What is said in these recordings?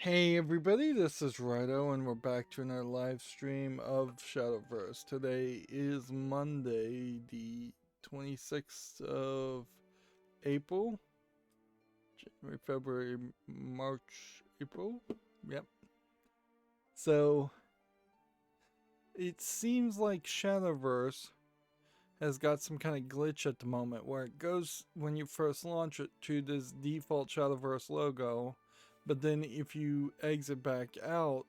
Hey everybody, this is Rydo and we're back to another live stream of Shadowverse. Today is Monday, the 26th of April. January, February, March, April. Yep. So, it seems like Shadowverse has got some kind of glitch at the moment where it goes, when you first launch it, to this default Shadowverse logo. But then if you exit back out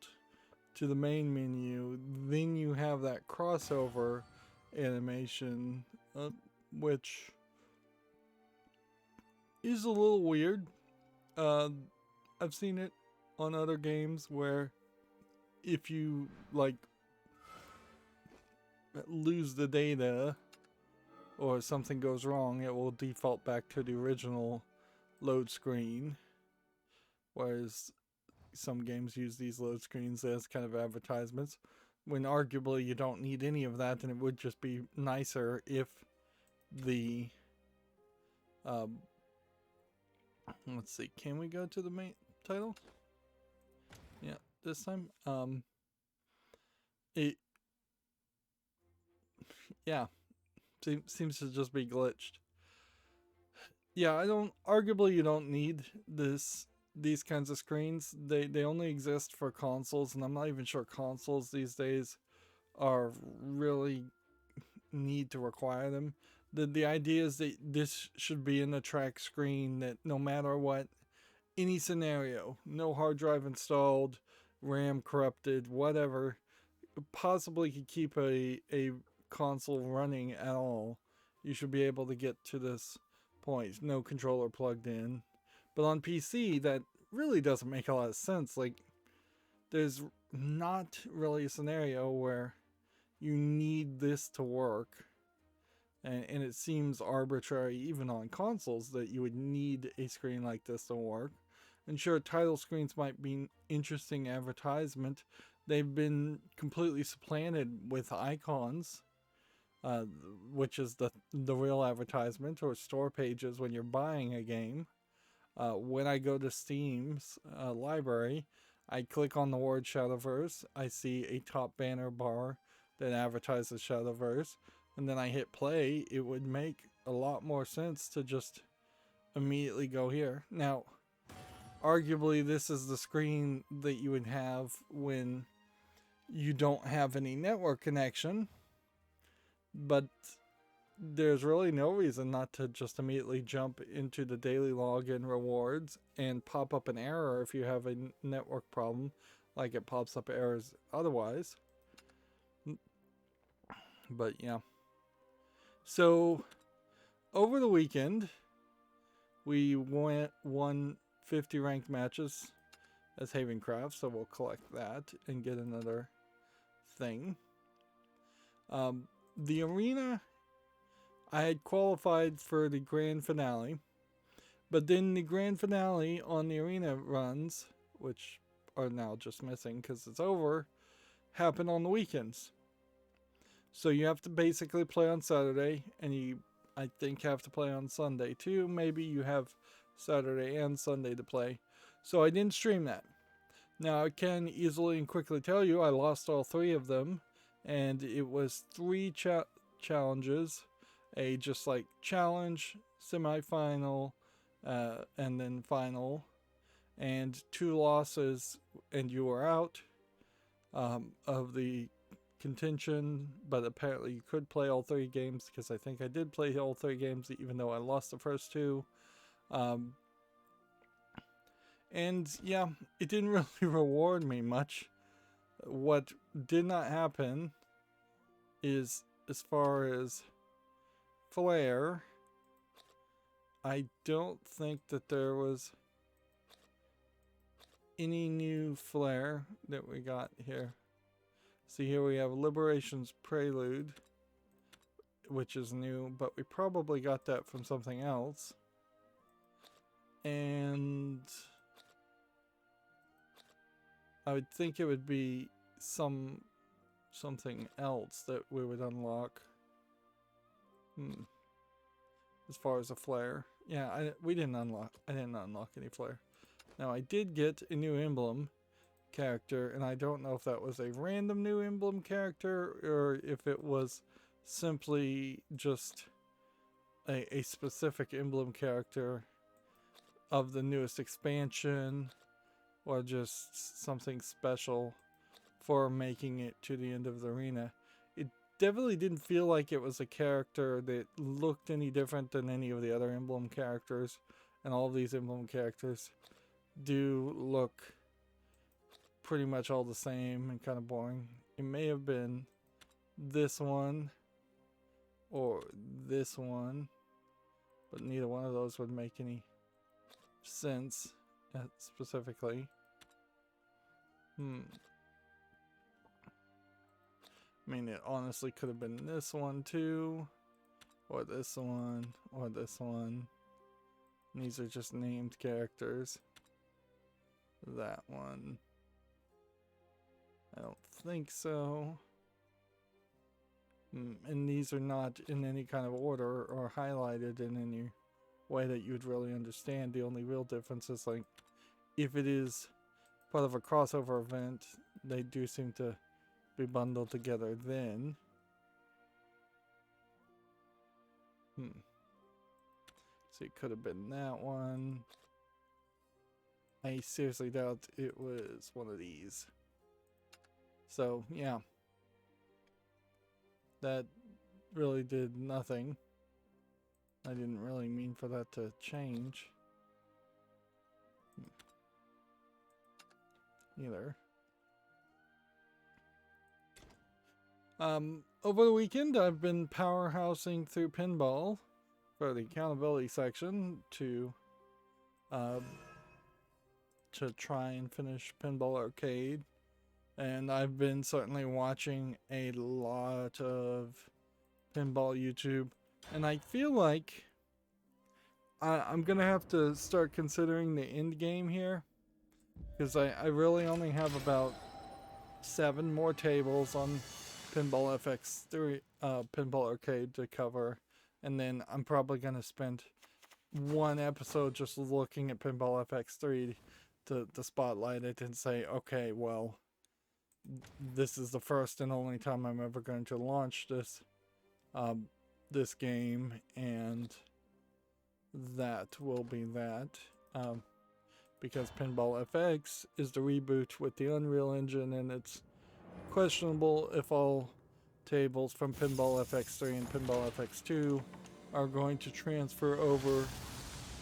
to the main menu, then you have that crossover animation, which is a little weird. I've seen it on other games where if you like lose the data or something goes wrong, it will default back to the original load screen. Whereas some games use these load screens as kind of advertisements, when arguably you don't need any of that, and it would just be nicer if the let's see, can we go to the main title? Yeah, this time. It yeah, seems to just be glitched. Yeah, arguably you don't need these kinds of screens. They only exist for consoles, and I'm not even sure consoles these days are really need to require them. The idea is that this should be in the track screen, that no matter what, any scenario, no hard drive installed, RAM corrupted, whatever, possibly could keep a console running at all, you should be able to get to this point. No controller plugged in. But on PC, that really doesn't make a lot of sense. Like, there's not really a scenario where you need this to work. And it seems arbitrary, even on consoles, that you would need a screen like this to work. And sure, title screens might be an interesting advertisement. They've been completely supplanted with icons, which is the real advertisement, or store pages when you're buying a game. When I go to Steam's library, I click on the word Shadowverse. I see a top banner bar that advertises Shadowverse, and then I hit play. It would make a lot more sense to just immediately go here. Now, arguably, this is the screen that you would have when you don't have any network connection, but there's really no reason not to just immediately jump into the daily login rewards and pop up an error if you have a network problem, like it pops up errors otherwise. But yeah. So over the weekend, we won 50 ranked matches as Havencraft, so we'll collect that and get another thing. The arena, I had qualified for the grand finale, but then the grand finale on the arena runs, which are now just missing because it's over, happen on the weekends. So you have to basically play on Saturday, and you, I think, have to play on Sunday too. Maybe you have Saturday and Sunday to play. So I didn't stream that. Now I can easily and quickly tell you I lost all three of them, and it was three challenges. A just like challenge, semi-final, and then final, and 2 losses, and you were out of the contention. But apparently you could play all 3 games, because I think I did play all 3 games even though I lost the first 2. And yeah, it didn't really reward me much. What did not happen is, as far as Flare, I don't think that there was any new Flare that we got here. See, here we have Liberation's Prelude, which is new, but we probably got that from something else. And I would think it would be something else that we would unlock. As far as a flare, yeah, I didn't unlock any flare. Now I did get a new emblem character, and I don't know if that was a random new emblem character or if it was simply just a specific emblem character of the newest expansion, or just something special for making it to the end of the arena. It definitely didn't feel like it was a character that looked any different than any of the other emblem characters, and all of these emblem characters do look pretty much all the same and kind of boring. It may have been this one or this one, but neither one of those would make any sense specifically. I mean, it honestly could have been this one too, or this one, or this one. And these are just named characters. That one. I don't think so. And these are not in any kind of order or highlighted in any way that you'd really understand. The only real difference is, like, if it is part of a crossover event, they do seem to be bundled together then. So it could have been that one. I seriously doubt it was one of these. So, yeah. That really did nothing. I didn't really mean for that to change. Either. Over the weekend, I've been powerhousing through pinball for the accountability section to try and finish Pinball Arcade. And I've been certainly watching a lot of pinball YouTube. And I feel like I'm going to have to start considering the end game here. Because I really only have about 7 more tables on Pinball FX3, Pinball Arcade to cover. And then I'm probably going to spend one episode just looking at Pinball FX3 to spotlight it and say, okay, well, this is the first and only time I'm ever going to launch this this game, and that will be that. Because Pinball FX is the reboot with the Unreal Engine, and it's questionable if all tables from Pinball FX3 and Pinball FX2 are going to transfer over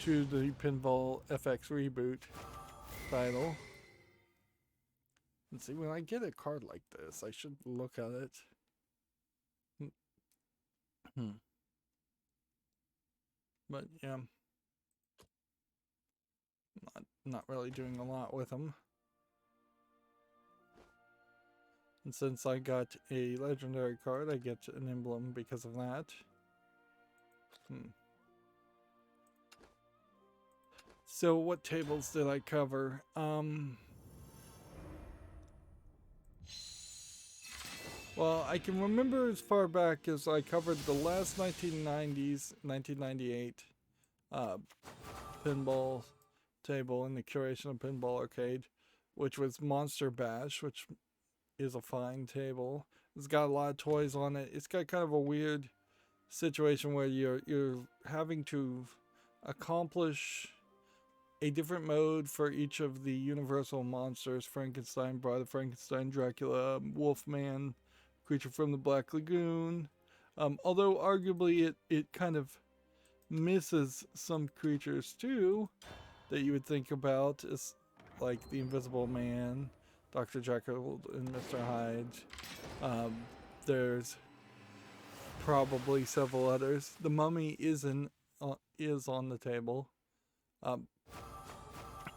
to the Pinball FX reboot title. Let's see, when I get a card like this, I should look at it. But yeah, not really doing a lot with them. And since I got a legendary card, I get an emblem because of that. So what tables did I cover? Well, I can remember as far back as I covered the last 1990s, 1998 pinball table in the curation of Pinball Arcade, which was Monster Bash, which is a fine table. It's got a lot of toys on it. It's got kind of a weird situation where you're having to accomplish a different mode for each of the Universal monsters: Frankenstein, Bride of Frankenstein, Dracula, Wolfman, Creature from the Black Lagoon. Although arguably it kind of misses some creatures too that you would think about, as like the Invisible Man, Dr. Jekyll and Mr. Hyde. There's probably several others. The Mummy is on the table.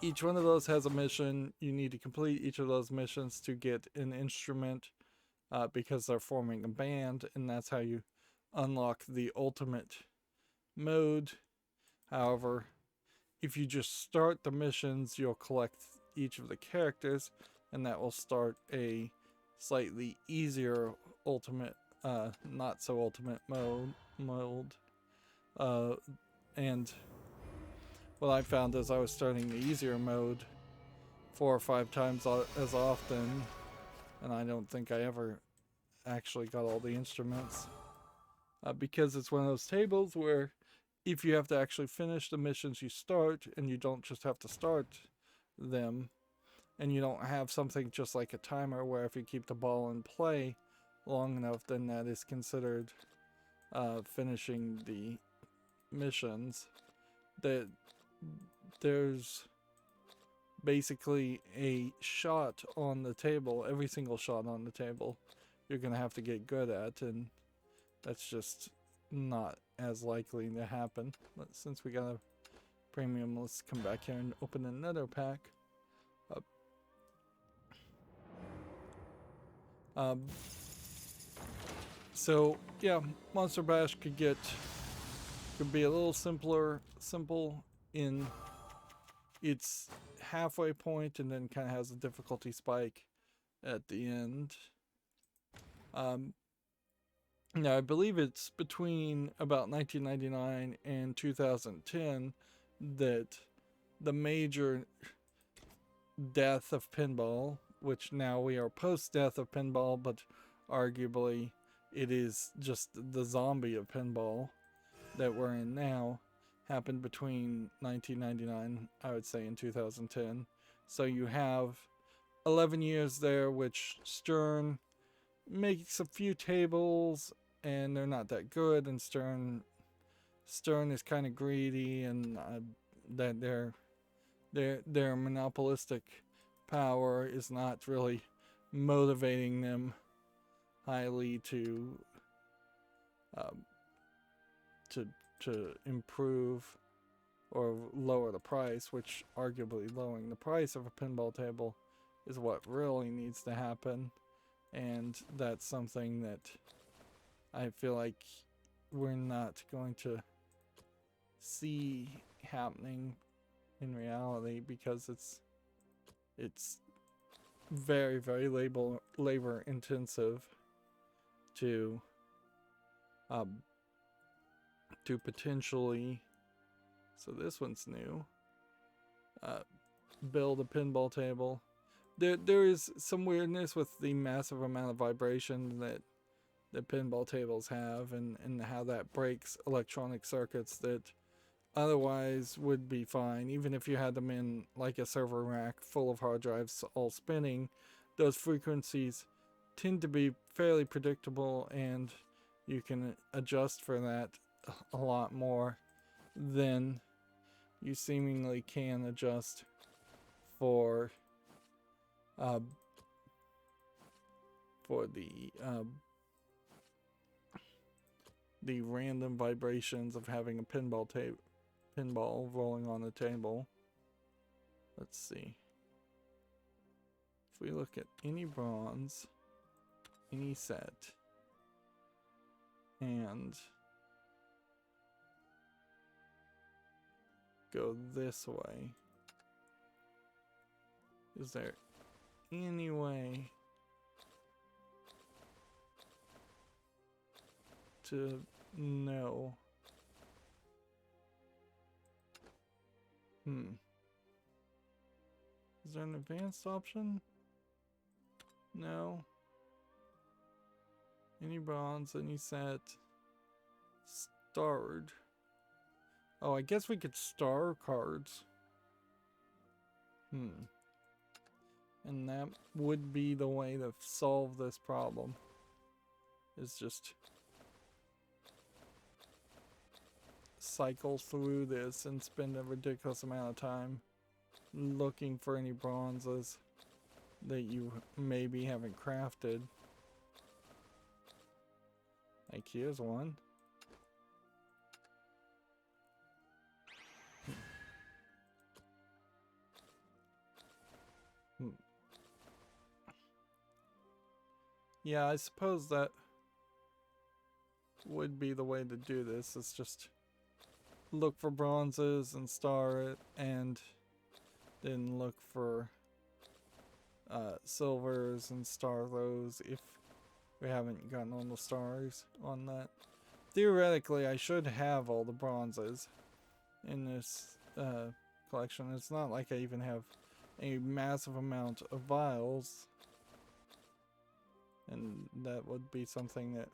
Each one of those has a mission. You need to complete each of those missions to get an instrument, because they're forming a band, and that's how you unlock the ultimate mode. However, if you just start the missions, you'll collect each of the characters, and that will start a slightly easier ultimate, not so ultimate mode. And what I found is I was starting the easier mode 4 or 5 times as often, and I don't think I ever actually got all the instruments. Because it's one of those tables where if you have to actually finish the missions you start, and you don't just have to start them, and you don't have something just like a timer where if you keep the ball in play long enough, then that is considered finishing the missions. That there's basically a shot on the table, every single shot on the table you're gonna have to get good at, and that's just not as likely to happen. But since we got a premium, let's come back here and open another pack. So yeah, Monster Bash could be a little simple in its halfway point, and then kind of has a difficulty spike at the end. Now I believe it's between about 1999 and 2010 that the major death of pinball, which now we are post death of pinball, but arguably it is just the zombie of pinball that we're in now, happened between 1999, I would say, and 2010. So you have 11 years there, which Stern makes a few tables, and they're not that good, and Stern is kind of greedy, and that their monopolistic power is not really motivating them highly to improve or lower the price, which arguably lowering the price of a pinball table is what really needs to happen. And that's something that I feel like we're not going to see happening in reality, because it's very, very labor intensive to potentially, so this one's new, build a pinball table. There is some weirdness with the massive amount of vibration that the pinball tables have, and how that breaks electronic circuits that otherwise would be fine. Even if you had them in like a server rack full of hard drives all spinning, those frequencies tend to be fairly predictable, and you can adjust for that a lot more than you seemingly can adjust for the random vibrations of having a pinball rolling on the table. Let's see. If we look at any bronze, any set, and go this way, is there any way to know? Is there an advanced option? No. Any bronze, any set. Starred. Oh, I guess we could star cards. And that would be the way to solve this problem. Is just cycle through this and spend a ridiculous amount of time looking for any bronzes that you maybe haven't crafted. Like, here's one. Yeah, I suppose that would be the way to do this. It's just look for bronzes and star it, and then look for silvers and star those if we haven't gotten all the stars on that. Theoretically, I should have all the bronzes in this collection. It's not like I even have a massive amount of vials, and that would be something that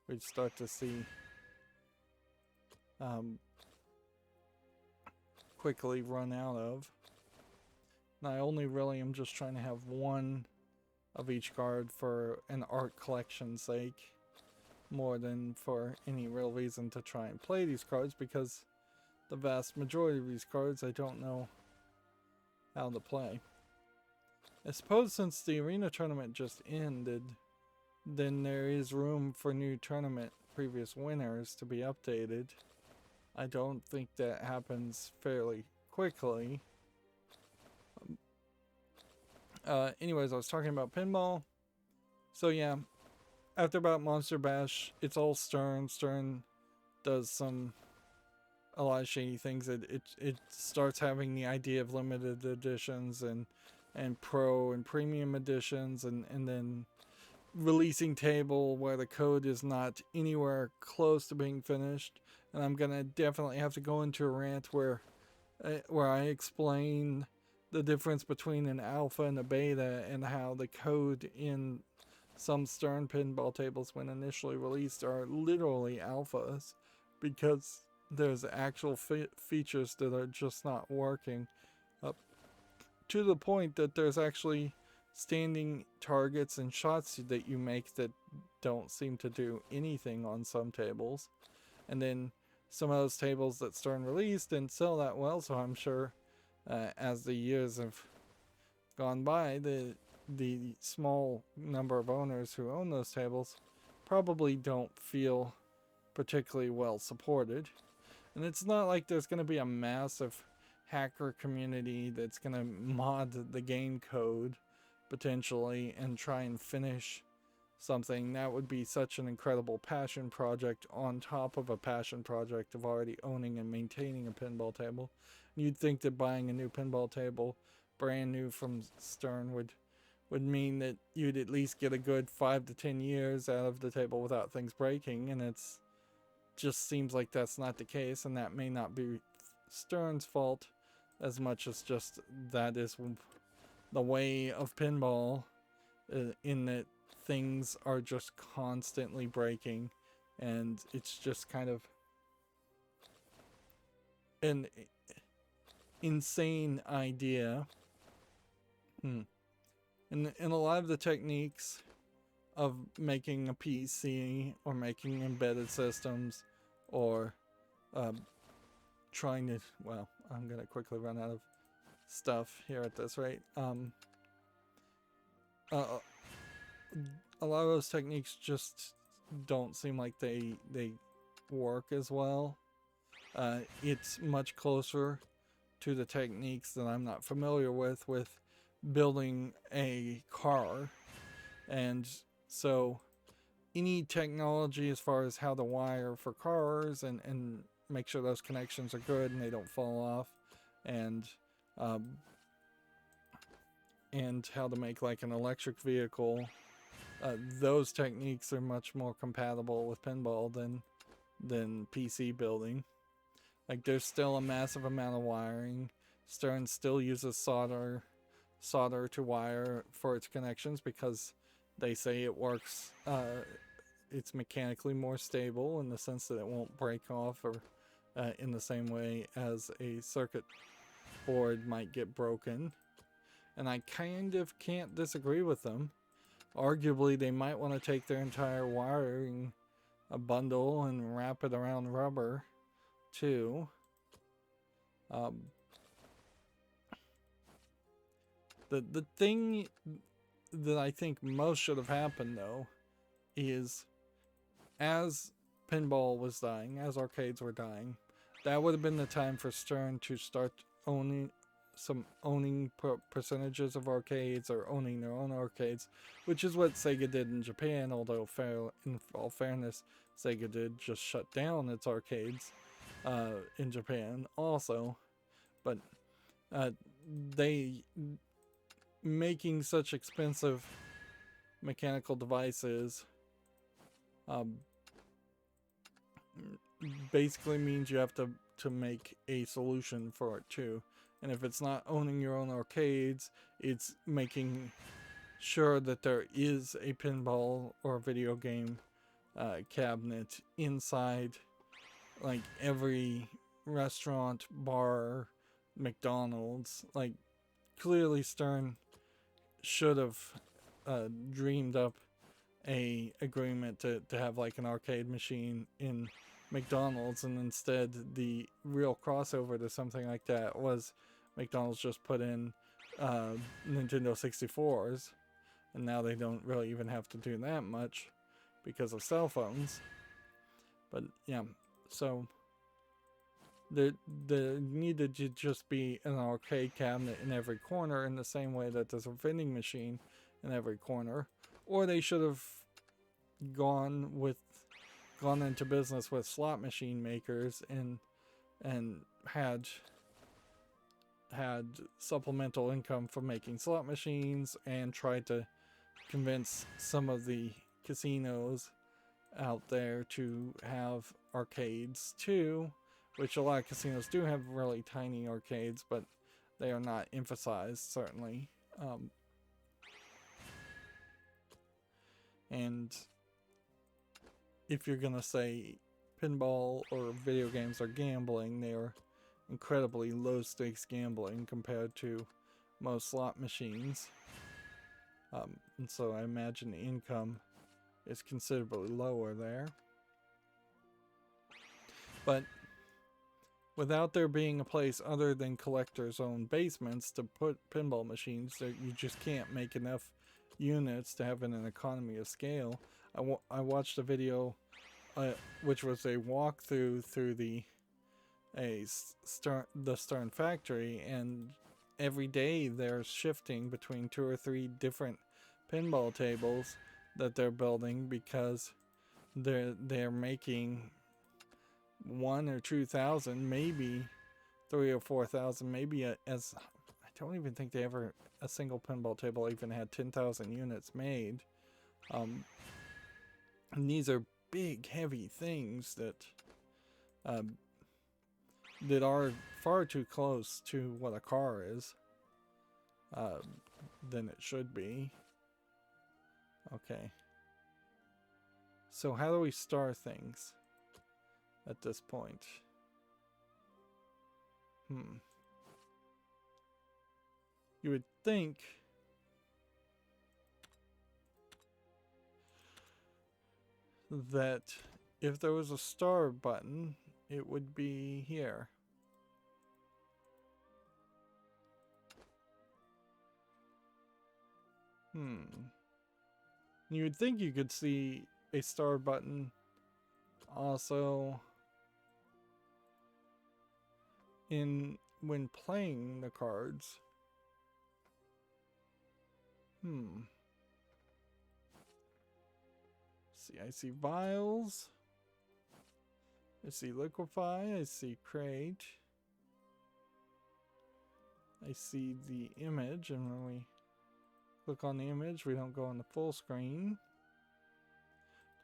we'd start to see quickly run out of. And I only really am just trying to have one of each card for an art collection's sake, more than for any real reason to try and play these cards, because the vast majority of these cards I don't know how to play. I suppose since the arena tournament just ended, then there is room for new tournament previous winners to be updated. I don't think that happens fairly quickly. Anyways, I was talking about pinball. So yeah, after about Monster Bash, it's all Stern. Stern does a lot of shady things. It starts having the idea of limited editions and pro and premium editions, and then releasing table where the code is not anywhere close to being finished. And I'm gonna definitely have to go into a rant where I explain the difference between an alpha and a beta, and how the code in some Stern pinball tables when initially released are literally alphas, because there's actual features that are just not working, to the point that there's actually standing targets and shots that you make that don't seem to do anything on some tables. And then some of those tables that Stern released didn't sell that well, so I'm sure as the years have gone by, the small number of owners who own those tables probably don't feel particularly well supported. And it's not like there's going to be a massive hacker community that's going to mod the game code potentially and try and finish something. That would be such an incredible passion project on top of a passion project of already owning and maintaining a pinball table. And you'd think that buying a new pinball table brand new from Stern would mean that you'd at least get a good 5 to 10 years out of the table without things breaking, and it's just seems like that's not the case. And that may not be Stern's fault as much as just that is the way of pinball, in that things are just constantly breaking, and it's just kind of an insane idea. And a lot of the techniques of making a PC or making embedded systems, or trying to, well, I'm gonna quickly run out of stuff here at this rate. A lot of those techniques just don't seem like they work as well. It's much closer to the techniques that I'm not familiar with building a car. And so any technology as far as how to wire for cars and make sure those connections are good and they don't fall off, and how to make like an electric vehicle, those techniques are much more compatible with pinball than PC building. Like, there's still a massive amount of wiring. Stern still uses solder to wire for its connections because they say it works, it's mechanically more stable in the sense that it won't break off, or in the same way as a circuit board might get broken. And I kind of can't disagree with them. Arguably, they might want to take their entire wiring a bundle and wrap it around rubber too. The thing that I think most should have happened, though, is as pinball was dying, as arcades were dying, that would have been the time for Stern to start owning percentages of arcades, or owning their own arcades, which is what Sega did in Japan, although in all fairness, Sega did just shut down its arcades in Japan also. But they making such expensive mechanical devices basically means you have to to make a solution for it too. And if it's not owning your own arcades, it's making sure that there is a pinball or video game cabinet inside like every restaurant, bar, McDonald's. Like, clearly Stern should have dreamed up a agreement to have like an arcade machine in McDonald's, and instead the real crossover to something like that was McDonald's just put in Nintendo 64s, and now they don't really even have to do that much because of cell phones. But yeah, so there needed to just be an arcade cabinet in every corner in the same way that there's a vending machine in every corner. Or they should have gone into business with slot machine makers and had supplemental income from making slot machines, and tried to convince some of the casinos out there to have arcades too, which a lot of casinos do have really tiny arcades, but they are not emphasized, certainly. And if you're gonna say pinball or video games are gambling, they are incredibly low stakes gambling compared to most slot machines. And so I imagine the income is considerably lower there. But without there being a place other than collectors' own basements to put pinball machines, you just can't make enough units to have an economy of scale. I watched a video which was a walkthrough through the Stern factory, and every day they're shifting between 2 or 3 different pinball tables that they're building, because they're making 1,000 or 2,000, maybe 3,000 or 4,000, maybe as I don't even think a single pinball table even had 10,000 units made. And these are big, heavy things that are far too close to what a car is than it should be. Okay. So how do we star things at this point? You would think that if there was a star button, it would be here. You would think you could see a star button also when playing the cards. See, I see vials. I see liquefy. I see crate. I see the image, and when we click on the image, we don't go on the full screen.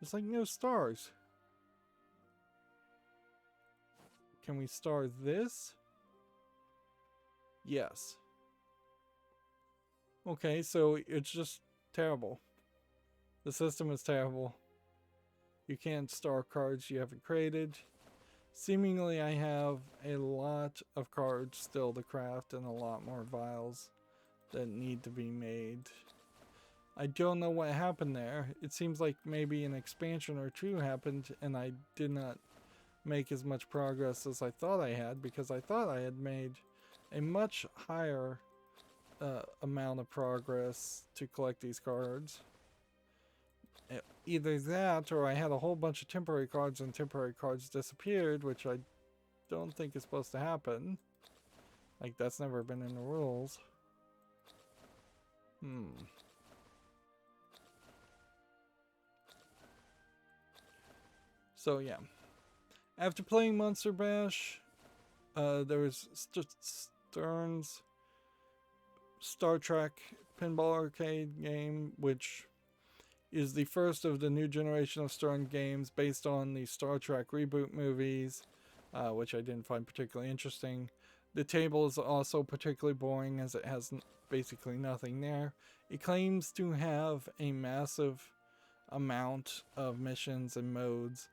There's like no stars. Can we star this? Yes. Okay, so it's just terrible. The system is terrible. You can't star cards you haven't created. Seemingly I have a lot of cards still to craft and a lot more vials that need to be made. I don't know what happened there. It seems like maybe an expansion or 2 happened and I did not make as much progress as I thought I had, because I thought I had made a much higher amount of progress to collect these cards. Either that, or I had a whole bunch of temporary cards and temporary cards disappeared, which I don't think is supposed to happen. Like, that's never been in the rules. So yeah, after playing Monster Bash, there was Stern's Star Trek Pinball Arcade game, which is the first of the new generation of Stern games based on the Star Trek reboot movies. which I didn't find particularly interesting. The table is also particularly boring as it has basically nothing there. It claims to have a massive amount of missions and modes,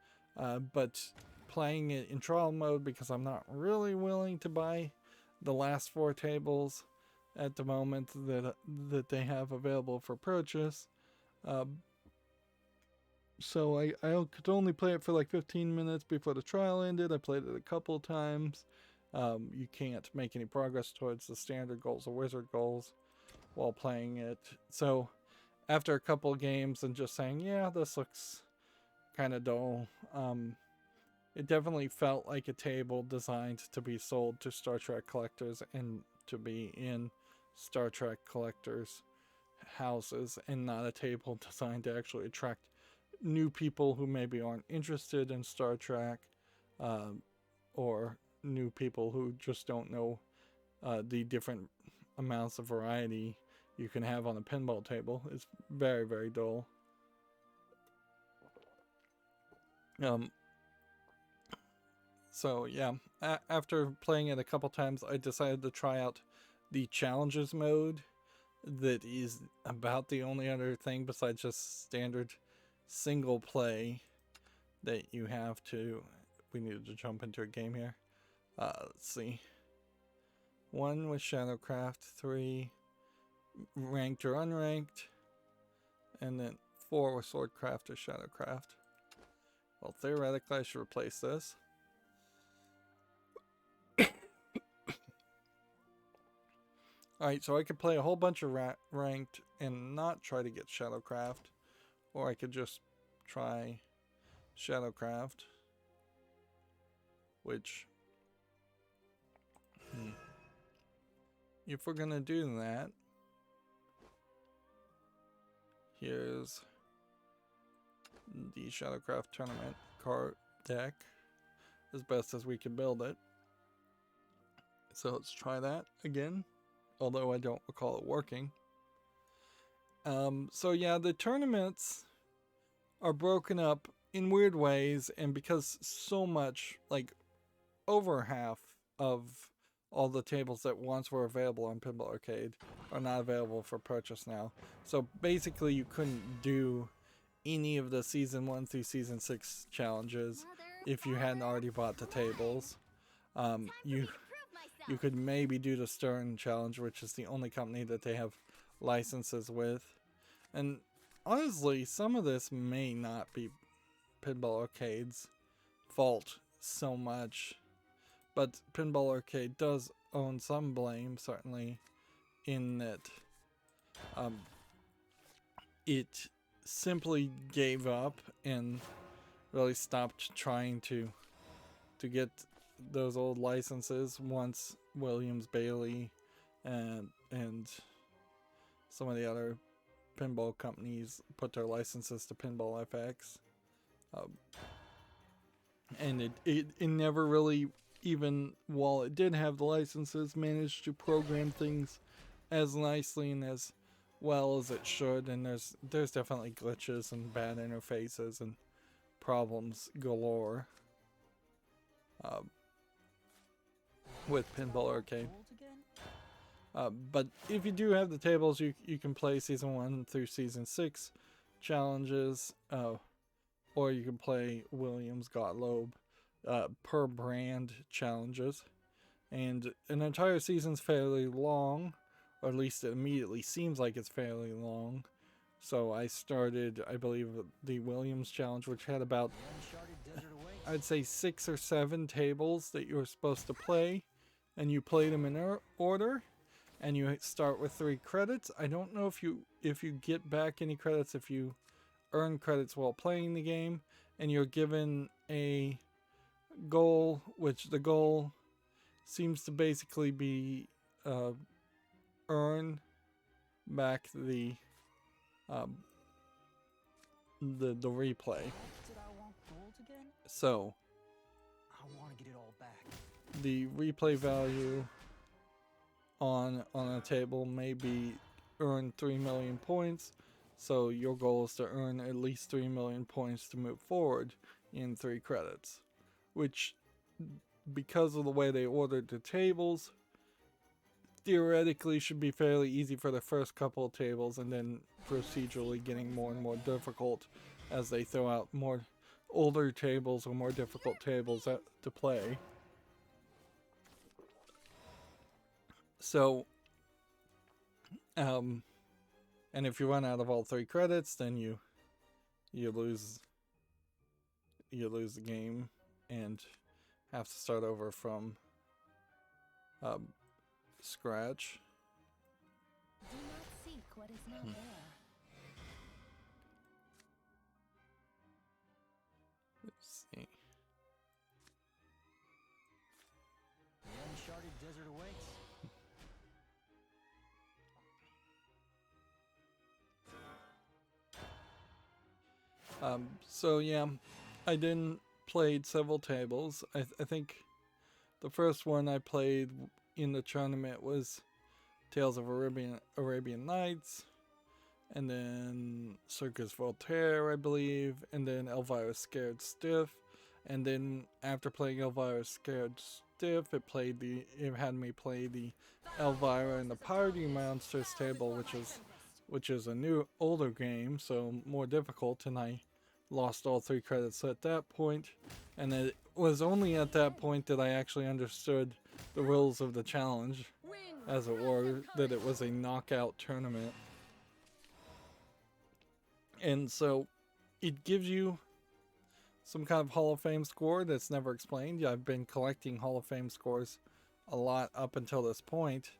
but playing it in trial mode, because I'm not really willing to buy the last 4 tables at the moment that they have available for purchase. So I could only play it for like 15 minutes before the trial ended. I played it a couple times. You can't make any progress towards the standard goals or wizard goals while playing it. So after a couple games and just saying, yeah, this looks kind of dull, it definitely felt like a table designed to be sold to Star Trek collectors and to be in Star Trek collectors' houses, and not a table designed to actually attract new people who maybe aren't interested in Star Trek, or new people who just don't know the different amounts of variety you can have on a pinball table. It's very, very dull. So yeah, after playing it a couple times, I decided to try out the challenges mode. That is about the only other thing besides just standard single play that you have to. We needed to jump into a game here. Let's see. 1 with Shadowcraft, 3 ranked or unranked, and then 4 with Swordcraft or Shadowcraft. Well, theoretically, I should replace this. Alright, so I could play a whole bunch of ranked and not try to get Shadowcraft, or I could just try Shadowcraft, which, if we're gonna do that, here's the Shadowcraft tournament card deck, as best as we can build it. So let's try that again, although I don't recall it working. So yeah, the tournaments are broken up in weird ways, and because so much, like over half of all the tables that once were available on Pinball Arcade are not available for purchase now. So basically you couldn't do any of the Season 1 through Season 6 challenges if you hadn't already bought the tables. You could maybe do the Stern challenge, which is the only company that they have licenses with. And honestly, some of this may not be Pinball Arcade's fault so much, but Pinball Arcade does own some blame, certainly, in that it simply gave up and really stopped trying to get those old licenses once Williams Bailey and some of the other pinball companies put their licenses to Pinball FX. And it never really, even while it did have the licenses, managed to program things as nicely and as well as it should. And there's definitely glitches and bad interfaces and problems galore with Pinball Arcade. But if you do have the tables, you can play Season 1 through Season 6 challenges, or you can play Williams Gottlob per brand challenges. And an entire season's fairly long, or at least it immediately seems like it's fairly long. So I started, I believe, the Williams challenge, which had about, I'd say 6 or 7 tables that you were supposed to play, and you played them in order. And you start with 3 credits. I don't know if you get back any credits if you earn credits while playing the game, and you're given a goal, which the goal seems to basically be earn back the replay. So the replay value on a table may be earn 3 million points, so your goal is to earn at least 3 million points to move forward in 3 credits, which because of the way they ordered the tables, theoretically should be fairly easy for the first couple of tables, and then procedurally getting more and more difficult as they throw out more older tables or more difficult tables to play. So, and if you run out of all 3 credits, then you lose the game and have to start over from scratch. Do not seek what is not there. Let's see. The uncharted desert awaits. So yeah, I then played several tables. I think the first one I played in the tournament was Tales of Arabian Nights, and then Circus Voltaire, I believe, and then Elvira's Scared Stiff, and then after playing Elvira's Scared Stiff, it had me play the Elvira and the Party Monsters table, which is a new older game, so more difficult, and I lost all 3 credits at that point, and it was only at that point that I actually understood the rules of the challenge, as it were, that it was a knockout tournament. And so it gives you some kind of Hall of Fame score that's never explained. I've been collecting Hall of Fame scores a lot up until this point,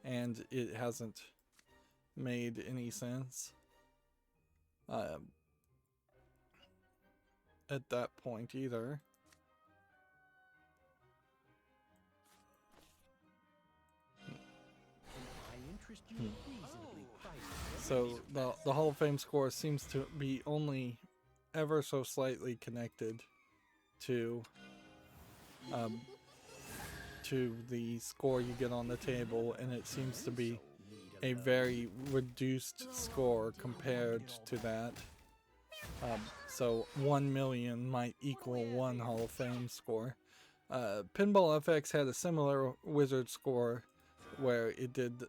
and it hasn't made any sense at that point either. So the Hall of Fame score seems to be only ever so slightly connected to the score you get on the table, and it seems to be a very reduced score compared to that. So 1 million might equal 1 Hall of Fame score. Pinball FX had a similar wizard score where it did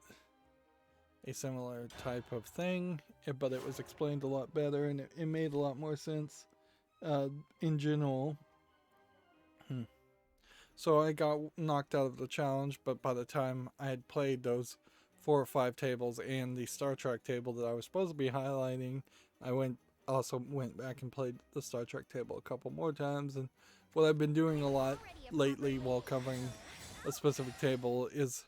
a similar type of thing, but it was explained a lot better, and it made a lot more sense in general. So I got knocked out of the challenge, but by the time I had played those 4 or 5 tables and the Star Trek table that I was supposed to be highlighting, I also went back and played the Star Trek table a couple more times. And what I've been doing a lot lately while covering a specific table is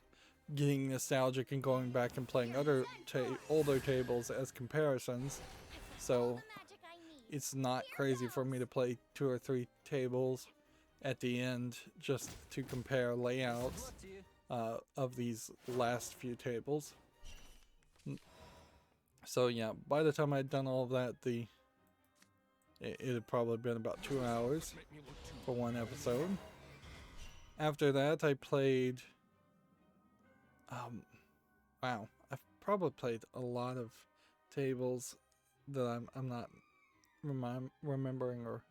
getting nostalgic and going back and playing other older tables as comparisons. So it's not crazy for me to play 2 or 3 tables at the end just to compare layouts of these last few tables. So yeah, by the time I'd done all of that, it had probably been about 2 hours for one episode. After that, I played wow, I've probably played a lot of tables that I'm not remembering or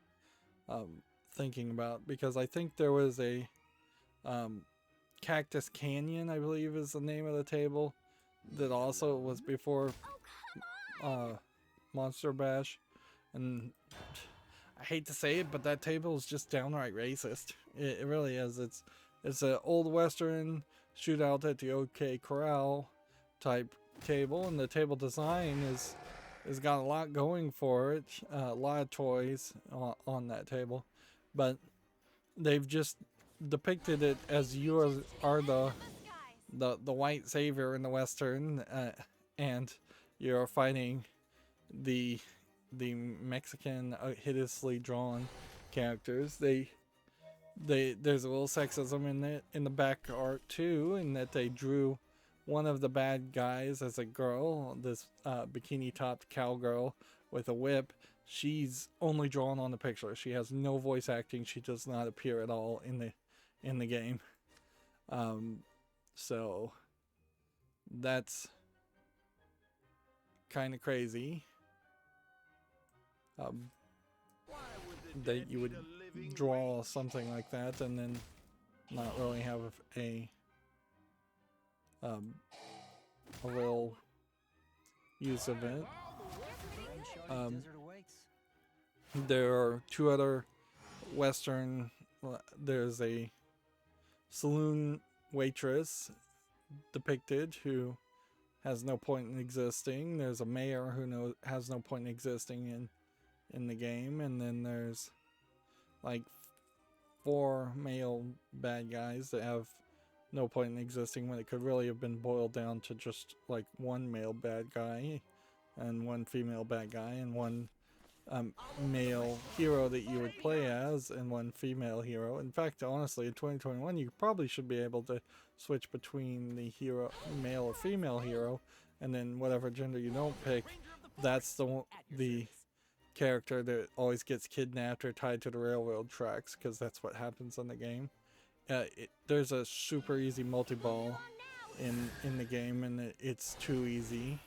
thinking about, because I think there was a Cactus Canyon, I believe is the name of the table, that also was before Monster Bash, and I hate to say it, but that table is just downright racist. It really is. It's an old western shootout at the OK Corral type table, and the table design has got a lot going for it, a lot of toys on that table, but they've just depicted it as you are the white savior in the western, and you're fighting the Mexican hideously drawn characters. There's a little sexism in the back art too, in that they drew one of the bad guys as a girl, this bikini topped cowgirl with a whip. She's only drawn on the picture. She has no voice acting. She does not appear at all in the game. So that's kind of crazy. That you would draw something like that and then not really have a real use of it. The uncharted desert awaits. There are two other Western. There's a saloon waitress depicted who has no point in existing. There's a mayor who has no point in existing in the game, and then there's like 4 male bad guys that have no point in existing when it could really have been boiled down to just like 1 male bad guy and 1 female bad guy and 1 male hero that you would play as and 1 female hero. In fact, honestly, in 2021 you probably should be able to switch between the hero, male or female hero, and then whatever gender you don't pick, that's the character that always gets kidnapped or tied to the railroad tracks, because that's what happens in the game. There's a super easy multi-ball in the game, and it's too easy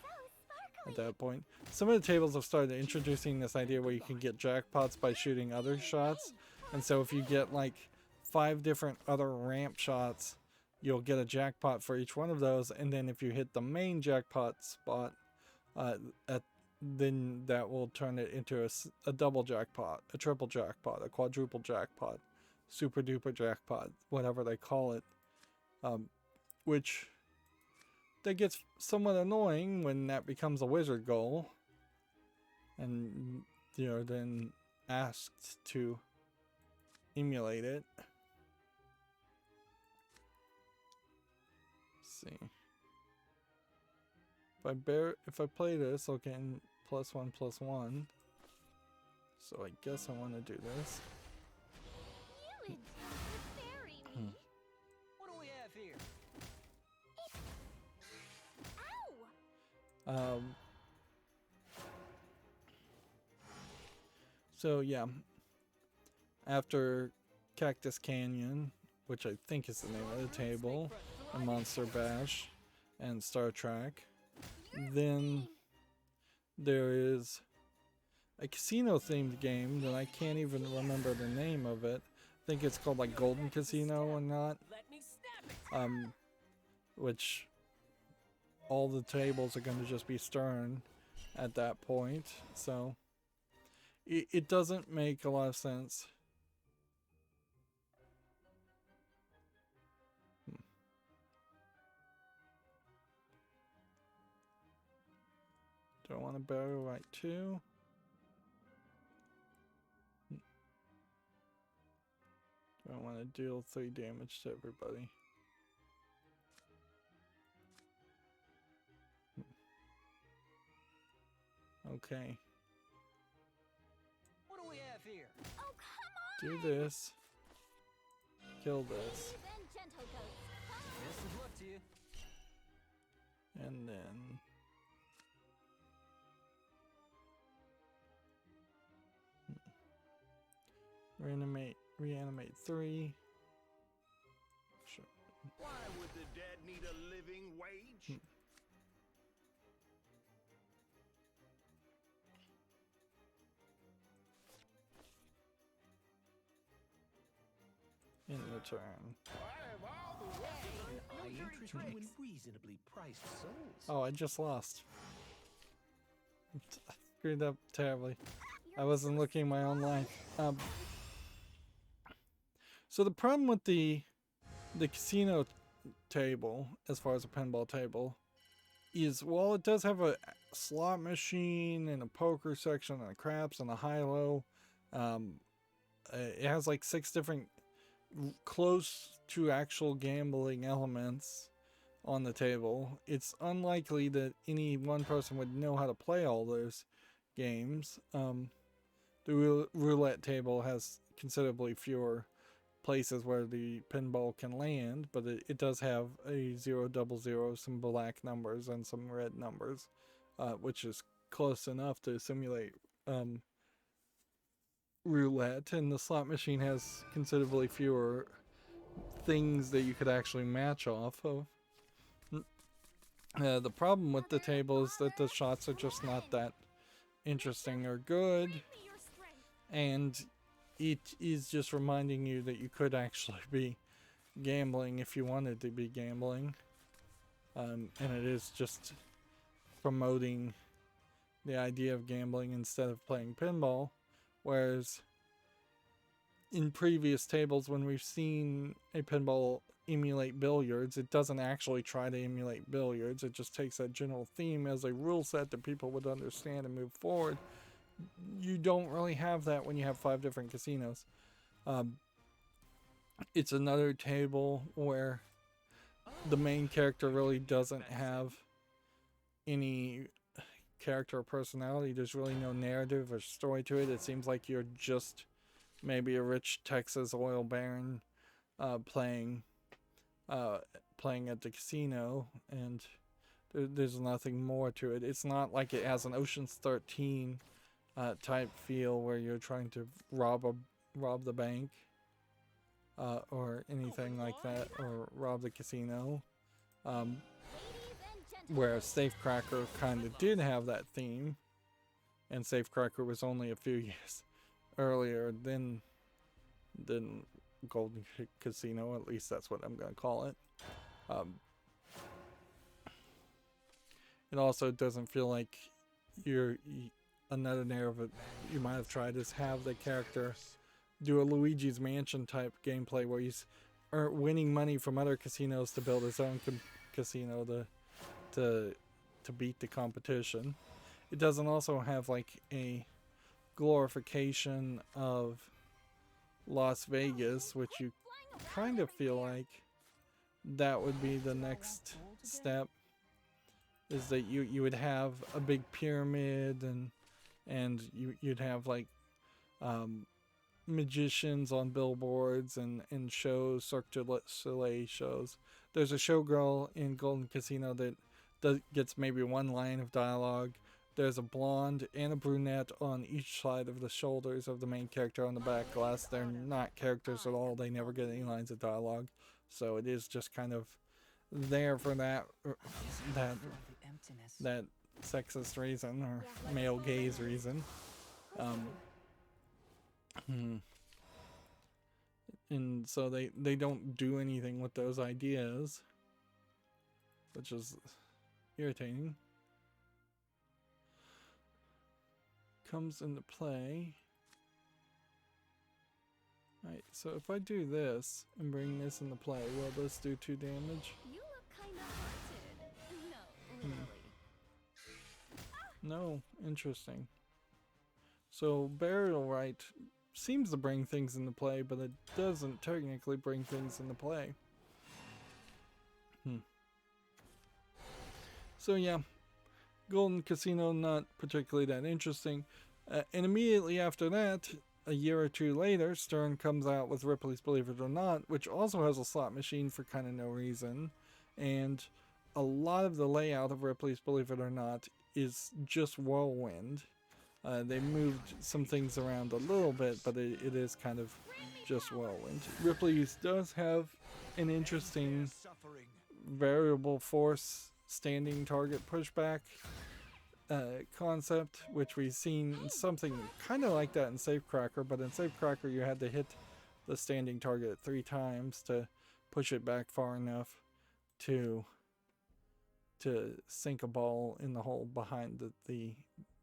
at that point. Some of the tables have started introducing this idea where you can get jackpots by shooting other shots, and so if you get like 5 different other ramp shots, you'll get a jackpot for each one of those, and then if you hit the main jackpot spot, then that will turn it into a double jackpot, a triple jackpot, a quadruple jackpot, super duper jackpot, whatever they call it, which that gets somewhat annoying when that becomes a wizard goal and you're then asked to emulate it. Let's see. If I play this, I'll get +1/+1. So I guess I want to do this. You bury me. What do we have here? Ow! So yeah, after Cactus Canyon, which I think is the name of the table, and Monster Bash, and Star Trek, then there is a casino themed game that I can't even remember the name of it. I think it's called like Golden Casino or not. Which all the tables are going to just be Stern at that point. So it doesn't make a lot of sense. Do I want to barrel right too? Do I want to deal 3 damage to everybody? Okay. What do we have here? Oh, come on! Do this. Kill this. Then, gentle ghosts. Best of luck to you. And then reanimate 3. Sure. Why would the dead need a living wage? In return. High interest when reasonably priced souls. Oh, I just lost. I screwed up terribly. I wasn't looking at my own life. So the problem with the casino table, as far as a pinball table, is while it does have a slot machine and a poker section and a craps and a high-low, it has like 6 different close to actual gambling elements on the table. It's unlikely that any one person would know how to play all those games. The roulette table has considerably fewer places where the pinball can land, but it does have a 000, some black numbers and some red numbers, which is close enough to simulate roulette. And the slot machine has considerably fewer things that you could actually match off of. The problem with the table is that the shots are just not that interesting or good, and it is just reminding you that you could actually be gambling if you wanted to be gambling. And it is just promoting the idea of gambling instead of playing pinball. Whereas in previous tables, when we've seen a pinball emulate billiards, it doesn't actually try to emulate billiards. It just takes that general theme as a rule set that people would understand and move forward. You don't really have that when you have 5 different casinos. It's another table where the main character really doesn't have any character or personality. There's really no narrative or story to it. It seems like you're just maybe a rich Texas oil baron playing at the casino, and there's nothing more to it. It's not like it has an Ocean's 13 type feel where you're trying to rob the bank or anything like that, or rob the casino. Whereas Safecracker kind of did have that theme, and Safecracker was only a few years earlier than Golden Casino. At least that's what I'm going to call it. It also doesn't feel like another narrative you might have tried is have the character do a Luigi's Mansion type gameplay where he's winning money from other casinos to build his own casino to beat the competition. It doesn't also have like a glorification of Las Vegas, which you kind of feel like that would be the next step, is that you would have a big pyramid and you'd have like magicians on billboards and shows, Cirque du Soleil shows. There's a showgirl in Golden Casino that gets maybe one line of dialogue. There's a blonde and a brunette on each side of the shoulders of the main character on the back glass. They're not characters at all. They never get any lines of dialogue. So it is just kind of there for that sexist reason or male gaze reason. And so they don't do anything with those ideas, which is irritating. Comes into play. Right, so if I do this and bring this into play, will this do 2 damage? You look kind of haunted. No, really. No, interesting. So Burial Rite seems to bring things into play, but it doesn't technically bring things into play. So yeah, Golden Casino, not particularly that interesting. And immediately after that, a year or 2 later, Stern comes out with Ripley's Believe It or Not, which also has a slot machine for kind of no reason. And a lot of the layout of Ripley's Believe It or Not is just Whirlwind. They moved some things around a little bit, but it is kind of just Whirlwind. Ripley's does have an interesting variable force standing target pushback concept, which we've seen something kind of like that in Safecracker, but in Safecracker you had to hit the standing target 3 times to push it back far enough to sink a ball in the hole behind the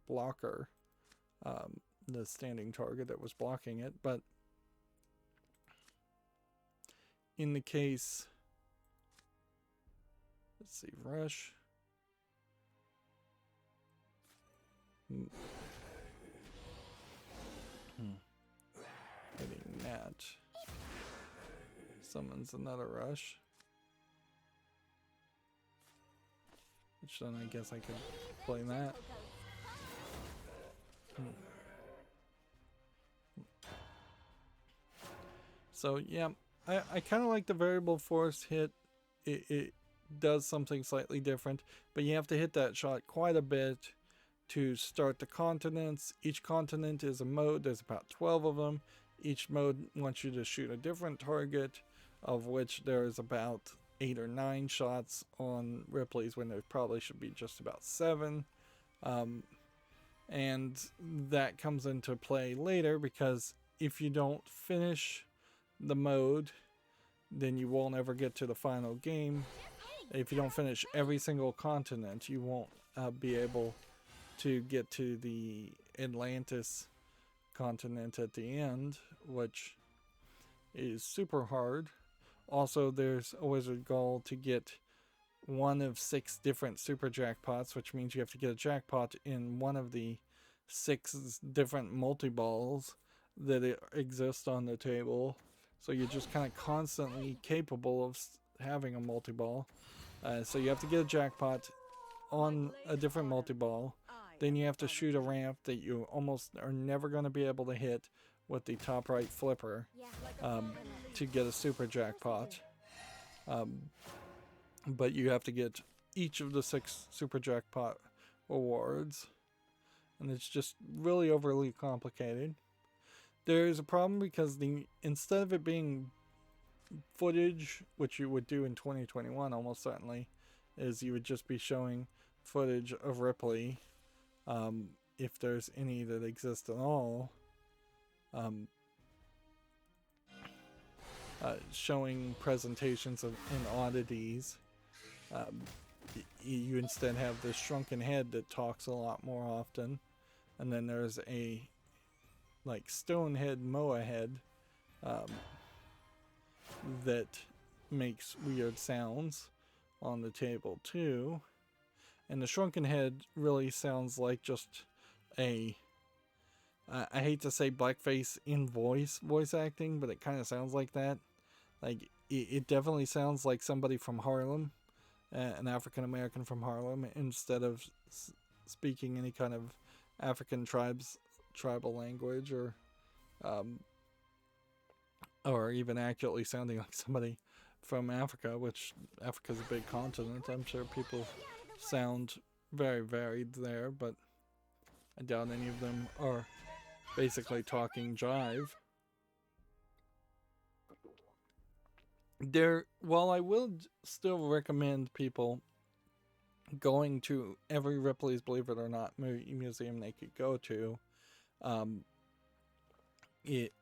blocker, the standing target that was blocking it. But in the case, let's see, Rush. Hitting that. Summons another Rush. Which then I guess I could play that. So yeah, I kind of like the variable force hit. It does something slightly different, but you have to hit that shot quite a bit to start the continents. Each continent is a mode. There's about 12 of them. Each mode wants you to shoot a different target, of which there's about 8 or 9 shots on Ripley's when there probably should be just about 7. And that comes into play later because if you don't finish the mode, then you won't ever get to the final game. If you don't finish every single continent, you won't be able to get to the Atlantis continent at the end, which is super hard. Also, there's a wizard goal to get one of 6 different super jackpots, which means you have to get a jackpot in one of the 6 different multi-balls that exist on the table. So you're just kind of constantly capable of having a multi-ball. So you have to get a jackpot on a different multi-ball. Then you have to shoot a ramp that you almost are never going to be able to hit with the top right flipper to get a super jackpot. But you have to get each of the 6 super jackpot awards. And it's just really overly complicated. There's a problem because instead of it being footage, which you would do in 2021 almost certainly, is you would just be showing footage of Ripley, if there's any that exist at all, showing presentations and oddities. You instead have this shrunken head that talks a lot more often, and then there's a like stone head Moa head that makes weird sounds on the table too. And the shrunken head really sounds like just a I hate to say blackface in voice acting, but it kind of sounds like that. Like it definitely sounds like somebody from Harlem, an African American from Harlem, instead of speaking any kind of African tribal language, or even accurately sounding like somebody from Africa, which Africa's a big continent. I'm sure people sound very varied there, but I doubt any of them are basically talking jive. While I will still recommend people going to every Ripley's Believe It or Not museum they could go to,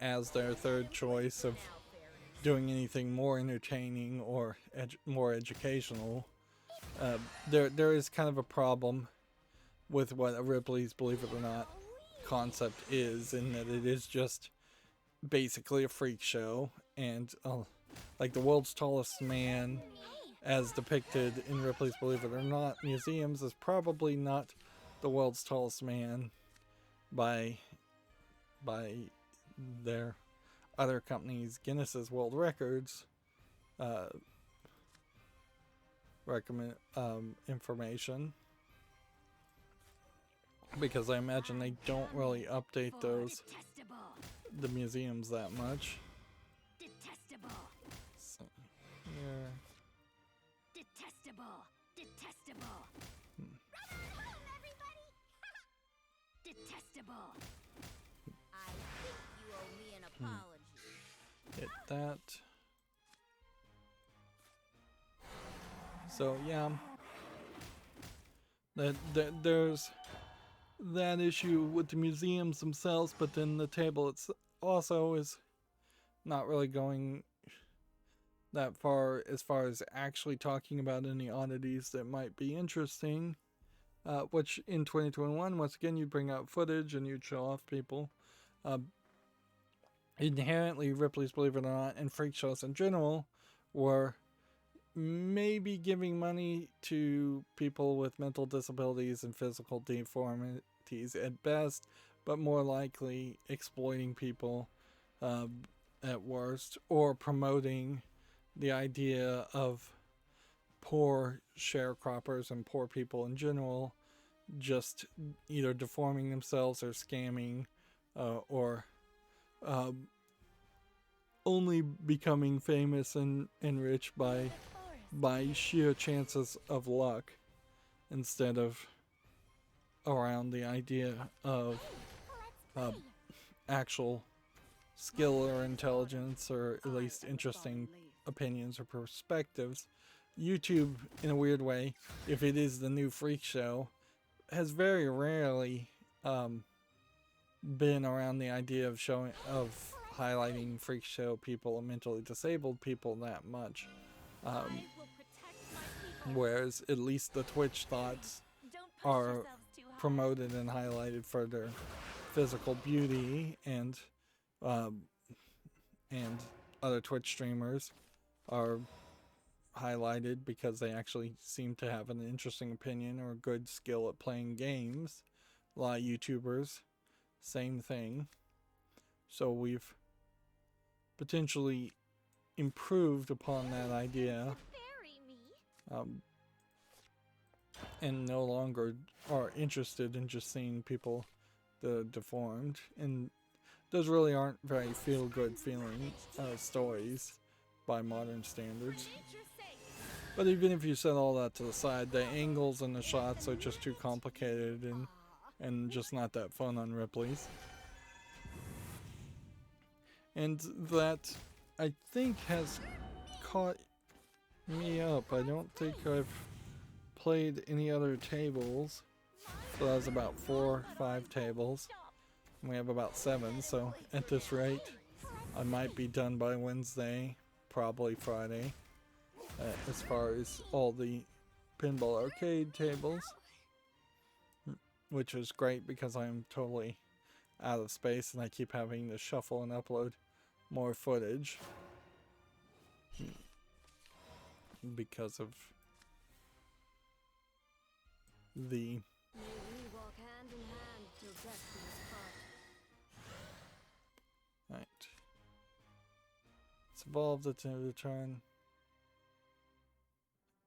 as their third choice of doing anything more entertaining or more educational, there is kind of a problem with what a Ripley's Believe It or Not concept is, in that it is just basically a freak show, and like the world's tallest man as depicted in Ripley's Believe It or Not museums is probably not the world's tallest man by their other companies' Guinness's World Records information, because I imagine they don't really update the museums that much. So, yeah. Detestable. Everybody. Detestable. I think you owe me an apology. Hit that. So yeah, there's that issue with the museums themselves, but then the table it's also is not really going that far as actually talking about any oddities that might be interesting, which in 2021, once again, you bring out footage and you'd show off people. Inherently, Ripley's Believe It or Not and freak shows in general were maybe giving money to people with mental disabilities and physical deformities at best, but more likely exploiting people at worst, or promoting the idea of poor sharecroppers and poor people in general just either deforming themselves or scamming, or only becoming famous and rich by sheer chances of luck, instead of around the idea of actual skill or intelligence, or at least interesting opinions or perspectives. YouTube, in a weird way, if it is the new freak show, has very rarely been around the idea of highlighting freak show people and mentally disabled people that much. I will protect my people. Whereas at least the Twitch thoughts Don't push are yourselves too hard. promoted and highlighted for their physical beauty, and other Twitch streamers are highlighted because they actually seem to have an interesting opinion or good skill at playing games. A lot of YouTubers, same thing. So we've potentially improved upon that idea, Bury me. and no longer are interested in just seeing people that are deformed. And those really aren't very feel-good feeling stories by modern standards. Nature's sake. But even if you set all that to the side, the angles and the shots are just too complicated and just not that fun on Ripley's. And that, I think, has caught me up. I don't think I've played any other tables. So that was about 4 or 5 tables. And we have about 7, so at this rate, I might be done by Wednesday, probably Friday, as far as all the pinball arcade tables. Which is great because I'm totally out of space and I keep having to shuffle and upload more footage because of the May we walk hand in hand till death do us part. right. It's evolved it to turn,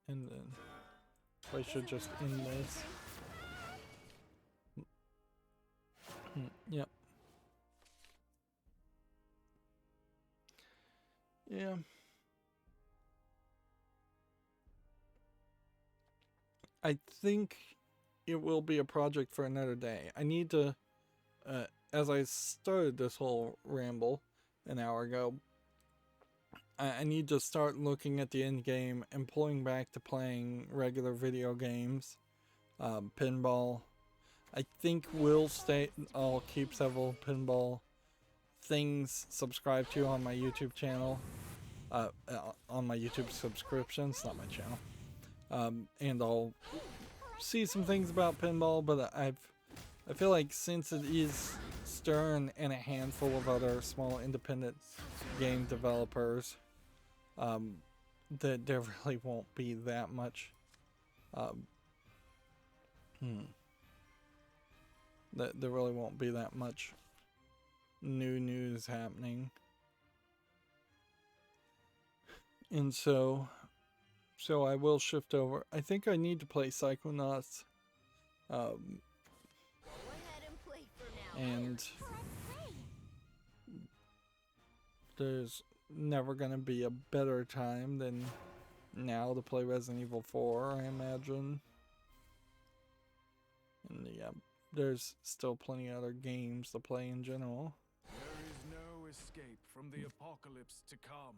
and then I should just end this. Yep. Yeah. I think it will be a project for another day. I need to, as I started this whole ramble an hour ago, I need to start looking at the end game and pulling back to playing regular video games, pinball. I think I'll keep several pinball things subscribed to on my YouTube channel, on my YouTube subscriptions, not my channel. And I'll see some things about pinball, but I feel like since it is Stern and a handful of other small independent game developers, that there really won't be that much. That there really won't be that much new news happening, and so I will shift over. I think I need to play Psychonauts, Go ahead and play for now. and there's never gonna be a better time than now to play Resident Evil 4, I imagine. And yeah, there's still plenty of other games to play in general. There is no escape from the apocalypse to come.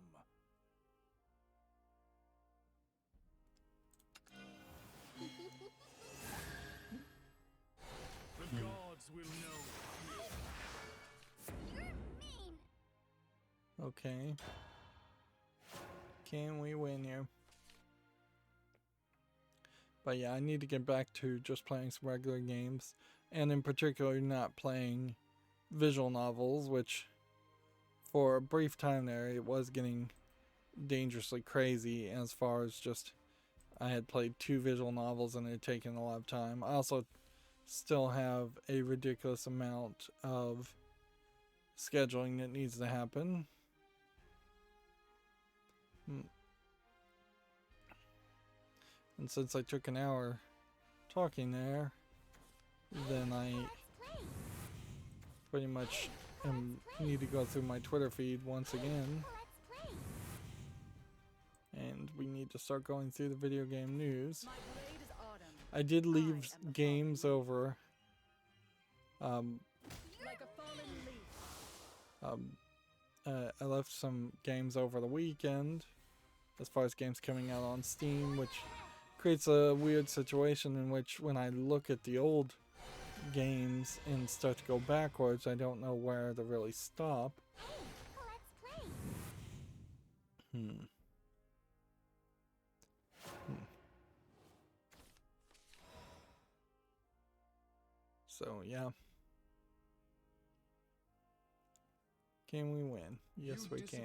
The gods will know fear. You're mean. Okay. Can we win here? But yeah, I need to get back to just playing some regular games, and in particular not playing visual novels, which for a brief time there it was getting dangerously crazy as far as just I had played 2 visual novels and it had taken a lot of time. I also still have a ridiculous amount of scheduling that needs to happen. And since I took an hour talking there, then I pretty much need to go through my Twitter feed once again. And we need to start going through the video game news. I did leave games over. I left some games over the weekend as far as games coming out on Steam, which creates a weird situation in which when I look at the old games and start to go backwards, I don't know where to really stop. Let's play. Hmm. So, yeah. Can we win? Yes, we can. I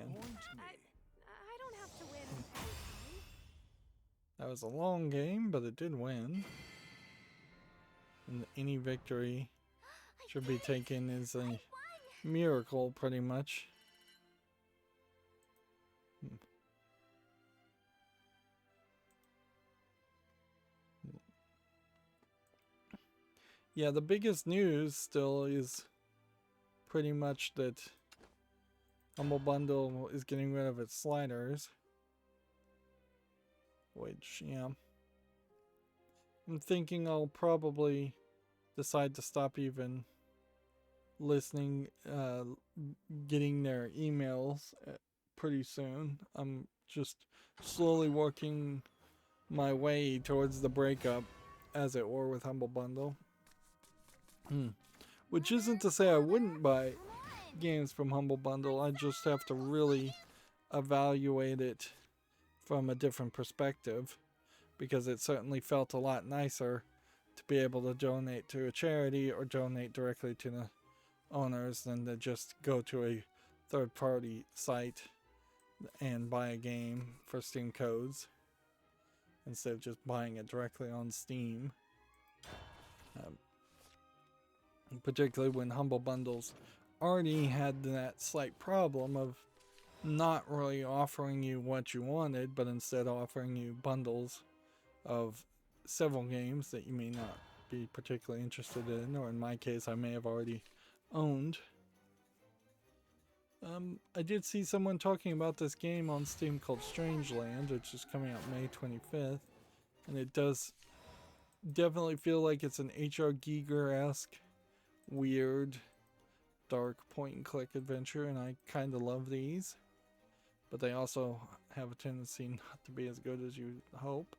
don't have to win every time. That was a long game, but it did win. And any victory should be taken as a miracle, pretty much. Yeah, the biggest news still is pretty much that Humble Bundle is getting rid of its sliders. Which, yeah. I'm thinking I'll probably decide to stop even listening, getting their emails pretty soon. I'm just slowly working my way towards the breakup, as it were, with Humble Bundle. Which isn't to say I wouldn't buy games from Humble Bundle. I just have to really evaluate it from a different perspective, because it certainly felt a lot nicer to be able to donate to a charity or donate directly to the owners than to just go to a third-party site and buy a game for Steam codes instead of just buying it directly on Steam. Particularly when Humble Bundles already had that slight problem of not really offering you what you wanted, but instead offering you bundles of several games that you may not be particularly interested in, or in my case I may have already owned. I did see someone talking about this game on Steam called Strangeland, which is coming out May 25th, and it does definitely feel like it's an H.R. Giger-esque, weird, dark point-and-click adventure, and I kind of love these, but they also have a tendency not to be as good as you hope.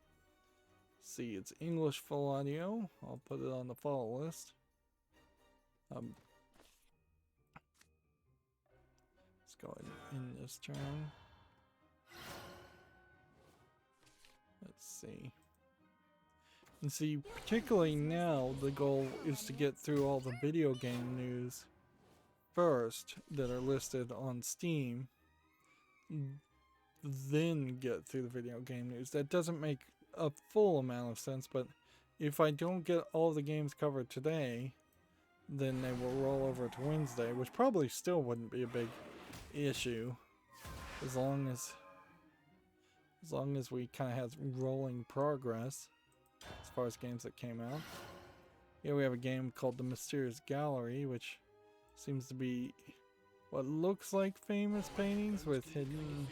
See, it's English full audio. I'll put it on the follow list. Let's go ahead and end this turn. Let's see. And see, particularly now, the goal is to get through all the video game news first that are listed on Steam, then get through the video game news. That doesn't make a full amount of sense, but if I don't get all the games covered today, then they will roll over to Wednesday, which probably still wouldn't be a big issue, as long as we kind of have rolling progress as far as games that came out. Here we have a game called The Mysterious Gallery, which seems to be what looks like famous paintings with hidden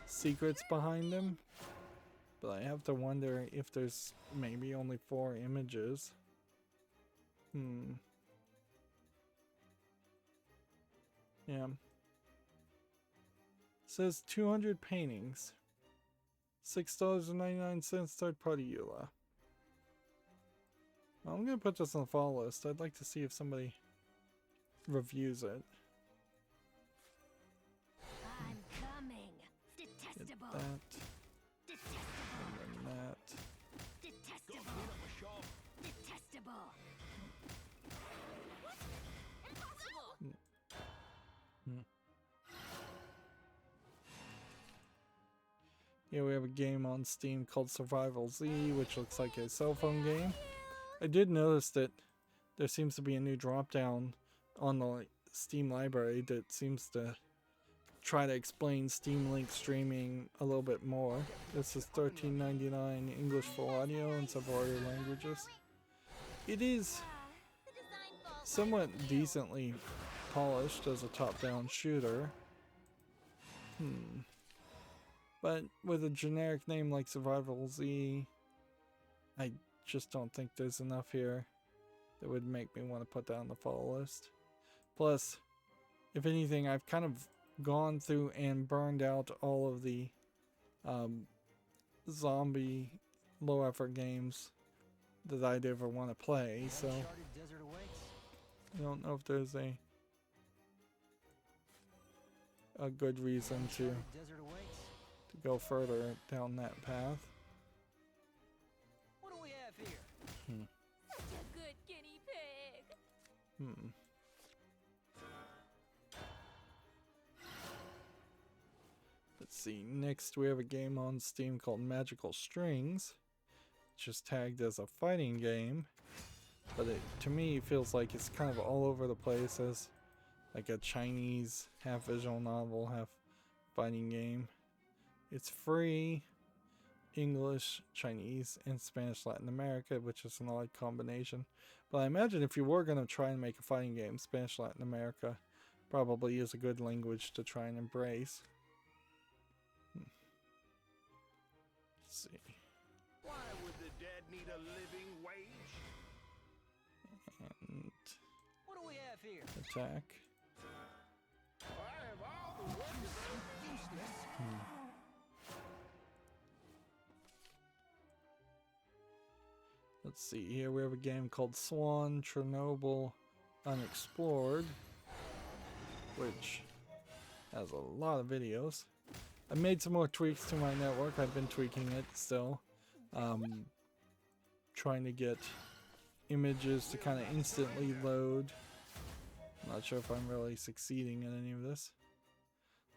secrets behind them, but I have to wonder if there's maybe only 4 images. Yeah. Says 200 paintings. $6.99 third-party EULA. I'm gonna put this on the follow list. I'd like to see if somebody reviews it. I'm coming. Get Detestable. that. Detestable. And then that. Detestable. Detestable. Impossible. Here we have a game on Steam called Survival Z, which looks like a cell phone game. I did notice that there seems to be a new drop-down on the Steam library that seems to try to explain Steam Link streaming a little bit more. This is $13.99 English full audio in several other languages. It is somewhat decently polished as a top-down shooter. But with a generic name like Survival Z, I just don't think there's enough here that would make me want to put that on the follow list. Plus, if anything, I've kind of gone through and burned out all of the zombie low effort games that I'd ever want to play, so I don't know if there's a good reason to Desert awaits. go further down that path. What do we have here? Such a good guinea pig. Hmm. Let's see. Next, we have a game on Steam called Magical Strings, which is tagged as a fighting game, but it, to me, feels like it's kind of all over the place as like a Chinese half visual novel, half fighting game. It's free, English, Chinese, and Spanish Latin America, which is an odd combination. But I imagine if you were going to try and make a fighting game, Spanish Latin America probably is a good language to try and embrace. Let's see. Why would the dead need a living wage? And What do we have here? attack. I have all the work Useless. Let's see, here we have a game called Swan Chernobyl Unexplored, which has a lot of videos. I made some more tweaks to my network. I've been tweaking it still. Trying to get images to kind of instantly load. I'm not sure if I'm really succeeding in any of this.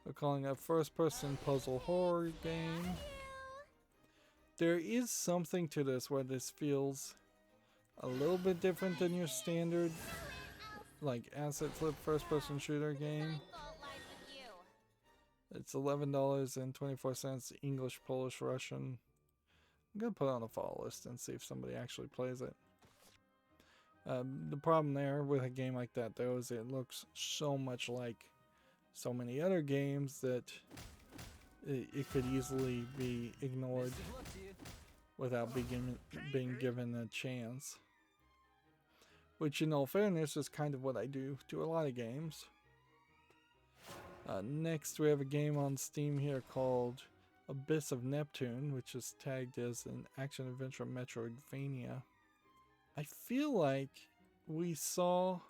We're calling it a first-person puzzle horror game. There is something to this where this feels a little bit different than your standard like asset flip first person shooter game. Fault lies with you. It's $11.24 English, Polish, Russian. I'm gonna put it on the follow list and see if somebody actually plays it. The problem there with a game like that though is it looks so much like so many other games that it could easily be ignored Best of luck to you. without being given a chance. Which, in all fairness, is kind of what I do to a lot of games. Next, we have a game on Steam here called Abyss of Neptune, which is tagged as an action-adventure Metroidvania. I feel like we saw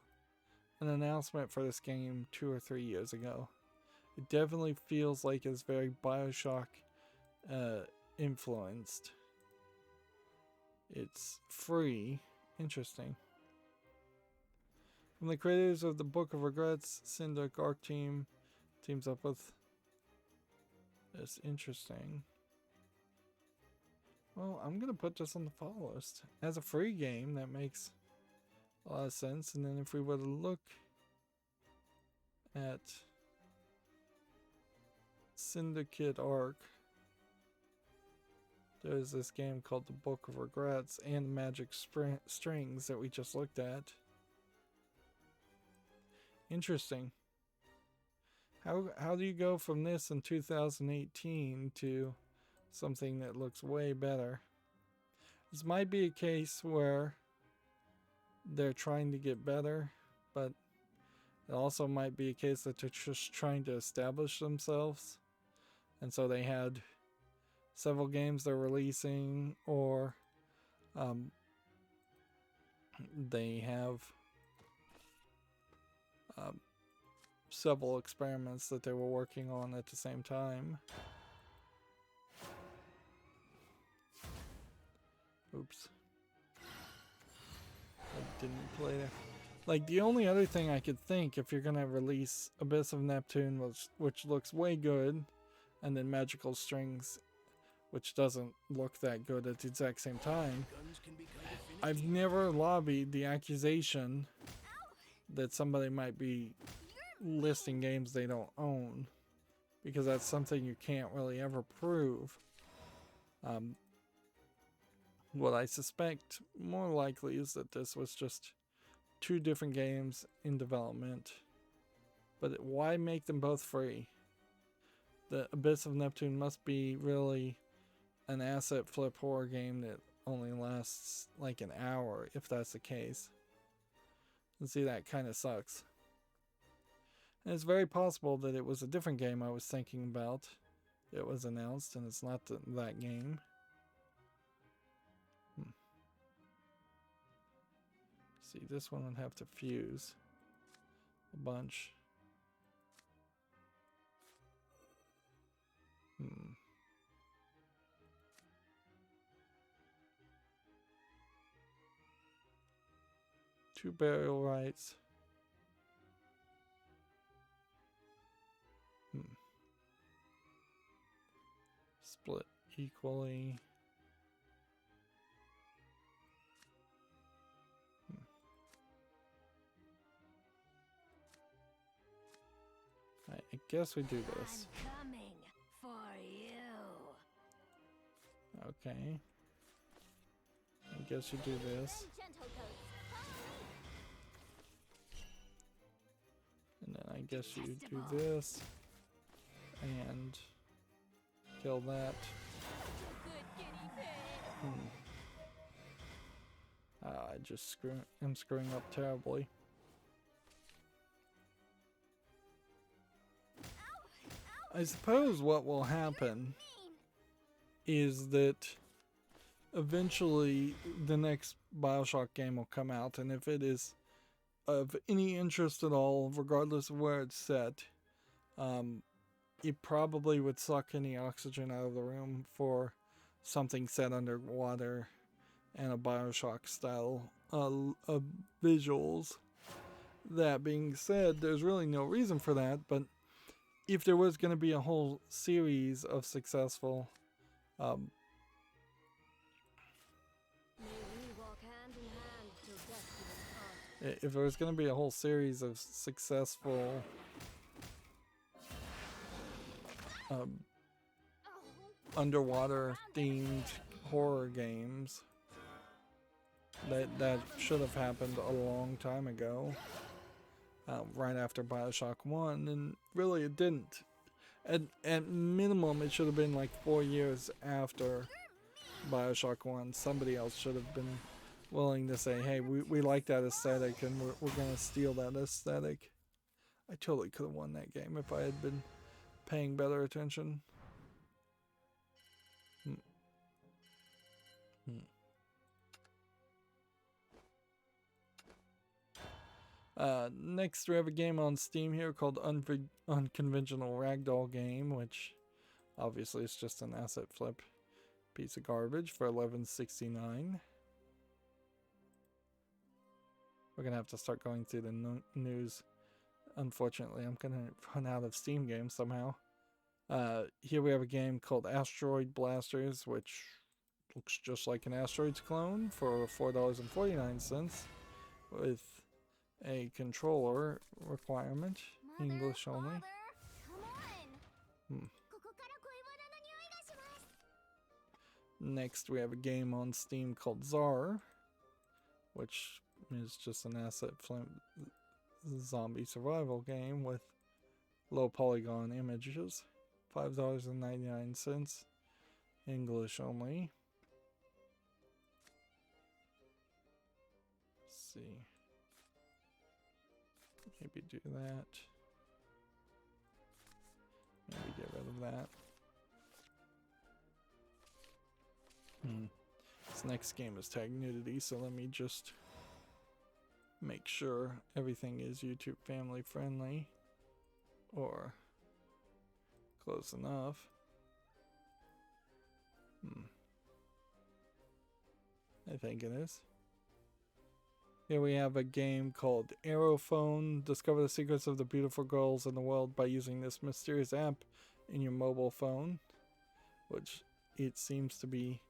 an announcement for this game 2 or 3 years ago. It definitely feels like it's very Bioshock influenced. It's free. Interesting. From the creators of the Book of Regrets, Syndic Arc Team teams up with this. Interesting. Well, I'm gonna put this on the follow list. As a free game, that makes a lot of sense. And then if we were to look at Syndicate Arc, there's this game called the Book of Regrets and Magic Strings that we just looked at. Interesting. How do you go from this in 2018 to something that looks way better? This might be a case where they're trying to get better, but it also might be a case that they're just trying to establish themselves. And so they had several games they're releasing, or they have several experiments that they were working on at the same time. Oops. I didn't play that. Like, the only other thing I could think, if you're gonna release Abyss of Neptune, which looks way good, and then Magical Strings, which doesn't look that good at the exact same time, Guns can be kind of finicky. I've never lobbied the accusation that somebody might be listing games they don't own, because that's something you can't really ever prove. What I suspect more likely is that this was just 2 different games in development, but why make them both free? The Abyss of Neptune must be really an asset flip horror game that only lasts like an hour, if that's the case. And see, that kind of sucks. And it's very possible that it was a different game I was thinking about that was announced, and it's not that game. See, this one would have to fuse a bunch. Two burial rights. Split equally. I guess we do this. I'm coming for you. Okay. I guess you do this. Gentle goats, And then I guess you do this. And kill that. good guinea pig. I just am screwing up terribly. I suppose what will happen is that eventually the next BioShock game will come out, and if it is of any interest at all, regardless of where it's set, it probably would suck any oxygen out of the room for something set underwater and a BioShock style of visuals. That being said, there's really no reason for that, but if there was going to be a whole series of successful May we walk hand in hand till death do us part. if there was going to be a whole series of successful underwater themed horror games, that should have happened a long time ago, right after BioShock 1, and really it didn't. At minimum, it should have been like 4 years after BioShock 1. Somebody else should have been willing to say, hey, we like that aesthetic and we're going to steal that aesthetic. I totally could have won that game if I had been paying better attention. Next we have a game on Steam here called Unconventional Ragdoll Game, which obviously is just an asset flip piece of garbage for $11.69. We're gonna have to start going through the news. Unfortunately, I'm gonna run out of Steam games somehow. Here we have a game called Asteroid Blasters, which looks just like an Asteroids clone for $4.49 with a controller requirement, English only. Father, come on. Next we have a game on Steam called Czar, which is just an asset flip zombie survival game with low polygon images. $5.99, English only. Let's see. Maybe do that. Maybe get rid of that. This next game is tag nudity, so let me just make sure everything is YouTube family friendly or close enough. I think it is. Here we have a game called Aerophone. Discover the secrets of the beautiful girls in the world by using this mysterious app in your mobile phone, which it seems to be,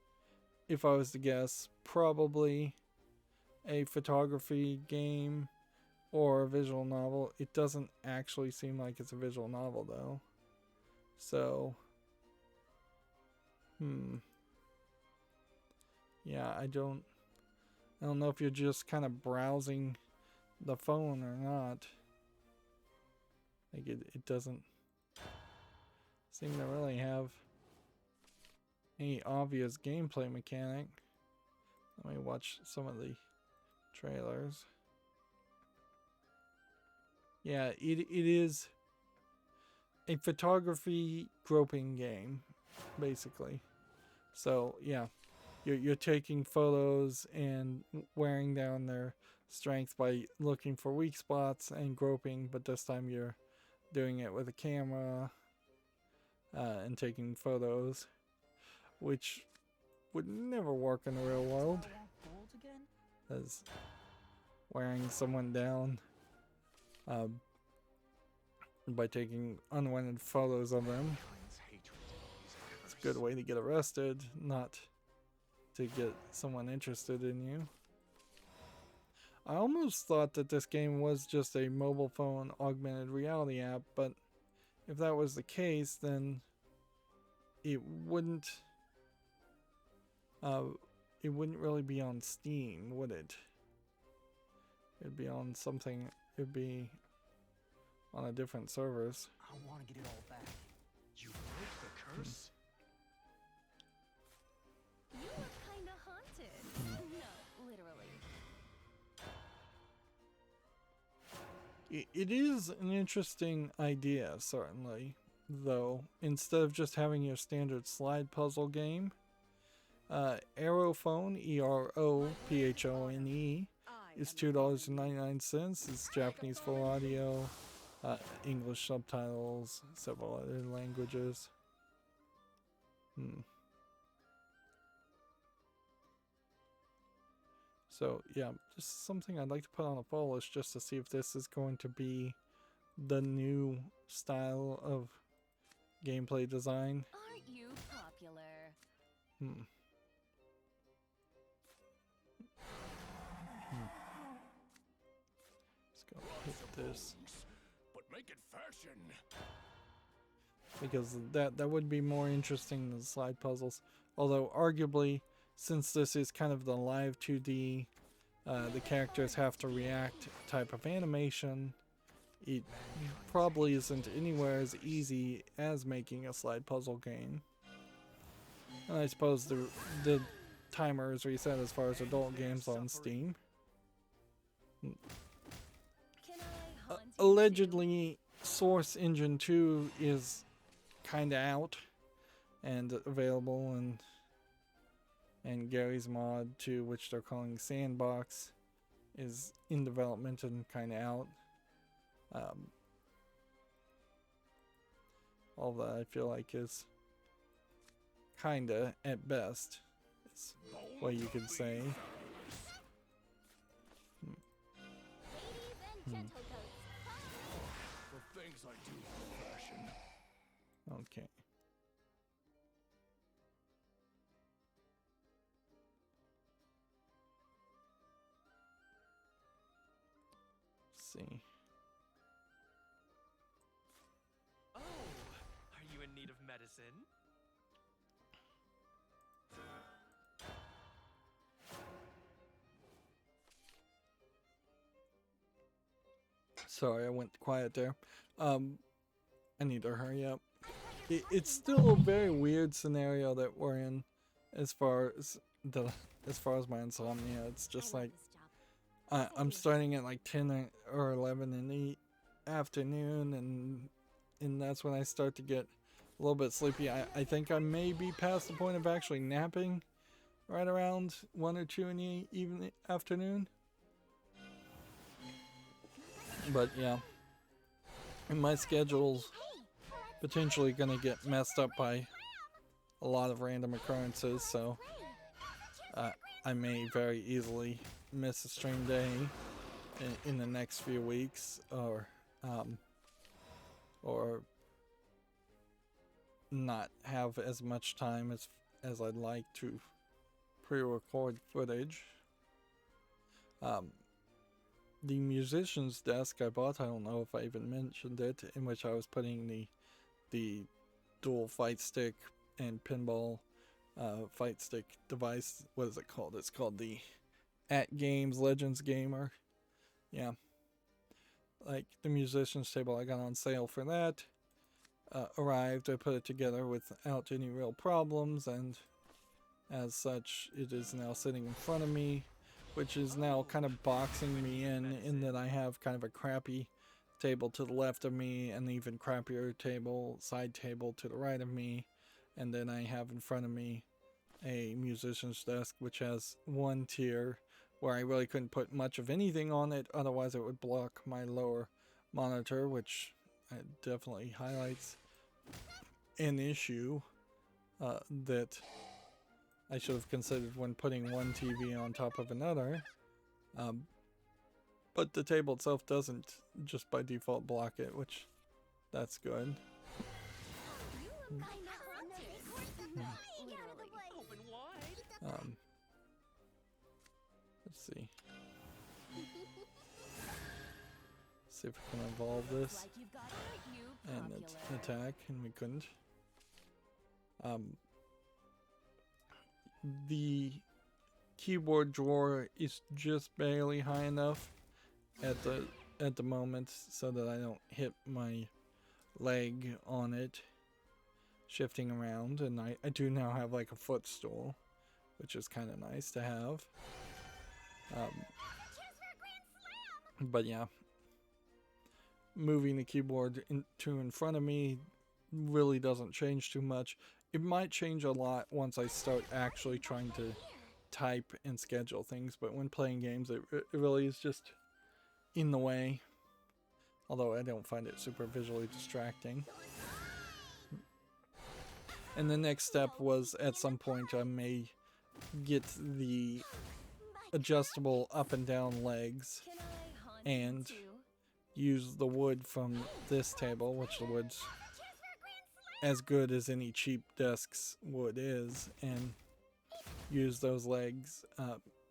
if I was to guess, probably a photography game or a visual novel. It doesn't actually seem like it's a visual novel though. So, yeah, I don't know if you're just kind of browsing the phone or not. Like it doesn't seem to really have any obvious gameplay mechanic. Let me watch some of the trailers. Yeah, it is a photography groping game, basically. So yeah, you're taking photos and wearing down their strength by looking for weak spots and groping, but this time you're doing it with a camera and taking photos, which would never work in the real world, as wearing someone down by taking unwanted photos of them. It's a good way to get arrested, not to get someone interested in you. I almost thought that this game was just a mobile phone augmented reality app, but if that was the case, then it wouldn't really be on Steam, would it? It'd be on something, it'd be on a different service. I want to get it all back. You broke the curse? You look kinda haunted. No, literally. It is an interesting idea, certainly, though. Instead of just having your standard slide puzzle game, Aerophone, EROPHONE, is $2.99. It's Japanese full audio, English subtitles, several other languages. So yeah, just something I'd like to put on a poll list just to see if this is going to be the new style of gameplay design. Aren't you popular? Let's go hit this. But make it fashion. Because that would be more interesting than slide puzzles. Although arguably, since this is kind of the live 2D, the characters have to react type of animation, it probably isn't anywhere as easy as making a slide puzzle game. And I suppose the timer is reset as far as adult games on Steam. Can I haunt you Allegedly, Source Engine 2 is kinda out and available, and Gary's mod 2, which they're calling Sandbox, is in development and kinda out. All that I feel like is kinda at best, is what you could say. Ladies and gentlemen, The things I do for fashion. Okay. Let's see. Oh, are you in need of medicine? Sorry, I went quiet there. I need to hurry up. It's still a very weird scenario that we're in, as far as my insomnia. It's just like I'm starting at like 10 or 11 in the afternoon, and that's when I start to get a little bit sleepy. I think I may be past the point of actually napping right around 1 or 2 in the afternoon. But yeah, and my schedule's potentially gonna get messed up by a lot of random occurrences, so I may very easily miss a stream day in the next few weeks, or not have as much time as I'd like to pre-record footage. The musician's desk I bought, I don't know if I even mentioned it, in which I was putting the dual fight stick and pinball fight stick device. What is it called? It's called the At Games Legends Gamer. Yeah. Like the musician's table I got on sale for that. Arrived, I put it together without any real problems, and as such it is now sitting in front of me, which is now kind of boxing me in that I have kind of a crappy table to the left of me, and even crappier side table to the right of me, and then I have in front of me a musician's desk which has one tier where I really couldn't put much of anything on it, otherwise it would block my lower monitor, which definitely highlights an issue that I should have considered when putting one TV on top of another. But the table itself doesn't just by default block it, which that's good. Open wide. Let's see. See if we can evolve this and attack, and we couldn't. The keyboard drawer is just barely high enough at the moment so that I don't hit my leg on it shifting around, and I do now have like a footstool, which is kind of nice to have. But yeah, moving the keyboard in front of me really doesn't change too much. It might change a lot once I start actually trying to type and schedule things, but when playing games it really is just in the way, although I don't find it super visually distracting. And the next step was at some point I may get the adjustable up and down legs and use the wood from this table, which the wood's as good as any cheap desk's wood is, and use those legs,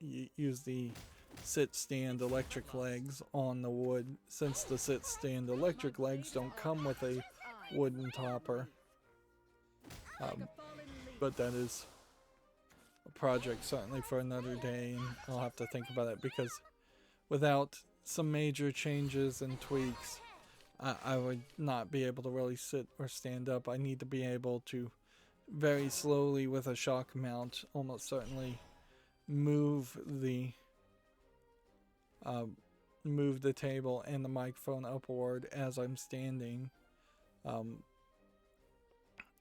use the sit stand electric legs on the wood, since the sit stand electric legs don't come with a wooden topper. But that is a project certainly for another day, and I'll have to think about it, because without some major changes and tweaks, I would not be able to really sit or stand up. I need to be able to very slowly with a shock mount, almost certainly, move the table and the microphone upward as I'm standing,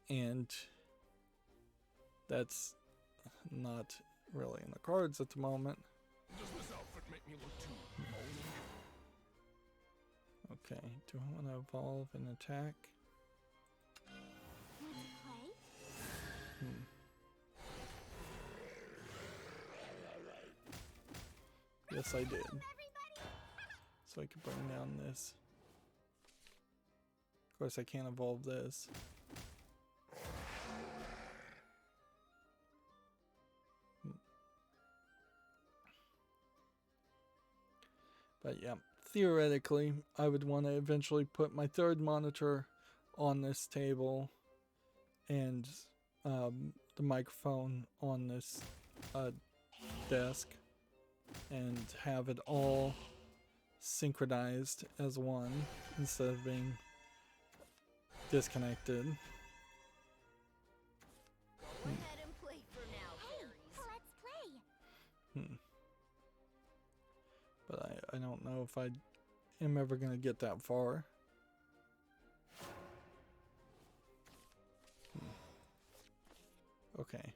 and that's not really in the cards at the moment. Does this outfit make me look too moaning? Okay, do I want to evolve and attack? Yes, I did. So I can bring down this. Of course, I can't evolve this. But yeah, theoretically, I would want to eventually put my third monitor on this table and the microphone on this desk, and have it all synchronized as one instead of being disconnected. Go ahead and play for now, fairies. Let's play. But I don't know if I am ever going to get that far. Okay.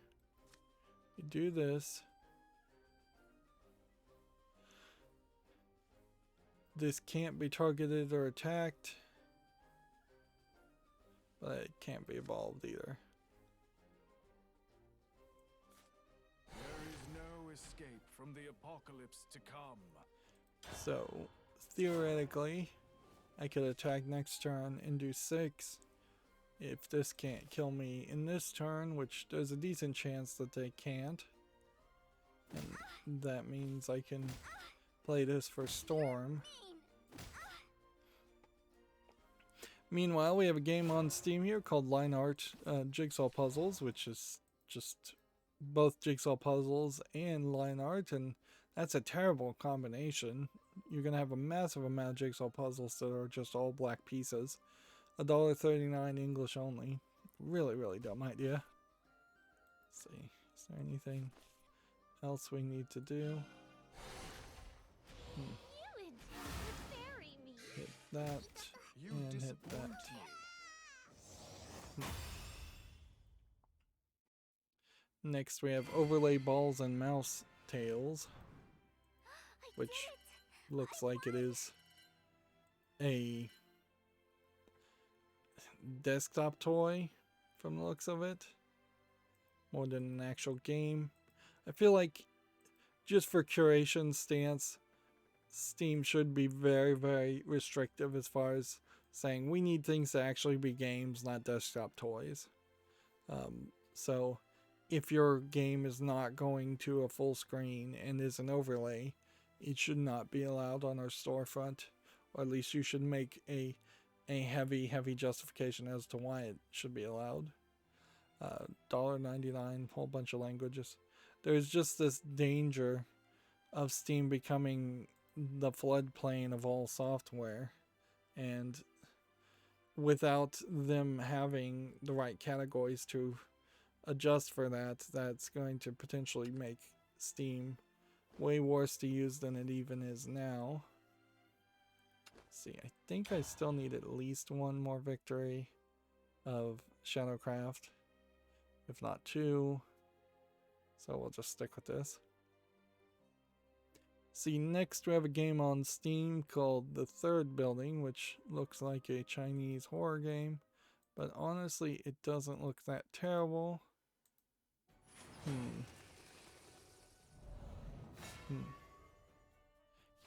You do this. This can't be targeted or attacked, but it can't be evolved either. There is no escape from the apocalypse to come. So, theoretically, I could attack next turn and do 6. If this can't kill me in this turn, which there's a decent chance that they can't. And that means I can play this for Storm. Meanwhile, we have a game on Steam here called Line Art Jigsaw Puzzles, which is just both jigsaw puzzles and line art, and that's a terrible combination. You're going to have a massive amount of jigsaw puzzles that are just all black pieces. $1.39 English only. Really, really dumb idea. Let's see. Is there anything else we need to do? Hit that. You And hit that. disappoint me. Next we have overlay balls and mouse tails. which looks like it is a desktop toy from the looks of it, more than an actual game. I feel like just for curation stance, Steam should be very, very restrictive as far as saying we need things to actually be games, not desktop toys. So if your game is not going to a full screen and is an overlay, it should not be allowed on our storefront, or at least you should make a heavy justification as to why it should be allowed. $1.99, whole bunch of languages. There's just this danger of Steam becoming the floodplain of all software, and without them having the right categories to adjust for that, that's going to potentially make Steam way worse to use than it even is now. Let's see, I think I still need at least one more victory of Shadowcraft, if not two, so we'll just stick with this. See, next we have a game on Steam called The Third Building, which looks like a Chinese horror game, but honestly it doesn't look that terrible.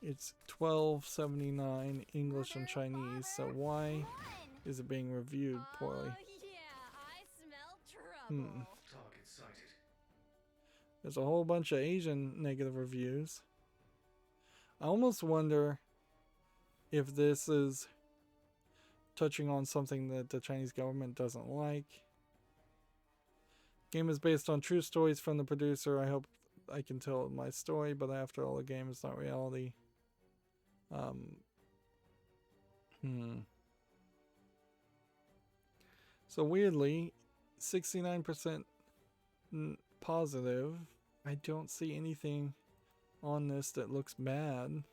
It's $12.79 English and Chinese, so why is it being reviewed poorly? Yeah, I smell trouble. Target sighted. There's a whole bunch of Asian negative reviews. I almost wonder if this is touching on something that the Chinese government doesn't like. Game is based on true stories from the producer. I hope I can tell my story, but after all, the game is not reality. So weirdly, 69% positive. I don't see anything on this that looks bad.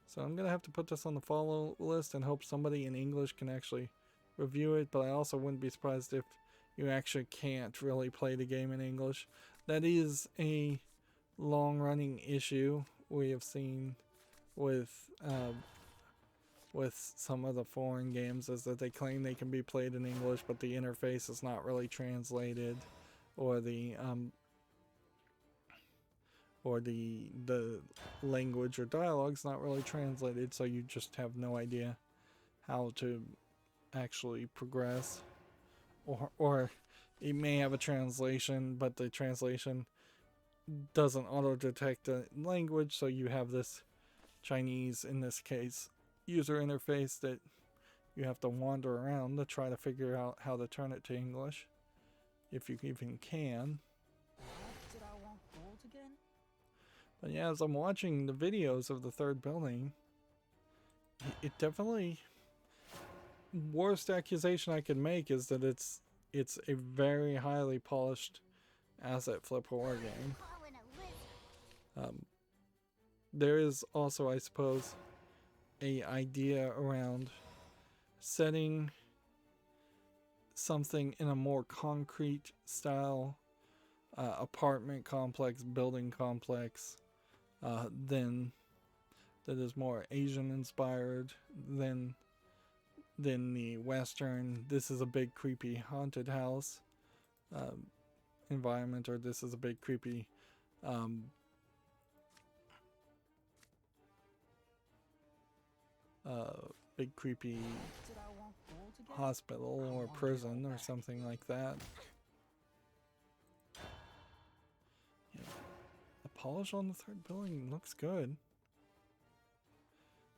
So I'm gonna have to put this on the follow list and hope somebody in English can actually review it, but I also wouldn't be surprised if you actually can't really play the game in English. That is a long-running issue we have seen with some of the foreign games, is that they claim they can be played in English, but the interface is not really translated, or the language or dialogue's not really translated, so you just have no idea how to actually progress. Or it may have a translation, but the translation doesn't auto-detect the language, so you have this Chinese, in this case, user interface that you have to wander around to try to figure out how to turn it to English, if you even can. Did I want gold again? But yeah, as I'm watching the videos of The Third Building, it definitely... Worst accusation I could make is that it's a very highly polished asset flip horror game. There is also, I suppose, a idea around setting something in a more concrete style apartment complex, building complex, than that is more Asian inspired than the Western, this is a big creepy haunted house environment, or this is a big creepy hospital or prison or something like that. Yeah. The polish on The Third Building looks good.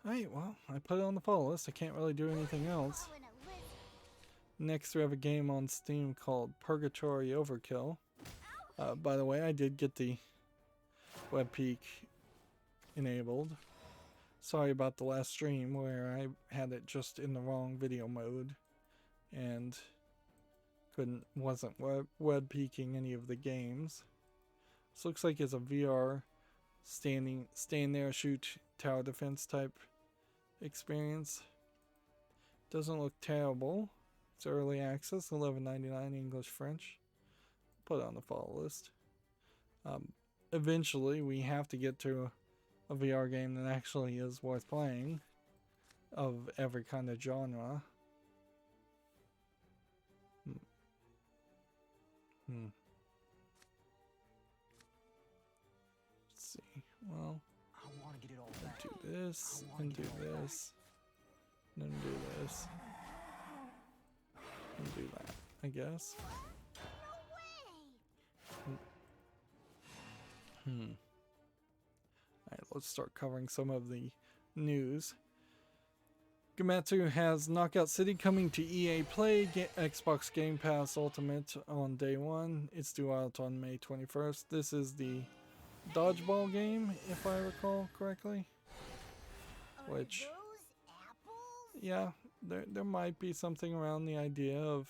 Alright, well, I put it on the follow list. I can't really do anything else. Next, we have a game on Steam called Purgatory Overkill. By the way, I did get the webpeak enabled. Sorry about the last stream where I had it just in the wrong video mode and wasn't web peeking any of the games. This looks like it's a VR stand there, shoot tower defense type experience. Doesn't look terrible. It's early access, $11.99 English French. Put it on the follow list. eventually we have to get to a VR game that actually is worth playing, of every kind of genre. Let's see. Well, I want to get it all back. do this and do this, and then do this, and do that, I guess. Alright, let's start covering some of the news. Gametsu has Knockout City coming to EA Play, Xbox Game Pass Ultimate on day 1. It's due out on May 21st. This is the dodgeball game, if I recall correctly. Which, yeah, there might be something around the idea of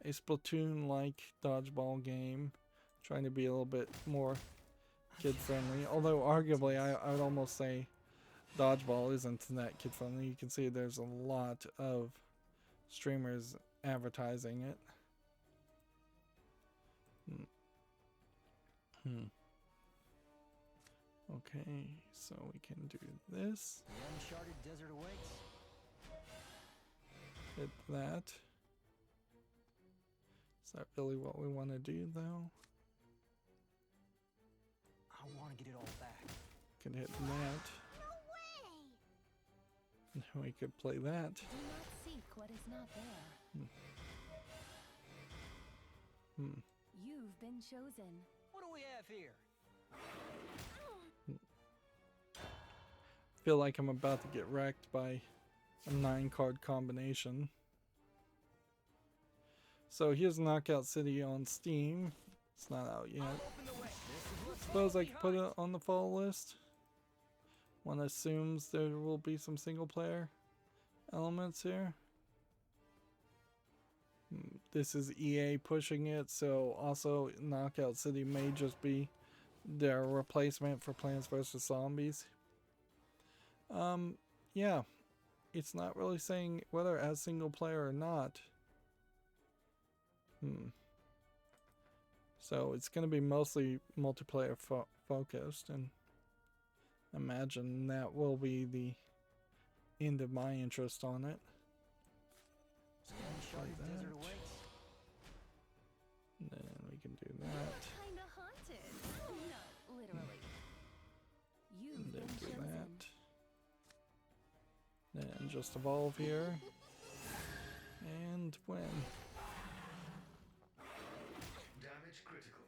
a Splatoon-like dodgeball game, trying to be a little bit more kid-friendly. Although, arguably, I would almost say dodgeball isn't that kid-friendly. You can see there's a lot of streamers advertising it. Okay, so we can do this. The uncharted desert awaits. Hit that. Is that really what we want to do, though? I want to get it all back. Can hit that. And then we could play that. Do not seek what is not there. You've been chosen. What do we have here? Feel like I'm about to get wrecked by a 9-card combination. So here's Knockout City on Steam. It's not out yet. Suppose I could put it on the fall list. One assumes there will be some single player elements here. This is EA pushing it, so also Knockout City may just be their replacement for Plants vs. Zombies. Yeah, it's not really saying whether it has single player or not. So it's going to be mostly multiplayer focused, and imagine that will be the end of my interest on it. Uncharted desert awaits. And then we can do that. Kinda haunted. No, literally. You've And then been do chosen. that. Then just evolve here. And win. Damage critical.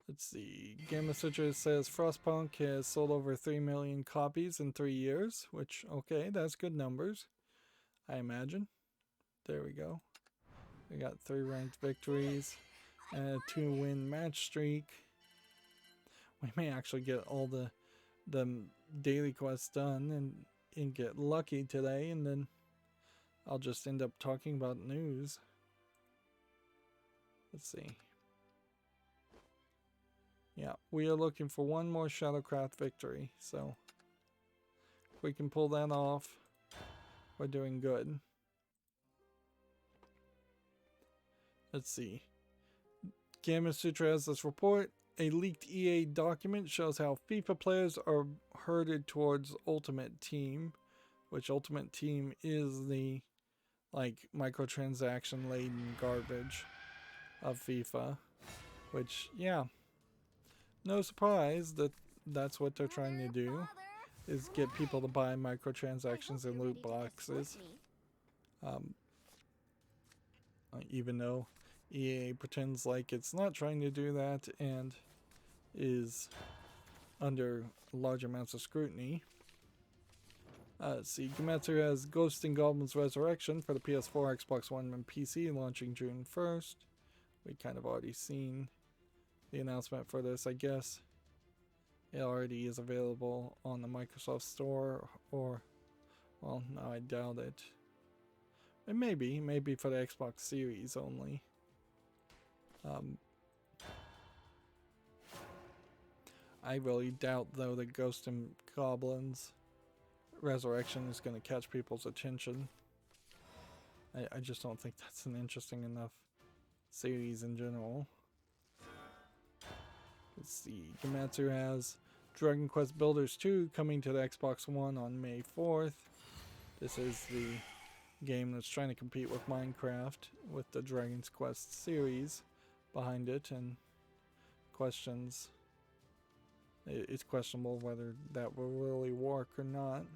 Let's see. Game of Citrus says Frostpunk has sold over 3 million copies in 3 years, which, okay, that's good numbers, I imagine. There we go. We got 3 ranked victories and a 2-win match streak. We may actually get all the daily quests done and get lucky today, and then I'll just end up talking about news. Let's see. Yeah, we are looking for one more Shadowcraft victory, so if we can pull that off, we're doing good. Let's see. Game Sutra has this report. A leaked EA document shows how FIFA players are herded towards Ultimate Team, which Ultimate Team is the microtransaction laden garbage of FIFA, which, yeah, no surprise that that's what they're trying to do, is get people to buy microtransactions and loot boxes. Even though EA pretends like it's not trying to do that and is under large amounts of scrutiny. Let's see, Gametsu has Ghosts and Goblins Resurrection for the PS4, Xbox One, and PC launching June 1st. We kind of already seen the announcement for this, I guess. It already is available on the Microsoft Store, or, well, no, I doubt it. It may be for the Xbox Series only. I really doubt, though, that Ghost and Goblins Resurrection is going to catch people's attention. I just don't think that's an interesting enough series in general. Let's see. Gamatsu has Dragon Quest Builders 2 coming to the Xbox One on May 4th. This is the game that's trying to compete with Minecraft with the Dragon's Quest series behind it, and it's questionable whether that will really work or not.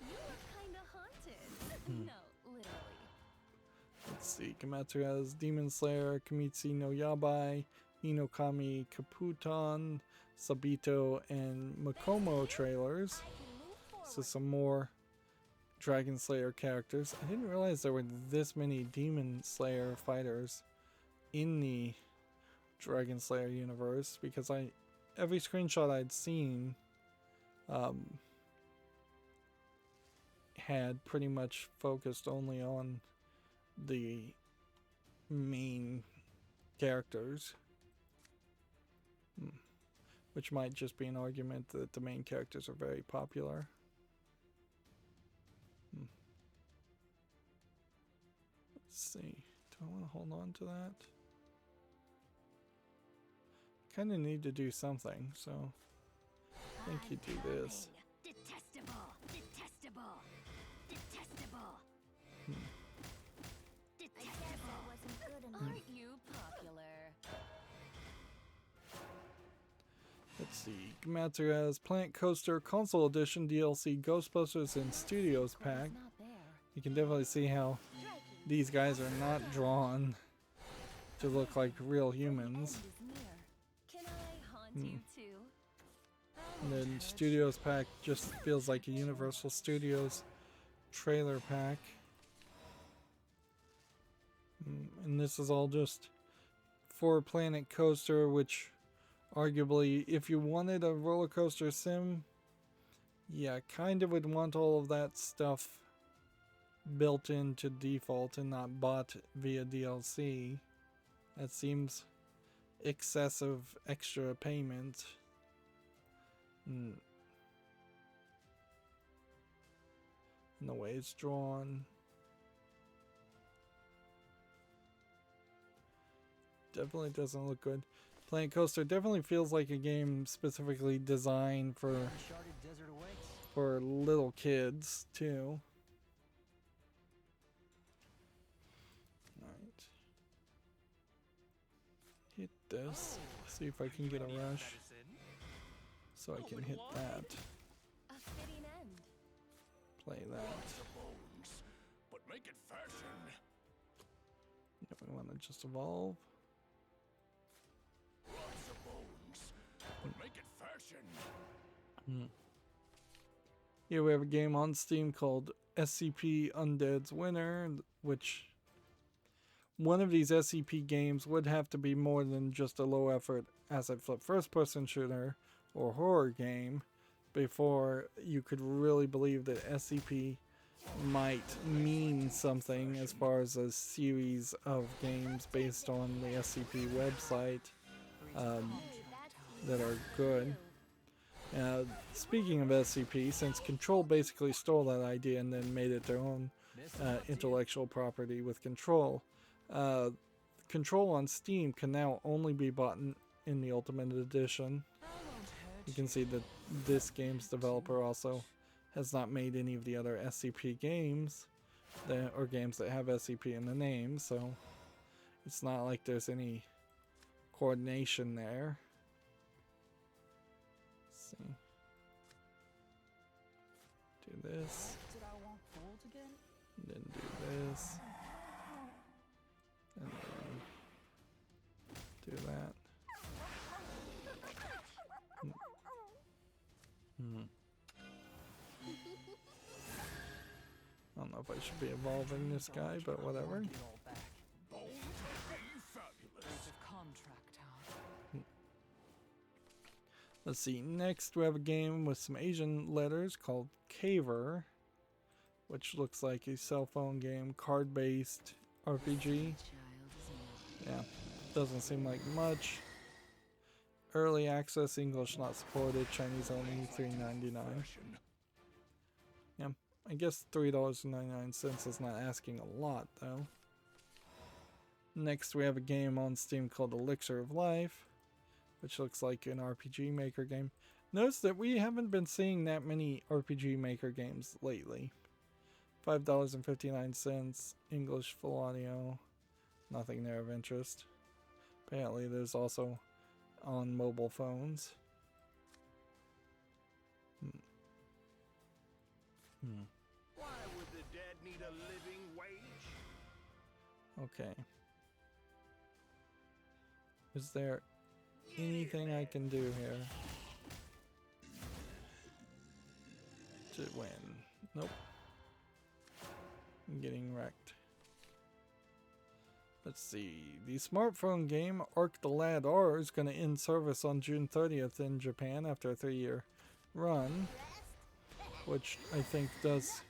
You look kinda haunted. No, literally. Let's see. Gamatsu has Demon Slayer, Kimetsu no Yabai, Inokami Kaputan, Sabito, and Makomo trailers. So some more Dragon Slayer characters. I didn't realize there were this many Demon Slayer fighters in the Dragon Slayer universe, because every screenshot I'd seen had pretty much focused only on the main characters, which might just be an argument that the main characters are very popular. Let's see. Do I want to hold on to that? Kind of need to do something, so I think you do this. Detestable. Detestable. Detestable. I guess I wasn't good enough. Aren't you popular? Let's see. Gamatsu has Planet Coaster Console Edition DLC Ghostbusters and Studios Pack. Not there. You can definitely see how these guys are not drawn to look like real humans. End is near. Can I haunt you too? And then Studios Pack just feels like a Universal Studios trailer pack. And this is all just for Planet Coaster, which arguably, if you wanted a roller coaster sim, yeah, kind of would want all of that stuff built into default and not bought via DLC. That seems excessive extra payment. And the way it's drawn, definitely doesn't look good. Planet Coaster definitely feels like a game specifically designed for Uncharted desert awaits. little kids too. Alright. Hit this. See if I can get a rush. So I can hit that. A fitting end. Play that. Bones, but make it fashion. If we want to just evolve. Lots of bones, but make it fashion. Here we have a game on Steam called SCP Undead's Winter, which one of these SCP games would have to be more than just a low effort asset flip first person shooter or horror game before you could really believe that SCP might mean something as far as a series of games based on the SCP website that are good. Speaking of SCP, since Control basically stole that idea and then made it their own intellectual property with Control, Control on Steam can now only be bought in the Ultimate Edition. You can see that this game's developer also has not made any of the other SCP games, or games that have SCP in the name, so it's not like there's any coordination there. Let's see. Do this. Did I want gold again? And then do this. And then do that. I don't know if I should be evolving this guy, but whatever. Get all back. Bones would be fabulous. Breach of contract, huh? Let's see, next we have a game with some Asian letters called Caver, which looks like a cell phone game, card-based RPG. Yeah, doesn't seem like much. Early access, English not supported, Chinese only, $3.99. Yeah, I guess $3.99 is not asking a lot though. Next, we have a game on Steam called Elixir of Life, which looks like an RPG Maker game. Notice that we haven't been seeing that many RPG Maker games lately. $5.59, English full audio, nothing there of interest. Apparently there's also on mobile phones. Why would the dead need a living wage? Okay. Is there anything I can do here to win? Nope. I'm getting wrecked. Let's see. The smartphone game Arc the Lad R is going to end service on June 30th in Japan after a 3-year run, which I think does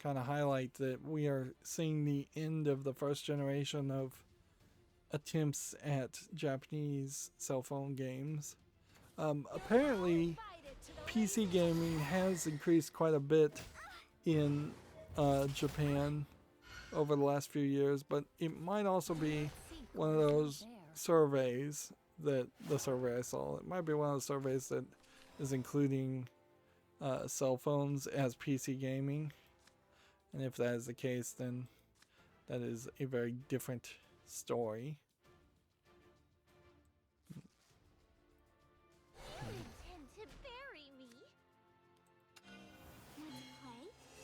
kind of highlight that we are seeing the end of the first generation of attempts at Japanese cell phone games. Apparently, PC gaming has increased quite a bit in Japan over the last few years, but it might also be one of those surveys that the survey I saw. It might be one of those surveys that is including cell phones as PC gaming, and if that is the case, then that is a very different story.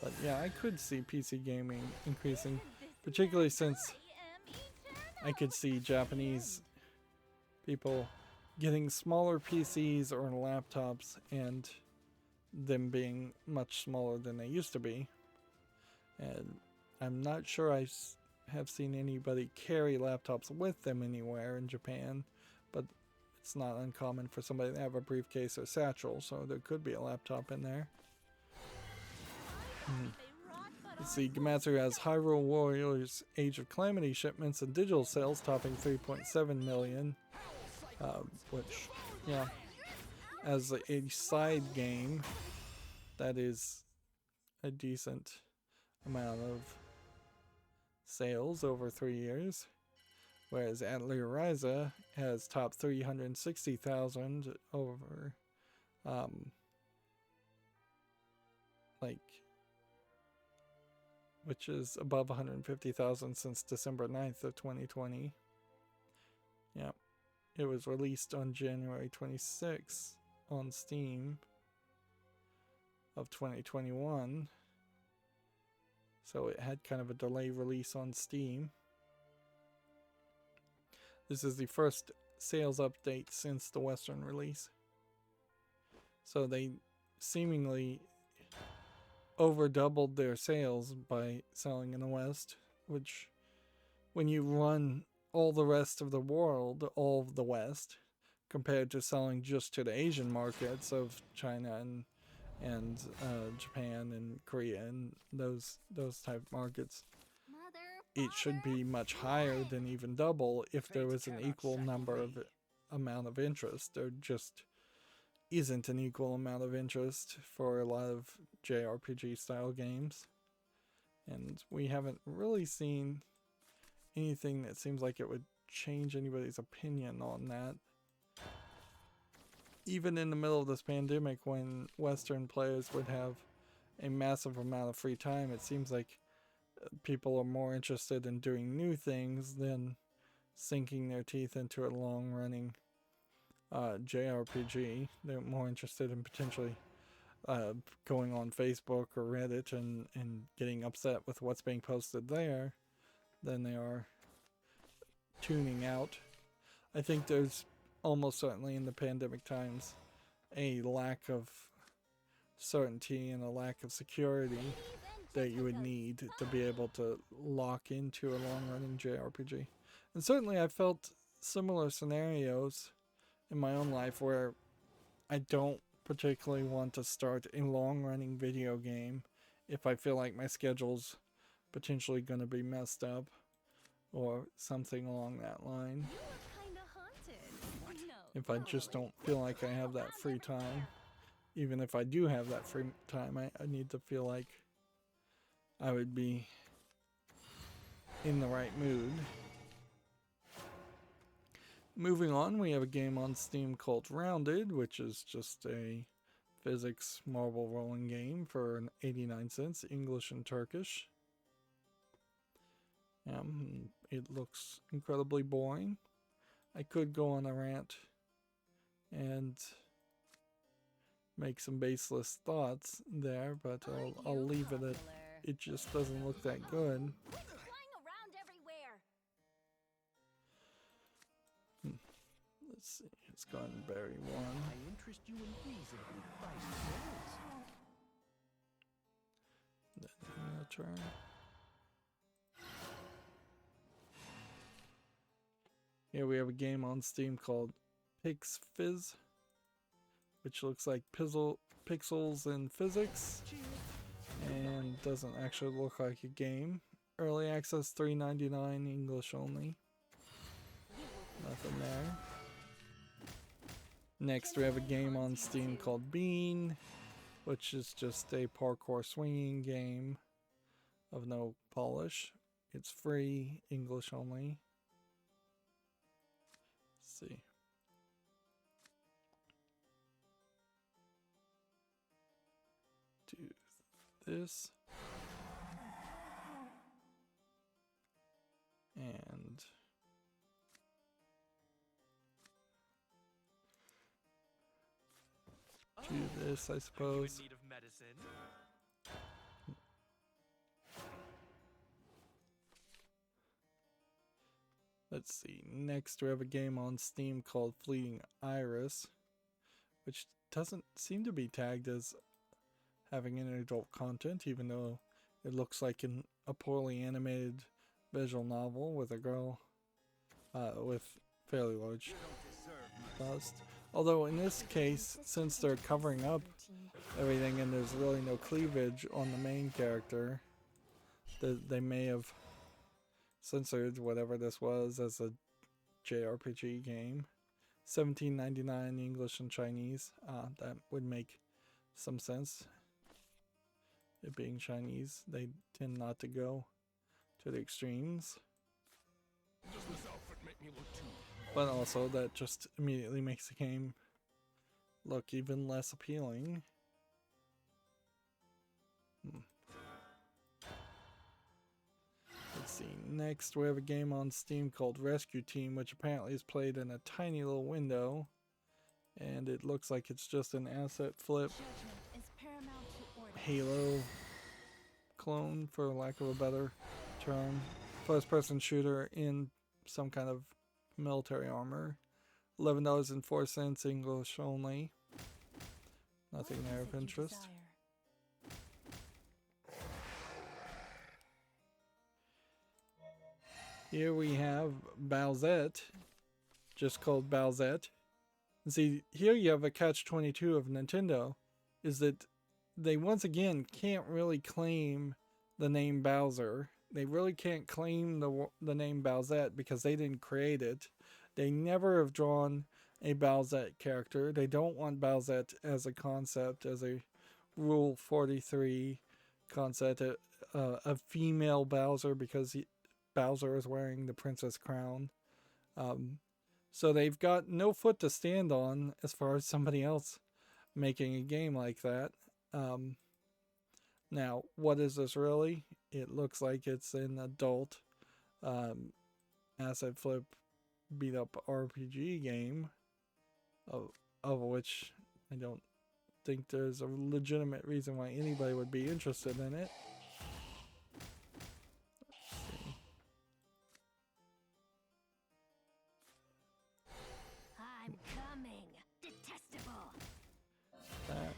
But yeah, I could see PC gaming increasing, particularly since I could see Japanese people getting smaller PCs or laptops and them being much smaller than they used to be. And I'm not sure I have seen anybody carry laptops with them anywhere in Japan, but it's not uncommon for somebody to have a briefcase or satchel, so there could be a laptop in there. Let's see, Gamatsu has Hyrule Warriors Age of Calamity shipments and digital sales topping 3.7 million, which, yeah, as a side game, that is a decent amount of sales over 3 years. Whereas Atelier Ryza has topped 360,000 over, which is above 150,000 since December 9th of 2020. Yeah, it was released on January 26th on Steam of 2021. So it had kind of a delay release on Steam. This is the first sales update since the Western release. So they seemingly over doubled their sales by selling in the West, which when you run all the rest of the world, all of the West, compared to selling just to the Asian markets of China and Japan and Korea and those type markets, it should be much higher than even double if there was an equal number of amount of interest. There just isn't an equal amount of interest for a lot of JRPG style games, and we haven't really seen anything that seems like it would change anybody's opinion on that. Even in the middle of this pandemic, when Western players would have a massive amount of free time, it seems like people are more interested in doing new things than sinking their teeth into a long-running JRPG. They're more interested in potentially going on Facebook or Reddit and getting upset with what's being posted there than they are tuning out. I think there's almost certainly in the pandemic times a lack of certainty and a lack of security that you would need to be able to lock into a long-running JRPG. And certainly I felt similar scenarios in my own life where I don't particularly want to start a long-running video game if I feel like my schedule's potentially going to be messed up or something along that line. If I just don't feel like I have that free time, even if I do have that free time, I need to feel like I would be in the right mood. Moving on, we have a game on Steam called Rounded, which is just a physics marble rolling game for 89 cents, English and Turkish. It looks incredibly boring. I could go on a rant and make some baseless thoughts there, but I'll leave it at it just doesn't look that good. Flying around everywhere. Let's see, it's gone Berry 1. I interest you in reasonably priced souls. Then turn. Here we have a game on Steam called Pix Fizz, which looks like pixels in physics and doesn't actually look like a game. Early access $3.99, English only. Nothing there. Next we have a game on Steam called Bean, which is just a parkour swinging game of no polish. It's free, English only. Let's see. Do this. And do this, I Are you suppose. in need of medicine? Let's see. Next, we have a game on Steam called Fleeting Iris, which doesn't seem to be tagged as having any adult content, even though it looks like a poorly animated visual novel with a girl with fairly large bust. Although in this case, since they're covering up everything and there's really no cleavage on the main character, they may have censored whatever this was as a JRPG game. $17.99 English and Chinese. That would make some sense. It being Chinese, they tend not to go to the extremes. Does this outfit make me look too? But also that just immediately makes the game look even less appealing. Let's see. Next, we have a game on Steam called Rescue Team, which apparently is played in a tiny little window. And it looks like it's just an asset flip Halo clone, for lack of a better term. First person shooter in some kind of military armor. $11.04 English only. Nothing there of interest. Here we have Bowsette, just called Bowsette. And see, here you have a catch-22 of Nintendo, is that they once again can't really claim the name Bowser. They really can't claim the name Bowsette because they didn't create it. They never have drawn a Bowsette character. They don't want Bowsette as a concept, as a Rule 43 concept, a female Bowser because Bowser is wearing the princess crown. So they've got no foot to stand on as far as somebody else making a game like that. Now, what is this really? It looks like it's an adult asset flip beat up RPG game, of which I don't think there's a legitimate reason why anybody would be interested in it. I'm coming. Detestable. That,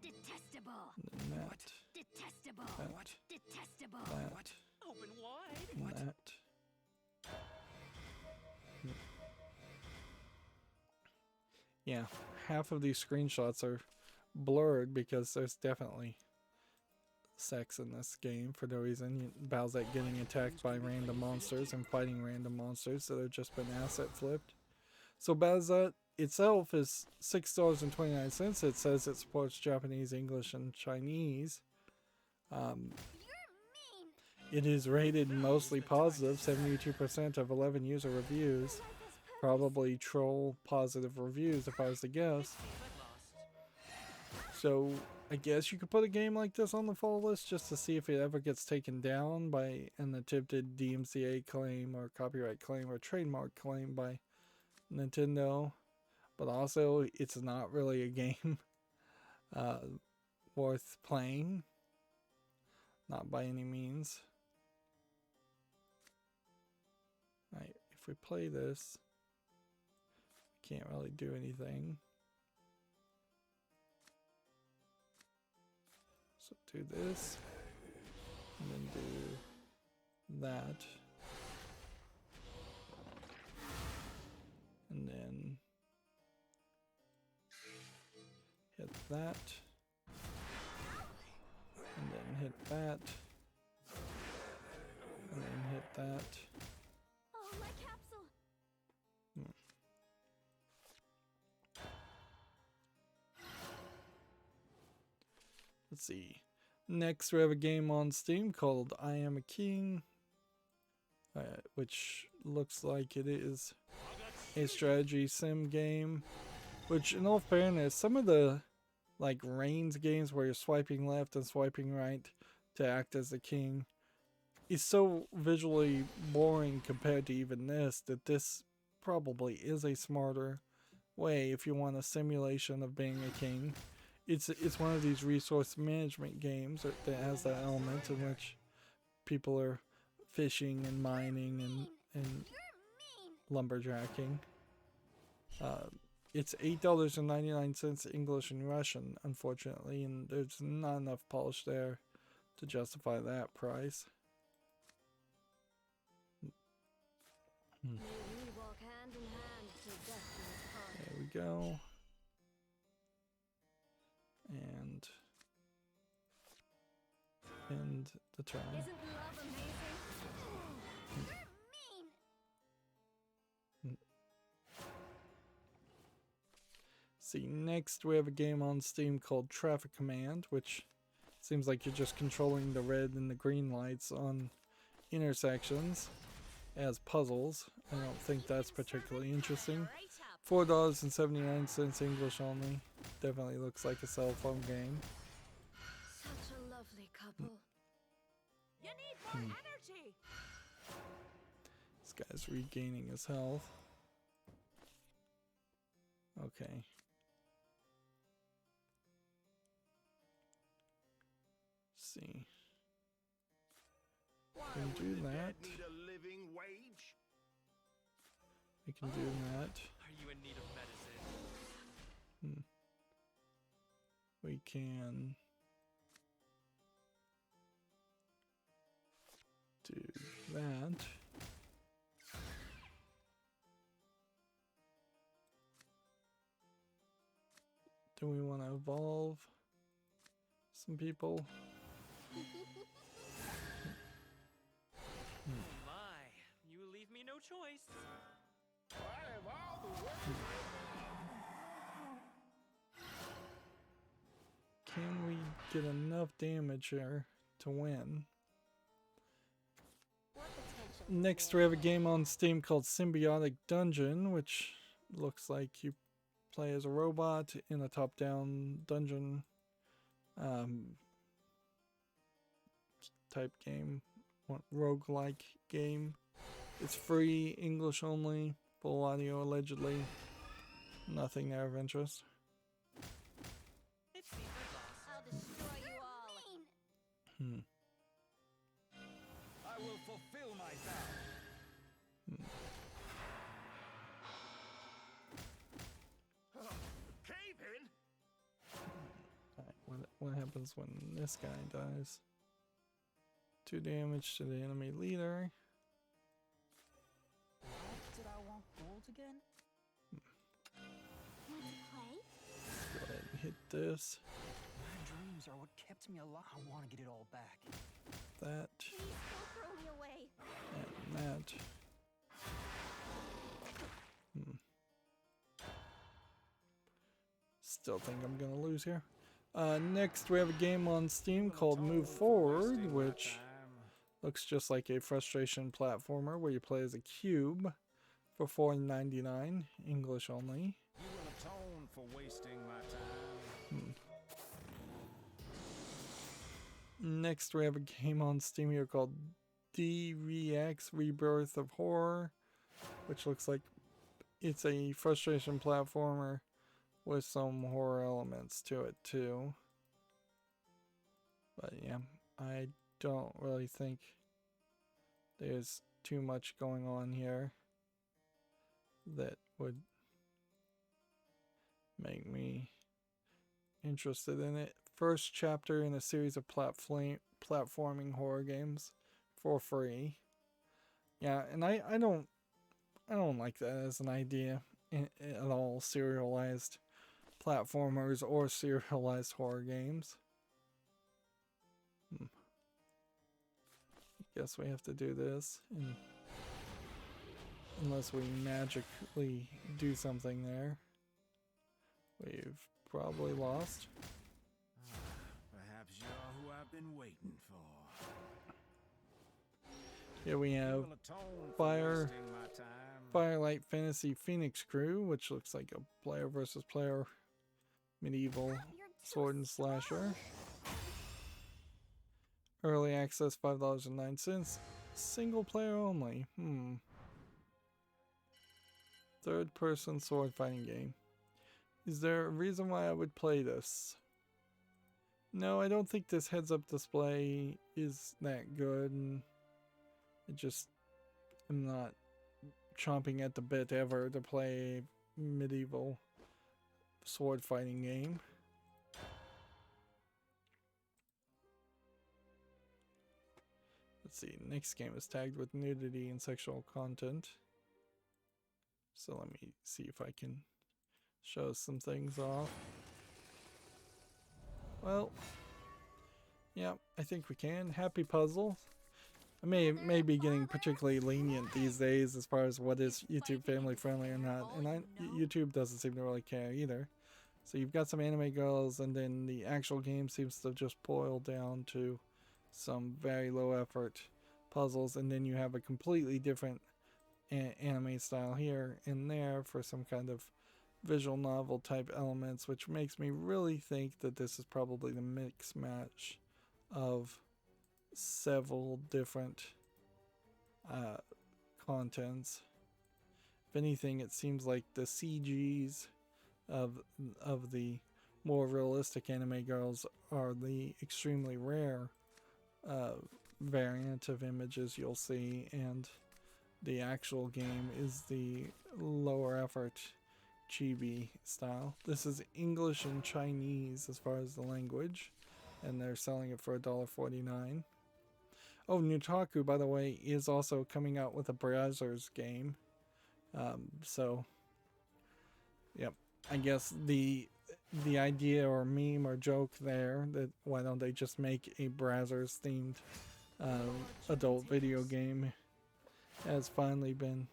Detestable. and that, Detestable. that, Detestable. that, Open wide. and that. Yeah, half of these screenshots are blurred because there's definitely sex in this game for no reason. Bowsette getting attacked by random monsters and fighting random monsters that have just been asset flipped. So Bowsette itself is $6.29. It says it supports Japanese, English, and Chinese. It is rated mostly positive, 72% of 11 user reviews probably troll positive reviews if I was to guess. So I guess you could put a game like this on the fall list just to see if it ever gets taken down by an attempted DMCA claim or copyright claim or trademark claim by Nintendo. But also, it's not really a game worth playing. Not by any means. Right, if we play this, we can't really do anything. So do this, and then do that, and then hit that, and then hit that, and then hit that. Oh, my capsule. Let's see. Next, we have a game on Steam called I Am a King, which looks like it is a strategy sim game. Which, in all fairness, some of the like Reigns games where you're swiping left and swiping right to act as the king is so visually boring compared to even this that this probably is a smarter way if you want a simulation of being a king. It's one of these resource management games that has that element in which people are fishing and mining and lumberjacking. It's $8.99 English and Russian, unfortunately, and there's not enough polish there to justify that price. May we walk hand in hand to death do us part. There we go. And end the turn. Isn't love amazing? You're mean. See, next we have a game on Steam called Traffic Command, which seems like you're just controlling the red and the green lights on intersections as puzzles. I don't think that's particularly interesting. $4.79 English only. Definitely looks like a cell phone game. Such a lovely couple. You need more energy. This guy's regaining his health. Okay. Let's see. Why Can would do the that. dead need a living wage? We can do that. Are you in need of medicine? We can do that. Do we want to evolve some people? My, you leave me no choice. I have all the work. Can we get enough damage here to win? What potential? Next, we have a game on Steam called Symbiotic Dungeon, which looks like you play as a robot in a top-down dungeon type game, roguelike game. It's free, English only, full audio allegedly. Nothing there of interest. It's secret, boss. I'll destroy you all. I will fulfill my vow. Cave in. Alright, what happens when this guy dies? 2 damage to the enemy leader. What did I want gold again? Want to play? Go ahead and hit this, My dreams are what kept me alive. I want to get it all back. that, Please don't throw me away. and that. Still think I'm gonna lose here. Next, we have a game on Steam called Move Forward, which looks just like a frustration platformer where you play as a cube for $4.99, English only. You will atone for wasting my time. Next, we have a game on Steam here called DREX Rebirth of Horror, which looks like it's a frustration platformer with some horror elements to it too. But yeah, I don't really think there's too much going on here that would make me interested in it. First chapter in a series of platforming horror games for free. Yeah, and I don't like that as an idea at all, serialized platformers or serialized horror games. Guess we have to do this, and unless we magically do something there, we've probably lost. Perhaps you're who I've been waiting for. Here we You have will atone for wasting my time. Firelight Fantasy Phoenix Crew, which looks like a player versus player medieval sword and slasher. Early access $5.09. Single player only. Third person sword fighting game. Is there a reason why I would play this? No, I don't think this heads up display is that good, and I'm not chomping at the bit ever to play a medieval sword fighting game. Let's see, next game is tagged with nudity and sexual content. So let me see if I can show some things off. Well, yeah, I think we can. Happy puzzle. I may be getting particularly lenient these days as far as what is YouTube family friendly or not, and YouTube doesn't seem to really care either. So you've got some anime girls, and then the actual game seems to just boil down to some very low effort puzzles, and then you have a completely different anime style here and there for some kind of visual novel type elements, which makes me really think that this is probably the mix match of several different contents. If anything, it seems like the CGs of the more realistic anime girls are the extremely rare variant of images you'll see, and the actual game is the lower effort chibi style. This is English and Chinese as far as the language, and they're selling it for $1.49. Oh, Nutaku, by the way, is also coming out with a Brazzers game. So, yep. I guess the idea or meme or joke there that why don't they just make a Brazzers themed adult video game has finally been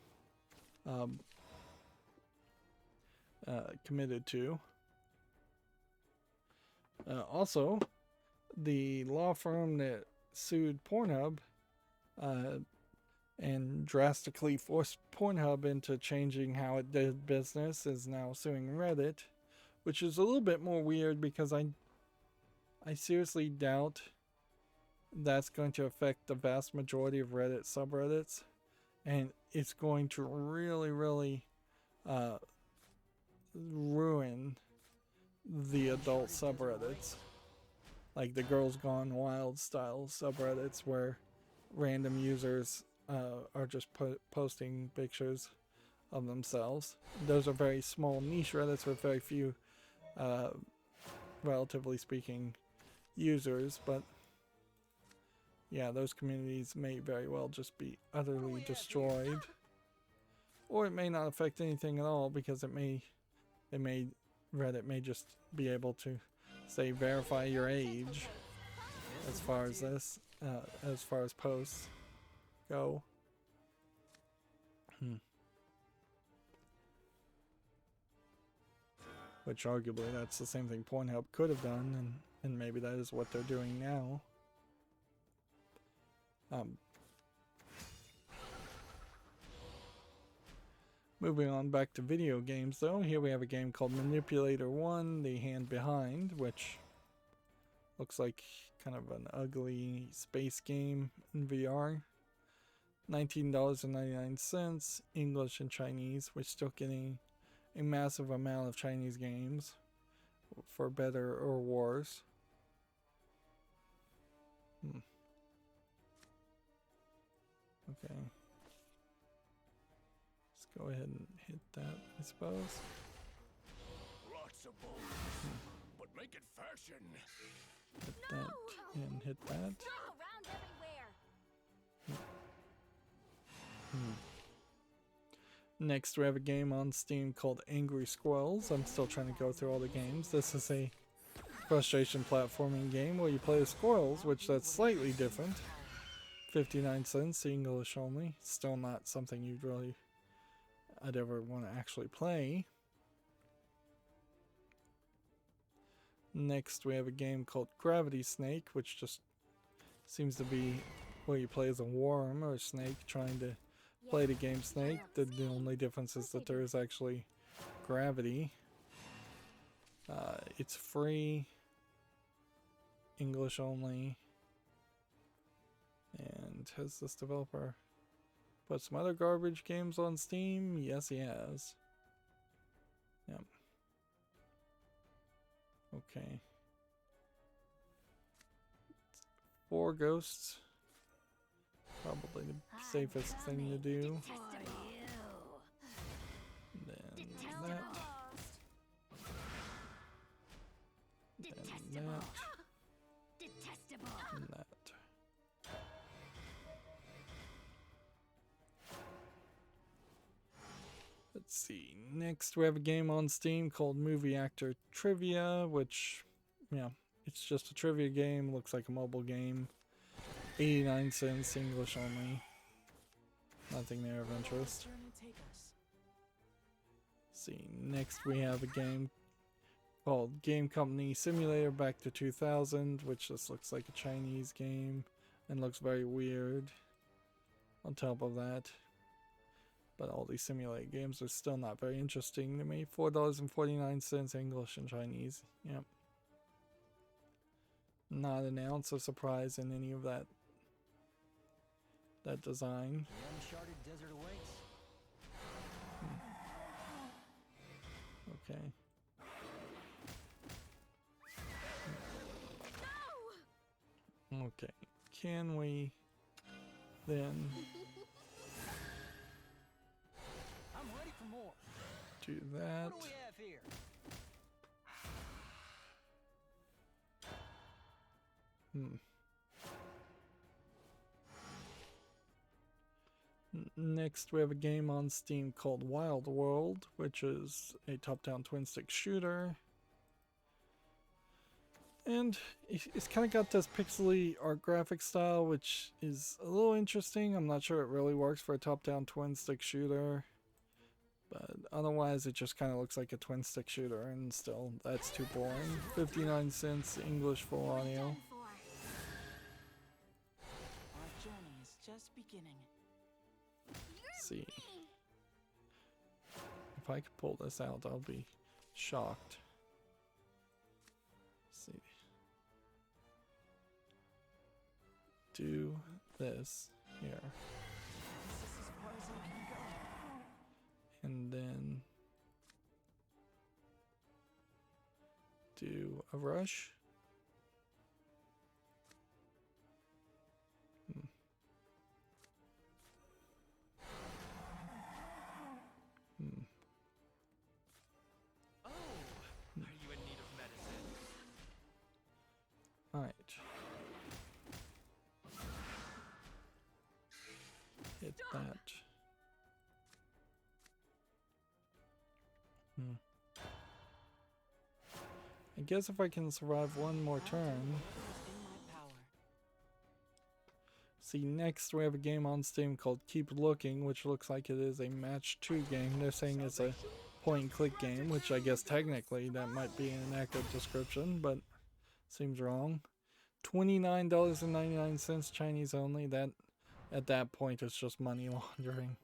committed to. Also, the law firm that sued Pornhub and drastically forced Pornhub into changing how it did business is now suing Reddit, which is a little bit more weird because I seriously doubt that's going to affect the vast majority of Reddit subreddits, and it's going to really ruin the adult subreddits, like the Girls Gone Wild style subreddits where random users are just posting pictures of themselves. Those are very small niche Reddits with very few, relatively speaking, users, but yeah, those communities may very well just be utterly destroyed. Or it may not affect anything at all because Reddit may just be able to say verify your age as far as this, as far as posts go. Which arguably that's the same thing Pornhub could have done, and maybe that is what they're doing now. Moving on back to video games though, here we have a game called Manipulator 1, The Hand Behind, which looks like kind of an ugly space game in VR. $19.99, English and Chinese. We're still getting a massive amount of Chinese games, for better or worse. Okay. Let's go ahead and hit that, I suppose. Lots of balls, but make it fashion. Hit that and hit that. Around everywhere. Next, we have a game on Steam called Angry Squirrels. I'm still trying to go through all the games. This is a frustration platforming game where you play as squirrels, which that's slightly different. 59 cents, English only. Still not something I'd ever want to actually play. Next, we have a game called Gravity Snake, which just seems to be where you play as a worm or a snake trying to play the game Snake. The only difference is that there is actually gravity. It's free, English only, and has this developer put some other garbage games on Steam? Yes, he has. Yep. Okay. 4 ghosts. Probably the safest thing to do. Then that. And that. And that. Let's see. Next, we have a game on Steam called Movie Actor Trivia, which, yeah, it's just a trivia game. Looks like a mobile game. 89 cents, English only. Nothing there of interest. Let's see. Next, we have a game called Game Company Simulator Back to 2000, which just looks like a Chinese game and looks very weird on top of that. But all these simulator games are still not very interesting to me. $4.49, English and Chinese. Yep. Not an ounce of surprise in any of that design. The uncharted desert awaits. Okay. Okay. Can we then I'm ready for more. do that? What do we have here? Next, we have a game on Steam called Wild World, which is a top-down twin-stick shooter. And it's kind of got this pixely art graphic style, which is a little interesting. I'm not sure it really works for a top-down twin-stick shooter. But otherwise, it just kind of looks like a twin-stick shooter, and still, that's too boring. 59 cents, English full audio. Our journey is just beginning. Let's see. If I could pull this out, I'll be shocked. Let's see. Do this here. This is as far as I can go. And then do a rush. Oh, are you in need of medicine? Alright. Hit that. I guess if I can survive one more turn. What is in my power? See, next we have a game on Steam called Keep Looking, which looks like it is a match 2 game. They're saying it's a point and click game, which I guess technically that might be an accurate description, but seems wrong. $29.99 Chinese only. That at that point it's just money laundering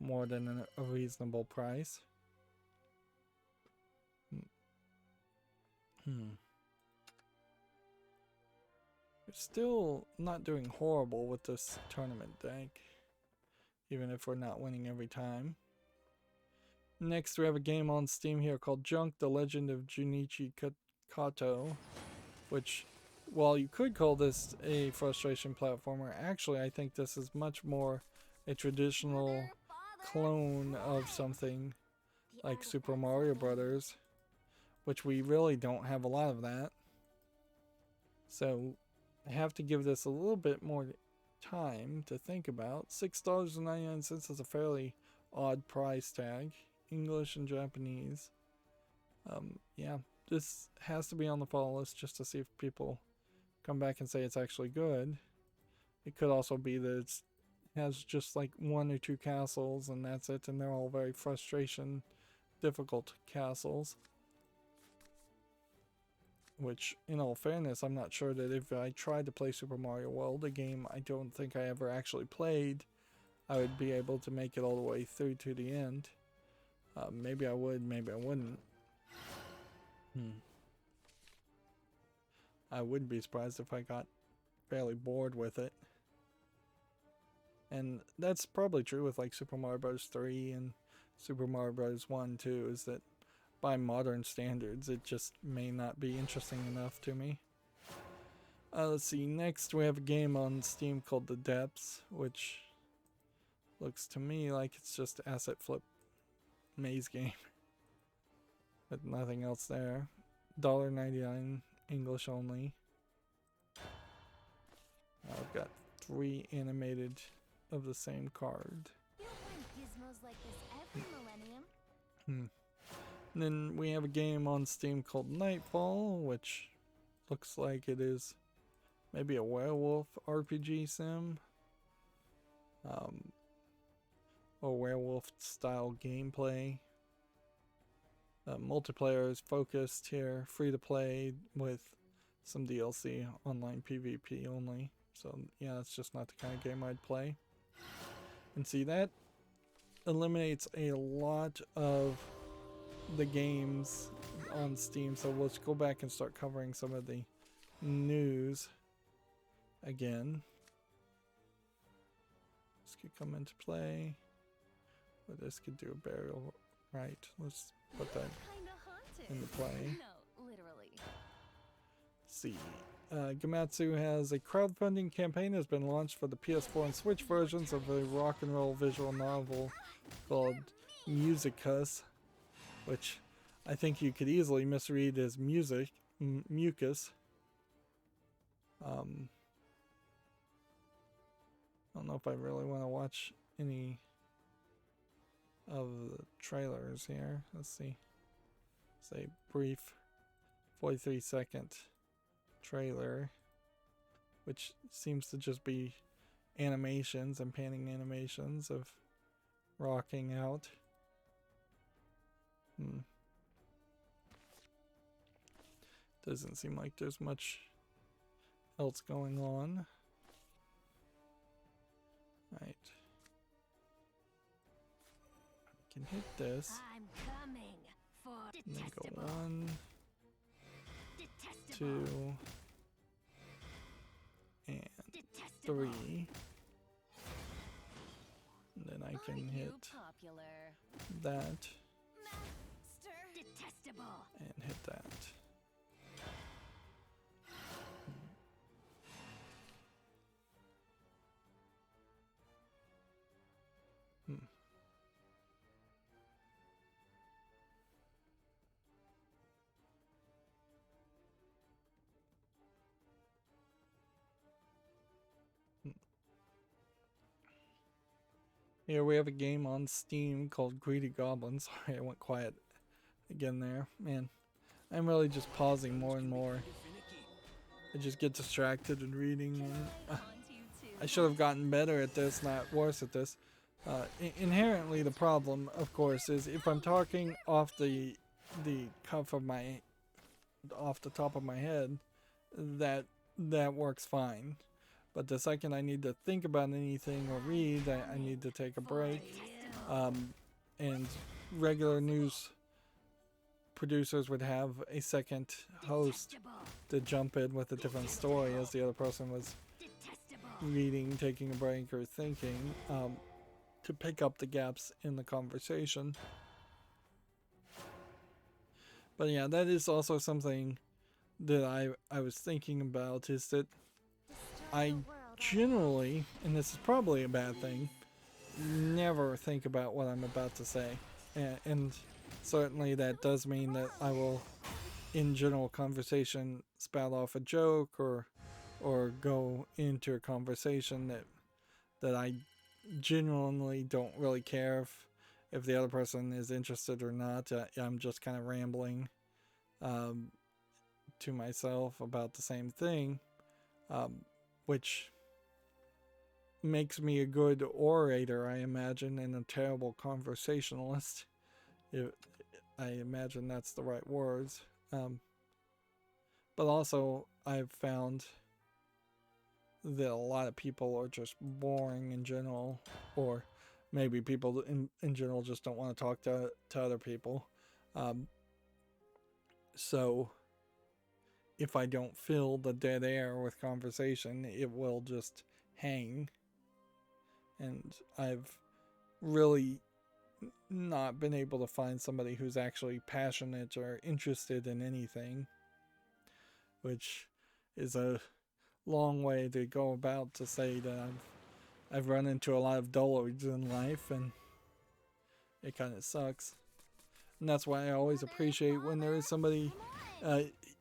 more than a reasonable price. We're still not doing horrible with this tournament deck, even if we're not winning every time. Next, we have a game on Steam here called Junk: The Legend of Junichi Kato, which, while you could call this a frustration platformer, actually I think this is much more a traditional clone of something like Super Mario Brothers, which we really don't have a lot of that. So I have to give this a little bit more time to think about. $6.99 is a fairly odd price tag. English and Japanese. Yeah, this has to be on the follow list just to see if people come back and say it's actually good. It could also be that it has just like 1 or 2 castles and that's it, and they're all very frustration difficult castles. Which, in all fairness, I'm not sure that if I tried to play Super Mario World, a game I don't think I ever actually played, I would be able to make it all the way through to the end. Maybe I would, maybe I wouldn't. I wouldn't be surprised if I got fairly bored with it. And that's probably true with like Super Mario Bros. 3 and Super Mario Bros. 1 too, is that by modern standards it just may not be interesting enough to me. Let's see, next we have a game on Steam called The Depths, which looks to me like it's just asset flip maze game with nothing else there. $1.99 English only. I've got 3 animated of the same card. You'll find gizmos like this every millennium. And then we have a game on Steam called Nightfall, which looks like it is maybe a werewolf RPG sim. Or werewolf style gameplay. Multiplayer is focused here, free to play with some DLC, online PvP only. So yeah, it's just not the kind of game I'd play. And see, that eliminates a lot of the games on Steam, so let's go back and start covering some of the news again. This could come into play, or this could do a burial right. Let's put that into play. No, literally. Let's see. Gamatsu has a crowdfunding campaign has been launched for the PS4 and Switch versions of a rock and roll visual novel called Musicus, which I think you could easily misread as music, mucus. I don't know if I really want to watch any of the trailers here. Let's see. It's a brief 43-second trailer, which seems to just be animations and panning animations of rocking out. Doesn't seem like there's much else going on. Right. I can hit this. I'm coming for And then go detestable. 1, Detestable. 2, and Detestable. 3. And then I can hit Popular. that Detestable. and hit that. Here we have a game on Steam called Greedy Goblin. Sorry, I went quiet again there. Man, I'm really just pausing more and more. I just get distracted and reading. And, I should have gotten better at this, not worse at this. Inherently, the problem, of course, is if I'm talking off the cuff of my, off the top of my head, that works fine. But the second I need to think about anything or read, I need to take a break. And regular news producers would have a second host to jump in with a different story as the other person was reading, taking a break, or thinking, to pick up the gaps in the conversation. But yeah, that is also something that I was thinking about, is that I generally, and this is probably a bad thing, never think about what I'm about to say. And certainly that does mean that I will, in general conversation, spout off a joke or go into a conversation that I genuinely don't really care if the other person is interested or not. I'm just kind of rambling to myself about the same thing, which makes me a good orator, I imagine, and a terrible conversationalist. I imagine that's the right words. But also, I've found that a lot of people are just boring in general, or maybe people in general just don't want to talk to other people. So if I don't fill the dead air with conversation, it will just hang. And I've really not been able to find somebody who's actually passionate or interested in anything, which is a long way to go about to say that I've run into a lot of dullards in life, and it kind of sucks. And that's why I always appreciate when there is somebody,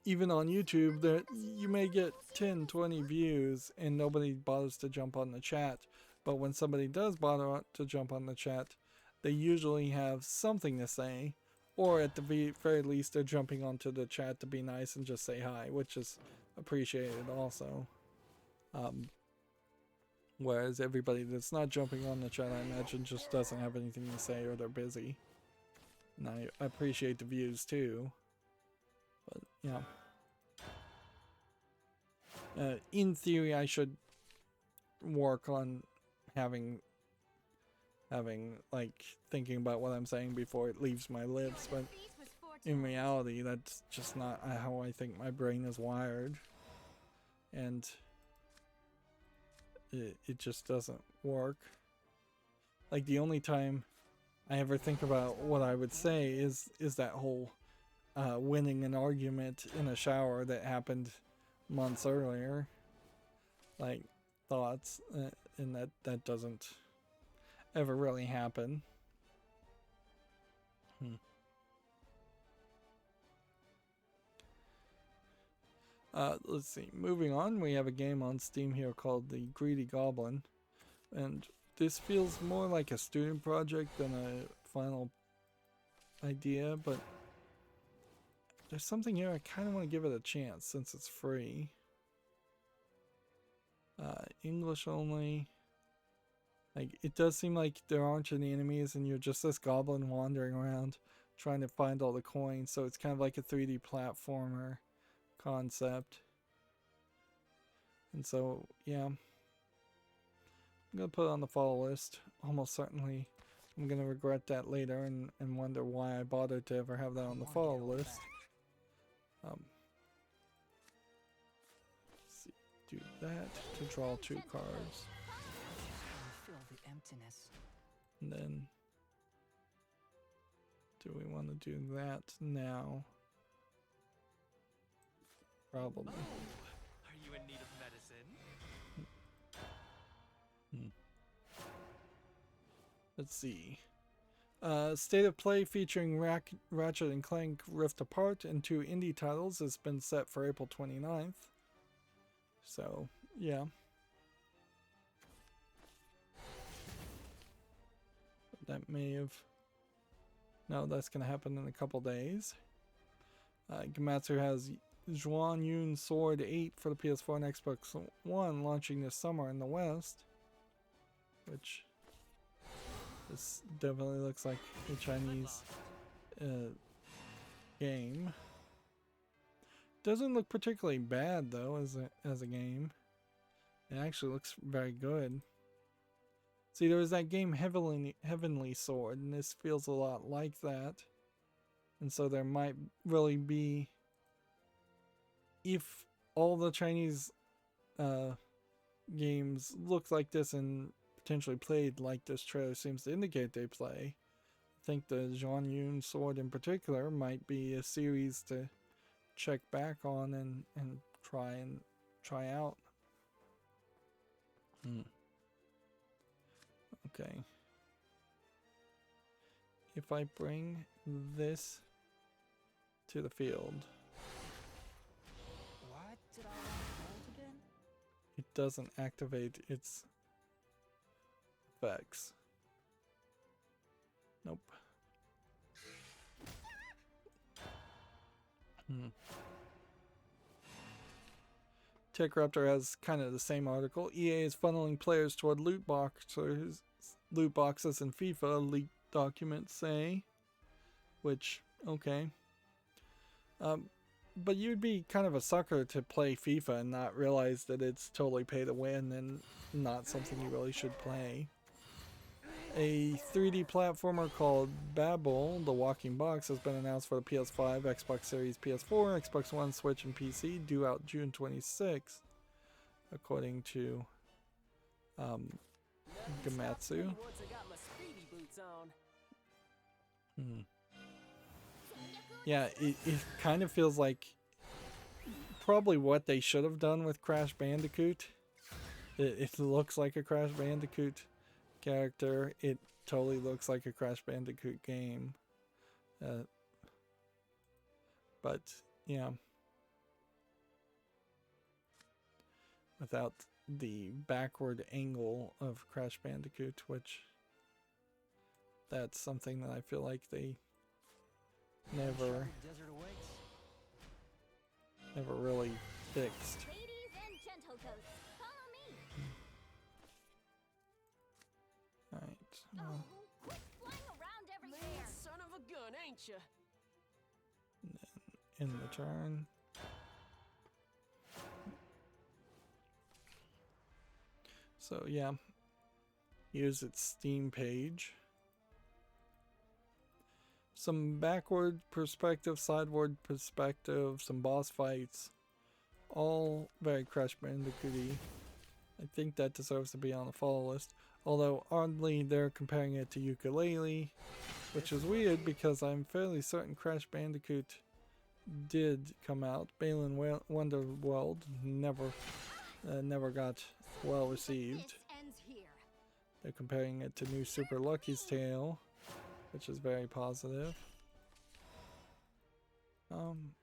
even on YouTube, that you may get 10, 20 views and nobody bothers to jump on the chat. But when somebody does bother to jump on the chat, they usually have something to say, or at the very least they're jumping onto the chat to be nice and just say hi, which is appreciated also. Whereas everybody that's not jumping on the chat, I imagine, just doesn't have anything to say or they're busy. And I appreciate the views too. But yeah. In theory, I should work on having like thinking about what I'm saying before it leaves my lips, but in reality that's just not how I think my brain is wired, and it just doesn't work. Like, the only time I ever think about what I would say is that whole winning an argument in a shower that happened months earlier, like thoughts, and that doesn't ever really happen. Let's see. Moving on, we have a game on Steam here called The Greedy Goblin, and this feels more like a student project than a final idea, but there's something here I kind of want to give it a chance since it's free. English only. Like, it does seem like there aren't any enemies and you're just this goblin wandering around trying to find all the coins, so it's kind of like a 3D platformer concept. And so, yeah, I'm gonna put it on the follow list. Almost certainly I'm gonna regret that later and wonder why I bothered to ever have that on the follow list. Let's see, do that to draw 2 cards. Fill the emptiness. And then, do we want to do that now? Probably. Are you in need of medicine? Let's see. State of Play featuring Ratchet and Clank Rift Apart and 2 indie titles has been set for April 29th. So, yeah. That may have... No, that's going to happen in a couple days. Gamatsu has Zhuan Yun Sword 8 for the PS4 and Xbox One launching this summer in the West. Which... this definitely looks like a Chinese game. Doesn't look particularly bad though as a game. It actually looks very good. See, there was that game Heavenly Sword, and this feels a lot like that. And so there might really be, if all the Chinese games look like this and potentially played like this trailer seems to indicate they play, I think the Zhuan Yun Sword in particular might be a series to check back on and try out. Okay. If I bring this to the field, What did I want again? it doesn't activate its effects. Nope. TechRaptor has kind of the same article. EA is funneling players toward loot boxes in FIFA, leaked documents say. Which, okay. But you'd be kind of a sucker to play FIFA and not realize that it's totally pay to win and not something you really should play. A 3D platformer called Babel, The Walking Box, has been announced for the PS5, Xbox Series, PS4, Xbox One, Switch, and PC, due out June 26th, according to Gamatsu. Once I got my speedy boots on. Yeah, it kind of feels like probably what they should have done with Crash Bandicoot. It looks like a Crash Bandicoot character. It totally looks like a Crash Bandicoot game. But, yeah. Without the backward angle of Crash Bandicoot, which that's something that I feel like they never really fixed. Ladies and gentlefolks, follow me. Alright. Oh, quit flying around everywhere. Man, son of a gun, ain't ya? In the turn. So yeah, here's its Steam page. Some backward perspective, sideward perspective, some boss fights, all very Crash Bandicoot-y. I think that deserves to be on the follow list. Although oddly, they're comparing it to Yooka-Laylee, which is weird because I'm fairly certain Crash Bandicoot did come out. Balan Wonderworld never got well received. This ends here. They're comparing it to New Super Lucky's Tale, which is very positive.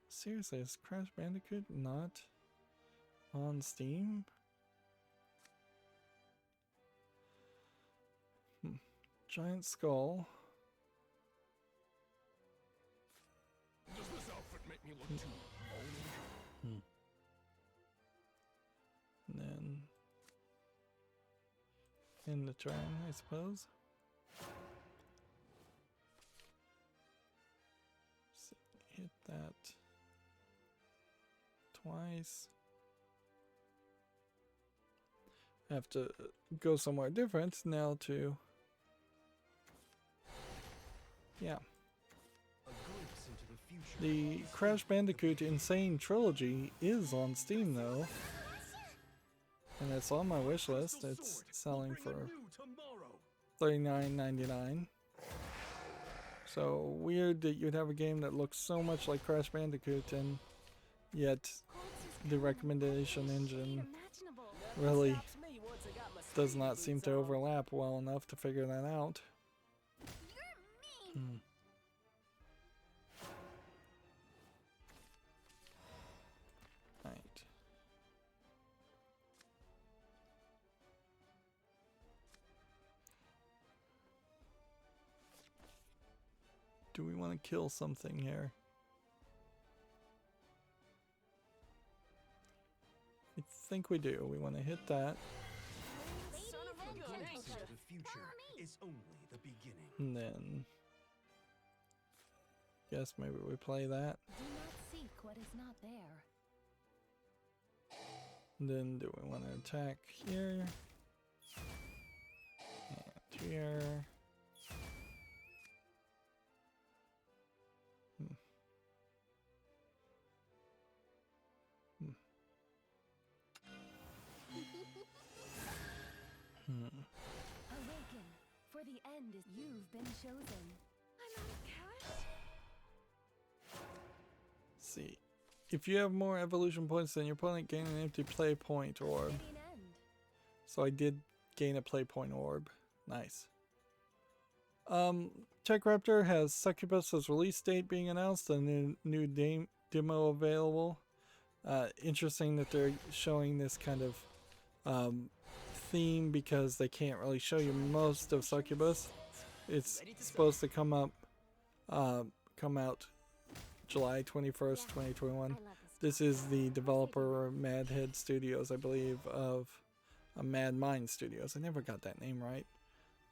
Seriously, is Crash Bandicoot not on Steam? Giant skull. Does this outfit make me look too old? And then in the turn, I suppose. So hit that twice. I have to go somewhere different now to. Yeah. The Crash Bandicoot Insane Trilogy is on Steam though. And it's on my wish list. It's selling for $39.99. So weird that you'd have a game that looks so much like Crash Bandicoot and yet the recommendation engine really does not seem to overlap well enough to figure that out. Right. Do we want to kill something here? I think we do. We want to hit that. Son of a gun, ain't ya? The future is only the beginning. And then guess maybe we play that. Do not seek what is not there. And then do we want to attack here? here. Awaken, for the end is you've been chosen. I'm out of cash. See. If you have more evolution points than your opponent, gain an empty play point orb. Maybe an end. So I did gain a play point orb. Nice. Tech Raptor has Succubus's release date being announced and a new demo available. Interesting that they're showing this kind of theme because they can't really show you most of Succubus. It's supposed to come out July 21st, 2021. This is the developer Madhead Studios, I believe, of Mad Mind Studios. I never got that name right.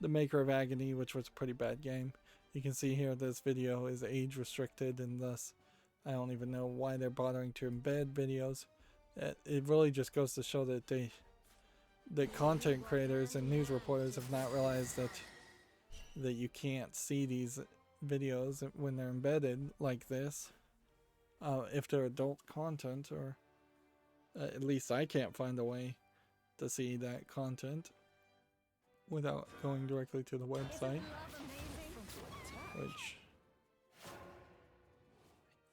The maker of Agony, which was a pretty bad game. You can see here this video is age restricted, and thus I don't even know why they're bothering to embed videos. It really just goes to show that that content creators and news reporters have not realized that you can't see these videos when they're embedded like this, if they're adult content, or at least I can't find a way to see that content without going directly to the website, which I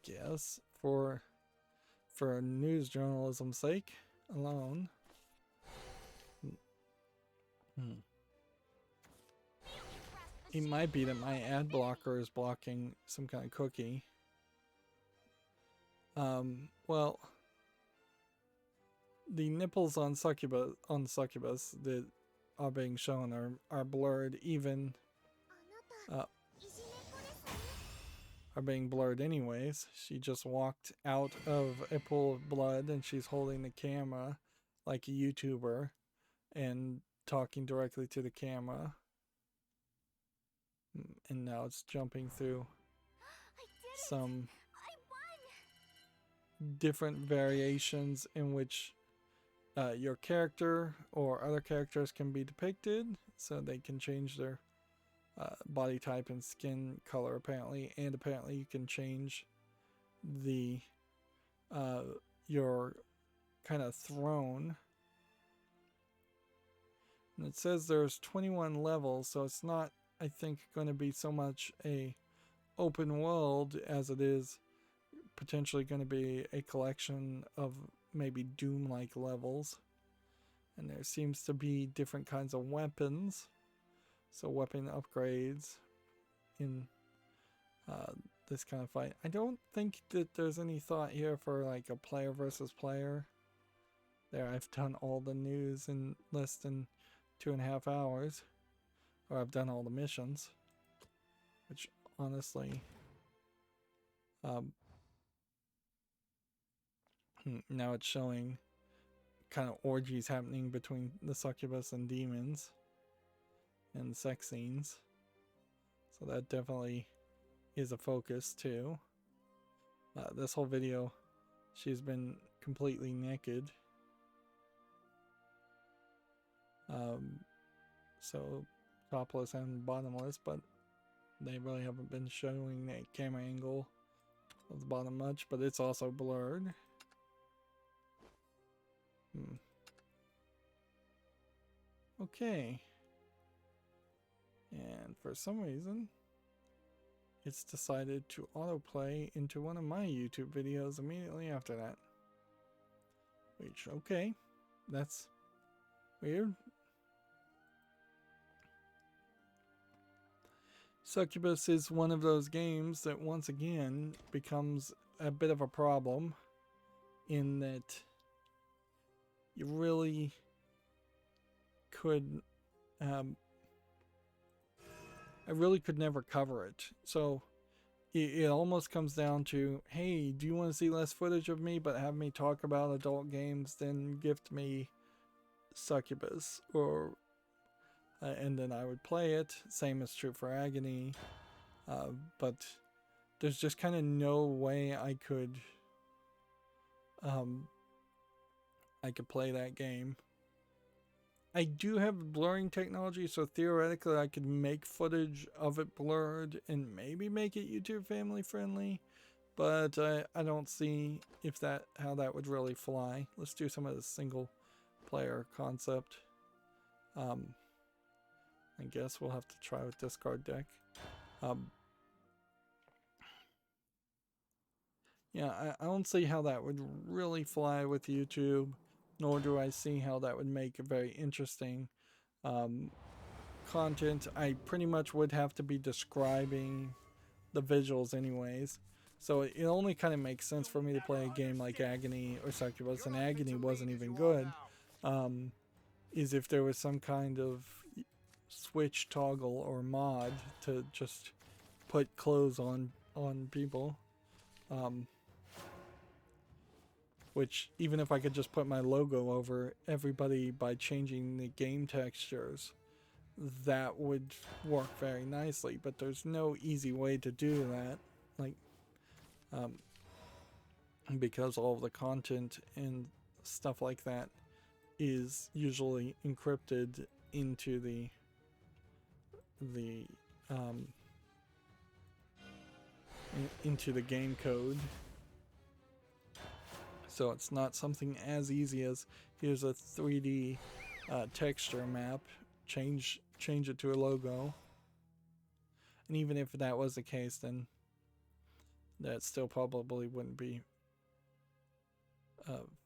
guess for news journalism's sake alone. It might be that my ad blocker is blocking some kind of cookie. Well, the nipples on Succubus that are being shown are blurred, even are being blurred anyways. She just walked out of a pool of blood and she's holding the camera like a YouTuber and talking directly to the camera. And now it's jumping through some different variations in which your character or other characters can be depicted, so they can change their body type and skin color apparently, and apparently you can change the your kind of throne. And it says there's 21 levels, so it's not, I think, going to be so much a open world as it is potentially going to be a collection of maybe Doom-like levels. And there seems to be different kinds of weapons, so weapon upgrades in this kind of fight. I don't think that there's any thought here for like a player versus player. There, I've done all the news in less than 2.5 hours. Or I've done all the missions, which honestly, now it's showing kind of orgies happening between the succubus and demons and sex scenes. So that definitely is a focus too. This whole video, she's been completely naked. So topless and bottomless, but they really haven't been showing that camera angle of the bottom much, but it's also blurred. Okay. And for some reason, it's decided to autoplay into one of my YouTube videos immediately after that. Which, okay, that's weird. Succubus is one of those games that once again becomes a bit of a problem in that you really could I really could never cover it. So it almost comes down to, hey, do you want to see less footage of me but have me talk about adult games? Then gift me Succubus, or and then I would play it. Same is true for Agony, but there's just kind of no way I could play that game I do have blurring technology, so theoretically I could make footage of it blurred and maybe make it YouTube family friendly, but I don't see if how that would really fly. Let's do some of the single player concept. I guess we'll have to try with discard deck. Yeah, I don't see how that would really fly with YouTube, nor do I see how that would make a very interesting content. I pretty much would have to be describing the visuals anyways. So it only kind of makes sense for me to play a game like Agony or Succubus, and Agony wasn't even good, is if there was some kind of switch toggle or mod to just put clothes on people. Which, even if I could just put my logo over everybody by changing the game textures, that would work very nicely. But there's no easy way to do that, like, because all of the content and stuff like that is usually encrypted into the game code. So it's not something as easy as here's a 3D texture map, change it to a logo. And even if that was the case, then that still probably wouldn't be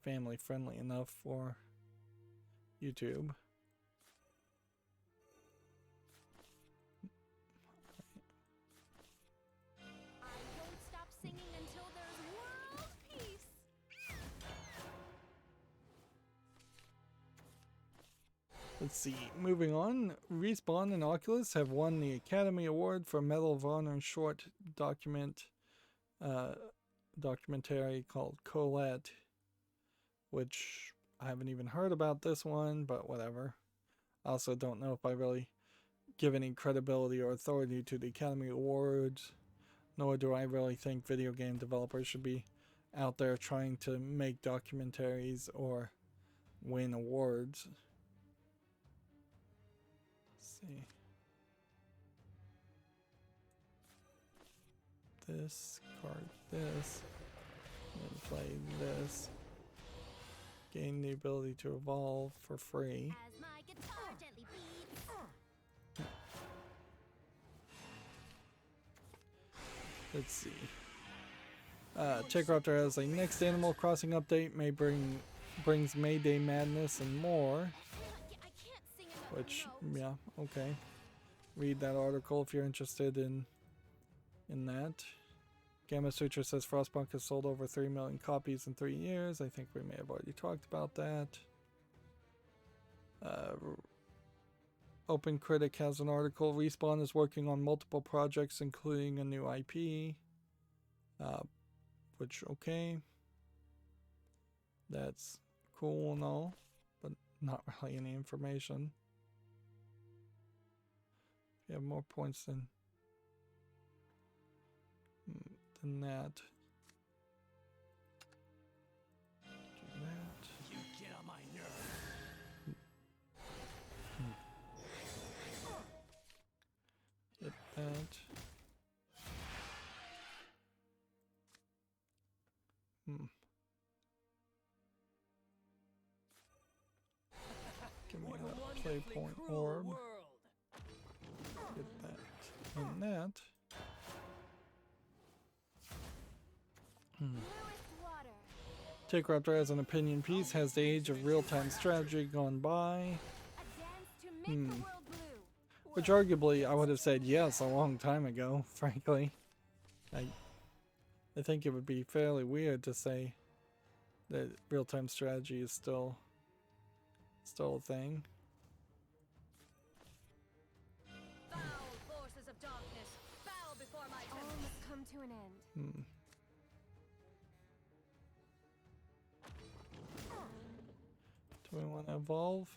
family friendly enough for YouTube. I won't stop singing until there's world peace. Let's see, moving on, Respawn and Oculus have won the Academy Award for Medal of Honor short documentary called Colette, which I haven't even heard about this one, but whatever. I also don't know if I really give any credibility or authority to the Academy Awards, nor do I really think video game developers should be out there trying to make documentaries or win awards. See, this card, this, and play this. Gain the ability to evolve for free. As my guitar gently beats. Let's see. Checkraptor has a next Animal Crossing update brings Mayday Madness and more. I can't sing enough Which, notes. yeah, okay. Read that article if you're interested in that. Gamma Sutra says Frostpunk has sold over 3 million copies in 3 years. I think we may have already talked about that. Open Critic has an article. Respawn is working on multiple projects, including a new IP. Which, okay. That's cool and all, but not really any information. You have more points than that. Do that. You get on my nerves. Hit that. Give me that play point orb. Get that and that. Newest water. Checkraptor has an opinion piece. Has the age of real-time strategy gone by? A dance to make the world blue. Which arguably I would have said yes a long time ago, frankly. I think it would be fairly weird to say that real-time strategy is still a thing. Foul forces of darkness, bow before my All tempest. must come to an end. Do we want to evolve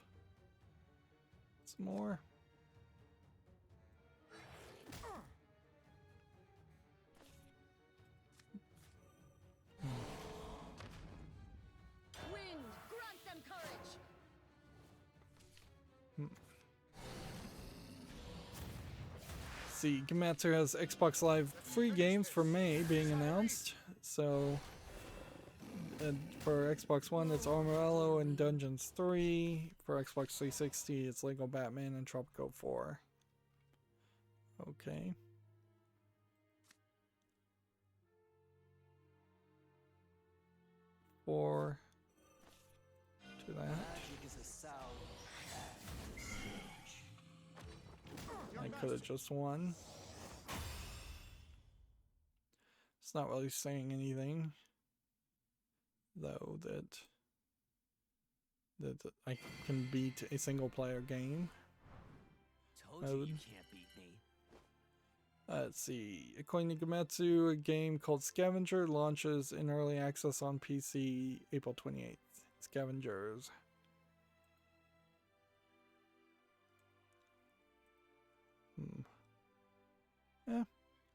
some more? Wind, grant them courage. see, Gematsu has Xbox Live free games for May being announced. So for Xbox One, it's Armorello and Dungeons 3. For Xbox 360, it's Lego Batman and Tropico 4. Okay. Four to that. Magic is a sound. I could have just won. It's not really saying anything, though, that I can beat a single player game. Told you can't beat me. Let's see. According to Gematsu, a game called Scavenger launches in early access on PC April 28th. Scavengers.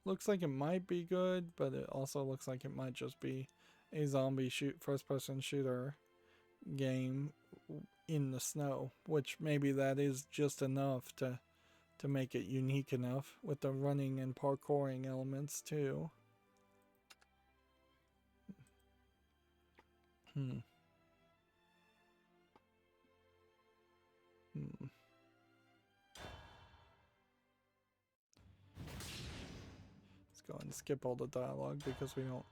Looks like it might be good, but it also looks like it might just be a zombie first-person shooter game in the snow, which maybe that is just enough to make it unique enough with the running and parkouring elements too. Let's go and skip all the dialogue because we don't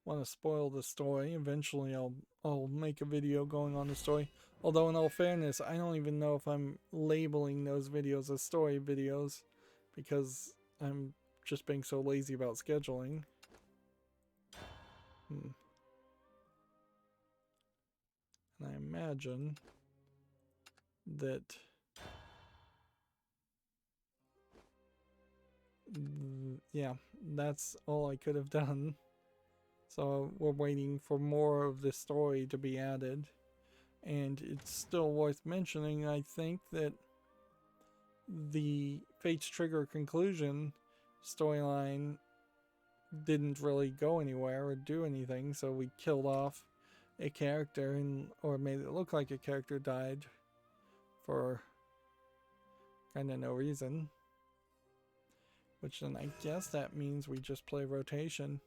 want to spoil the story. Eventually I'll make a video going on the story. Although in all fairness, I don't even know if I'm labeling those videos as story videos because I'm just being so lazy about scheduling. And I imagine that yeah, that's all I could have done. So we're waiting for more of this story to be added. And it's still worth mentioning, I think, that the Fate's Trigger conclusion storyline didn't really go anywhere or do anything, so we killed off a character or made it look like a character died for kind of no reason. Which then I guess that means we just play rotation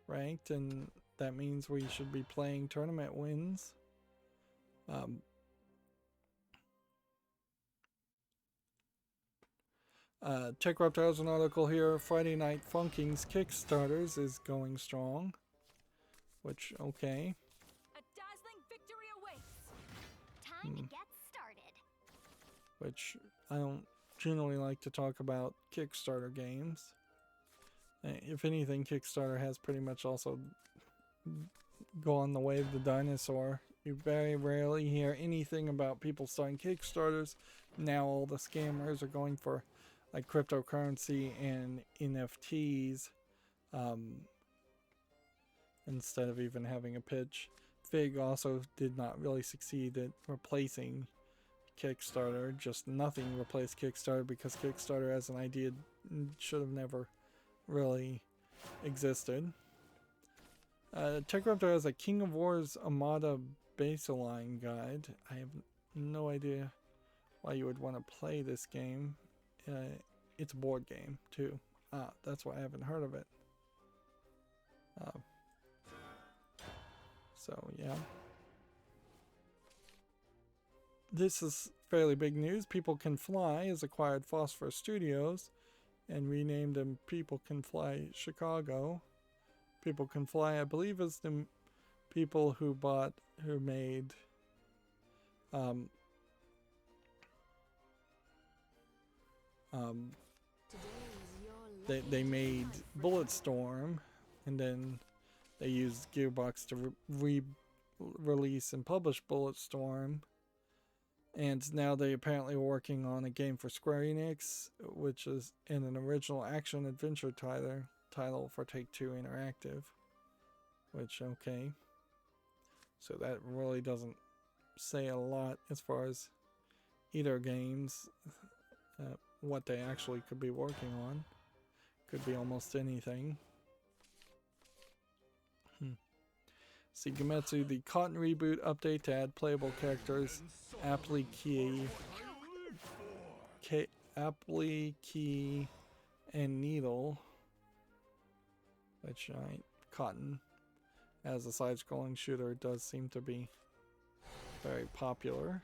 ranked, and that means we should be playing tournament wins. TechRaptor has an article here. Friday Night Funking's Kickstarters is going strong. Which, okay. A dazzling victory awaits. Time to get started. Which I don't generally like to talk about Kickstarter games. If anything, Kickstarter has pretty much also gone the way of the dinosaur. You very rarely hear anything about people starting Kickstarters. Now all the scammers are going for like cryptocurrency and NFTs instead of even having a pitch. Fig also did not really succeed at replacing Kickstarter. Just nothing replaced Kickstarter because Kickstarter as an idea should have never really existed. TechRaptor has a King of War's Armada baseline guide. I have no idea why you would want to play this game. It's a board game too. That's why I haven't heard of it. So yeah. This is fairly big news. People Can Fly has acquired Phosphor Studios and renamed them People Can Fly Chicago. People Can Fly, I believe, is the people who made they made Bulletstorm, and then they used Gearbox to release and publish Bulletstorm. And now they apparently are working on a game for Square Enix, which is in an original action-adventure title for Take-Two Interactive. Which, okay. So that really doesn't say a lot as far as either games, what they actually could be working on. Could be almost anything. See, Gematsu, the Cotton Reboot update to add playable characters Apply Key and Needle, which Cotton as a side-scrolling shooter does seem to be very popular.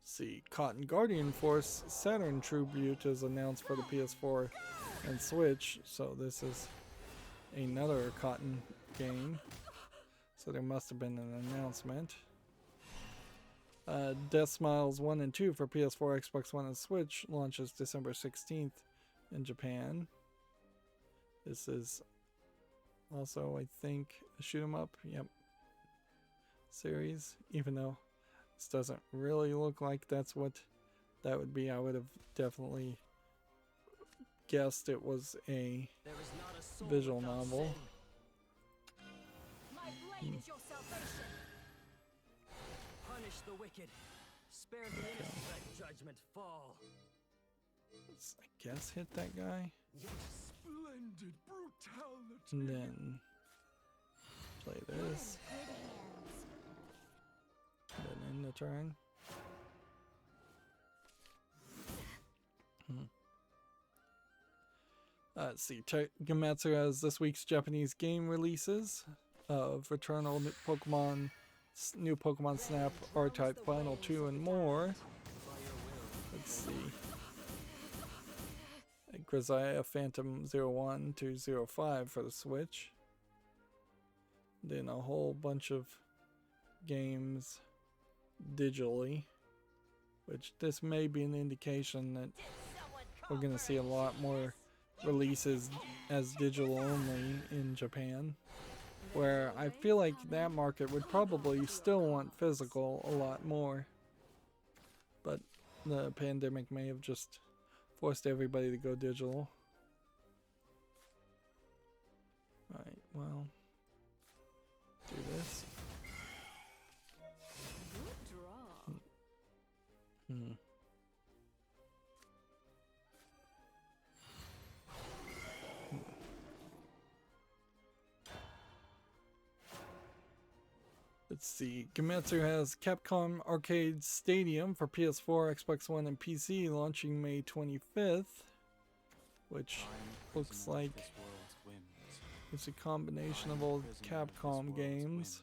See, Cotton Guardian Force Saturn Tribute is announced for the PS4 and Switch, so this is another Cotton game. So there must have been an announcement. Death Smiles 1 and 2 for PS4, Xbox One, and Switch launches December 16th in Japan. This is also, I think, a shoot 'em up. Yep. Series, even though this doesn't really look like that's what that would be. I would have definitely guessed it was a There is not a soul visual without novel. sin. My blade is your salvation. Punish the wicked. Spare the innocent. Let judgment fall. Let's, I guess, hit that guy. Splendid brutality. And then play this. And then end the turn. Let's see. Gematsu has this week's Japanese game releases of Returnal, new Pokemon Snap, R-Type Final 2, and more. Let's see. Grisaya Phantom 01 to 05 for the Switch. Then a whole bunch of games digitally, which this may be an indication that we're going to see a lot more releases as digital only in Japan, where I feel like that market would probably still want physical a lot more, but the pandemic may have just forced everybody to go digital. Alright, well, do this. Good draw. Let's see. Gematsu has Capcom Arcade Stadium for PS4, Xbox One, and PC launching May 25th, which looks like it's a combination of old Capcom games,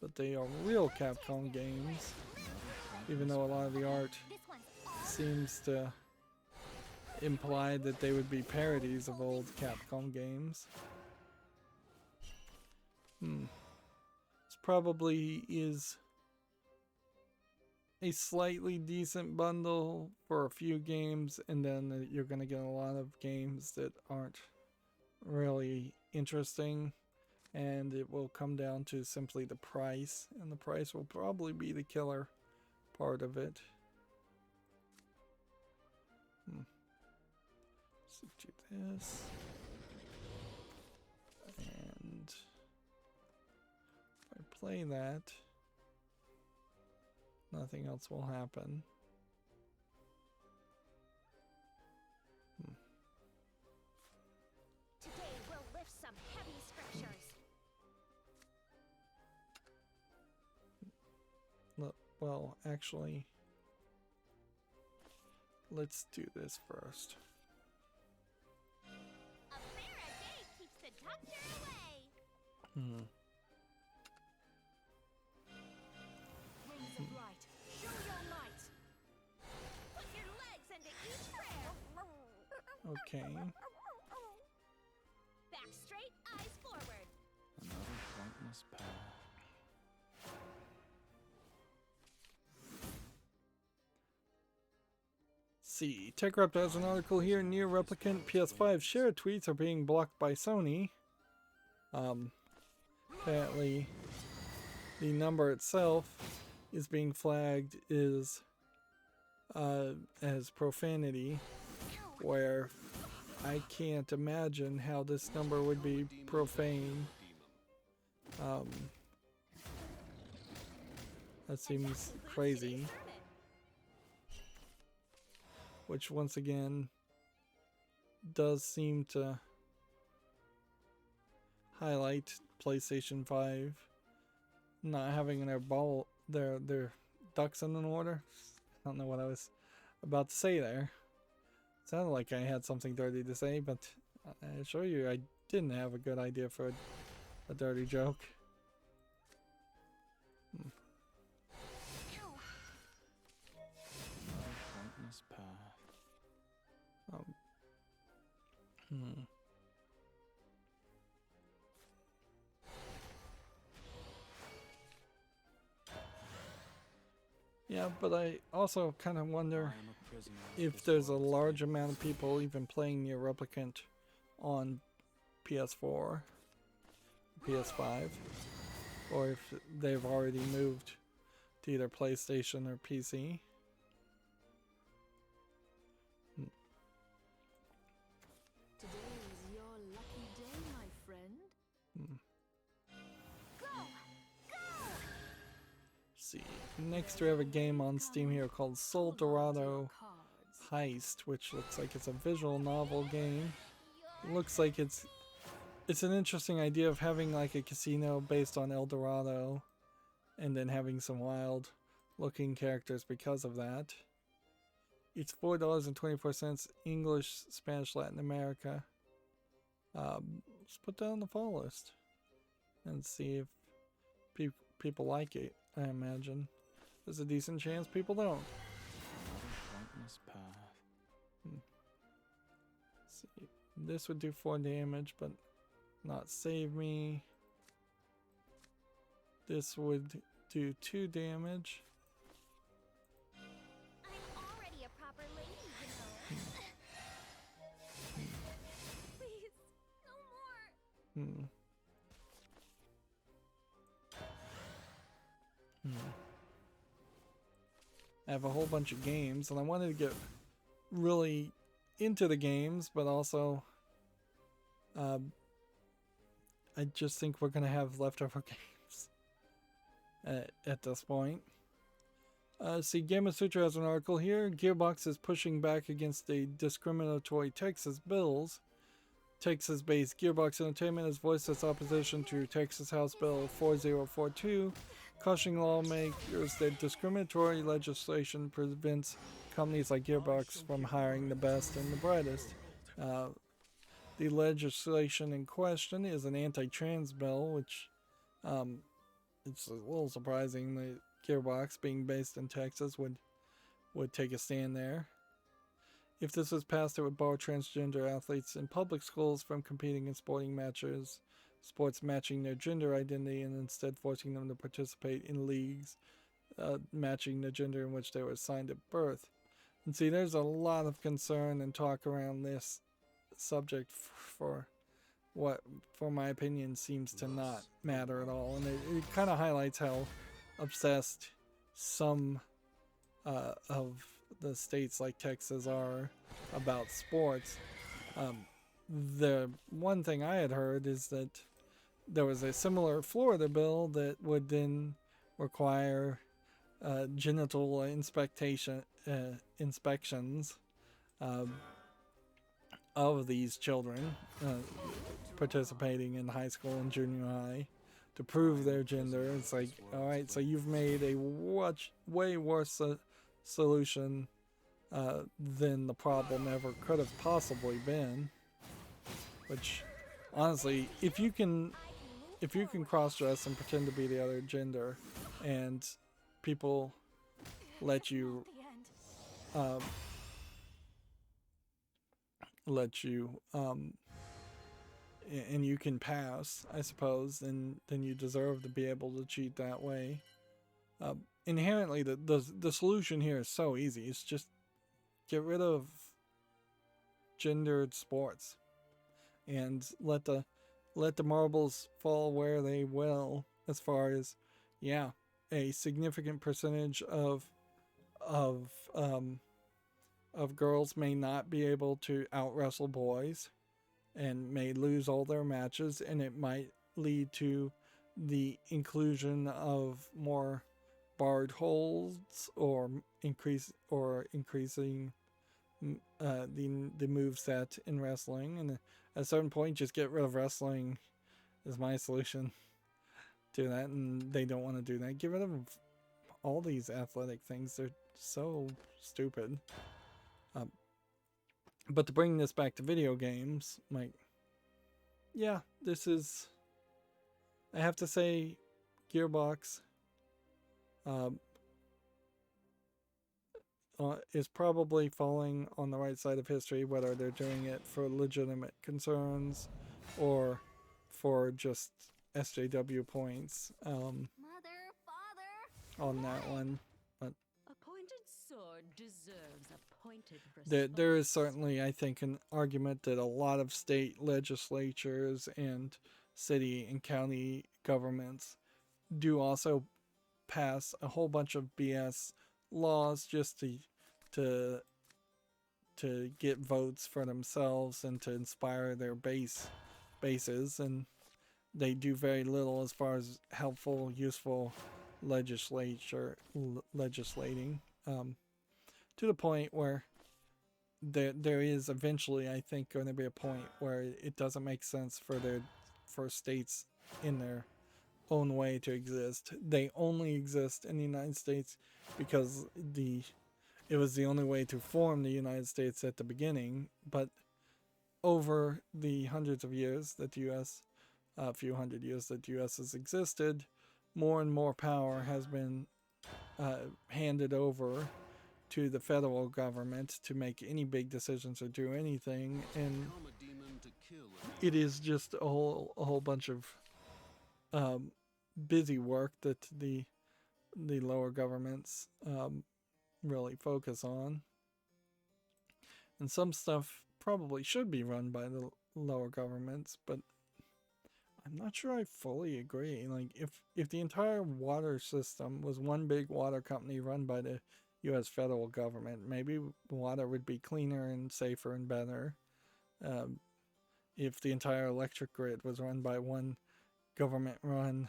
but they are real Capcom games, even though a lot of the art seems to imply that they would be parodies of old Capcom games. This probably is a slightly decent bundle for a few games, and then you're going to get a lot of games that aren't really interesting, and it will come down to simply the price, and the price will probably be the killer part of it. So do this, and if I play that, nothing else will happen. Today we'll lift some heavy scriptures. Well, actually, let's do this first. A bear a day keeps the doctor away. Rings of light. Show your might. Put your legs into each prayer. Okay. Back straight, eyes forward. Another pointless path. See, TechRep has an article here. Near replicant PS5 share tweets are being blocked by Sony. Apparently, the number itself is being flagged as profanity, where I can't imagine how this number would be profane. That seems crazy. Which once again does seem to highlight PlayStation 5 not having their ducks in an order. I don't know what I was about to say there. Sounded like I had something dirty to say, but I assure you I didn't have a good idea for a dirty joke. Pointless path. Yeah, but I also kind of wonder I am a prisoner of if this there's a world's large chaos. amount of people even playing Nier Replicant on PS4, PS5, or if they've already moved to either PlayStation or PC. Today is your lucky day, my friend. See, next we have a game on Steam here called Soul Dorado Heist, which looks like it's a visual novel game. Looks like it's an interesting idea of having like a casino based on El Dorado, and then having some wild looking characters because of that. It's $4.24 English, Spanish, Latin America. Let's put that on the follow list and see if people like it. I imagine there's a decent chance people don't. Another pointless path. Let's see, this would do 4 damage, but not save me. This would do 2 damage. I'm already a proper lady, you know. Please, no more. I have a whole bunch of games, and I wanted to get really into the games, but also I just think we're gonna have leftover games at this point. See, Gamma Sutra has an article here. Gearbox is pushing back against the discriminatory Texas bills. Texas-based Gearbox Entertainment has voiced its opposition to Texas House Bill 4042, cautioning lawmakers that discriminatory legislation prevents companies like Gearbox from hiring the best and the brightest. The legislation in question is an anti-trans bill, which it's a little surprising that Gearbox, being based in Texas, would take a stand there. If this was passed, it would bar transgender athletes in public schools from competing in sports matching their gender identity, and instead forcing them to participate in leagues matching the gender in which they were assigned at birth. And see, there's a lot of concern and talk around this subject for what, for my opinion, seems to not matter at all. And it kind of highlights how obsessed some of the states like Texas are about sports. The one thing I had heard is that there was a similar Florida bill that would then require genital inspections of these children participating in high school and junior high to prove their gender. It's like, all right, so you've made a way worse solution than the problem ever could have possibly been. Which, honestly, if you can cross-dress and pretend to be the other gender, and people let you and you can pass, I suppose, then you deserve to be able to cheat that way. Inherently, the solution here is so easy. It's just get rid of gendered sports and let the marbles fall where they will, as far as, yeah, a significant percentage of girls may not be able to out wrestle boys and may lose all their matches, and it might lead to the inclusion of more barred holds or increasing the moveset in wrestling. And at a certain point, just get rid of wrestling is my solution. do that, and they don't want to do that. Get rid of all these athletic things. They're so stupid. But to bring this back to video games, like, yeah, this is, I have to say, Gearbox is probably falling on the right side of history, whether they're doing it for legitimate concerns or for just SJW points Mother, father. on that one. But A pointed sword deserves a pointed there is certainly, I think, an argument that a lot of state legislatures and city and county governments do also pass a whole bunch of BS laws just to get votes for themselves and to inspire their bases, and they do very little as far as helpful, useful legislating, to the point where there is eventually, I think, going to be a point where it doesn't make sense for states in their own way to exist. They only exist in the United States because it was the only way to form the United States at the beginning. But over the hundreds of years that the U.S., a few hundred years that the U.S. has existed, more and more power has been handed over to the federal government to make any big decisions or do anything, and it is just a whole bunch of busy work that the lower governments really focus on, and some stuff probably should be run by the lower governments, but I'm not sure I fully agree. Like, if the entire water system was one big water company run by the U.S. federal government, maybe water would be cleaner and safer and better. If the entire electric grid was run by one government-run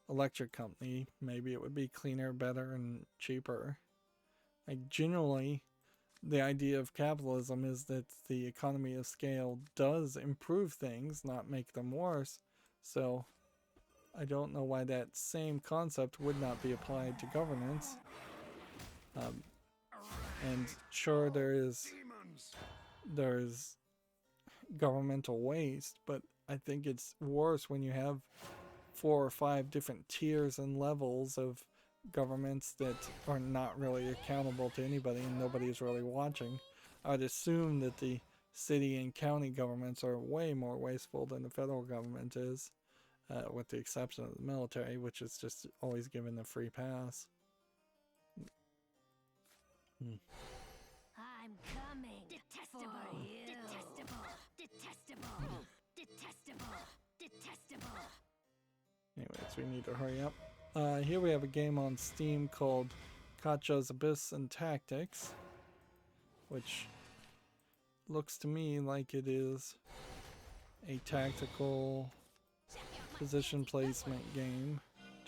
electric company, maybe it would be cleaner, better, and cheaper. Like, generally, the idea of capitalism is that the economy of scale does improve things, not make them worse. So I don't know why that same concept would not be applied to governance. And sure, there's governmental waste, but I think it's worse when you have 4 or 5 different tiers and levels of governments that are not really accountable to anybody and nobody is really watching. I'd assume that the city and county governments are way more wasteful than the federal government is, with the exception of the military, which is just always given a free pass. I'm coming. Detestable. Detestable. Detestable. Detestable. Anyways, we need to hurry up. Here we have a game on Steam called Katja's Abyss and Tactics, which looks to me like it is a tactical position placement game,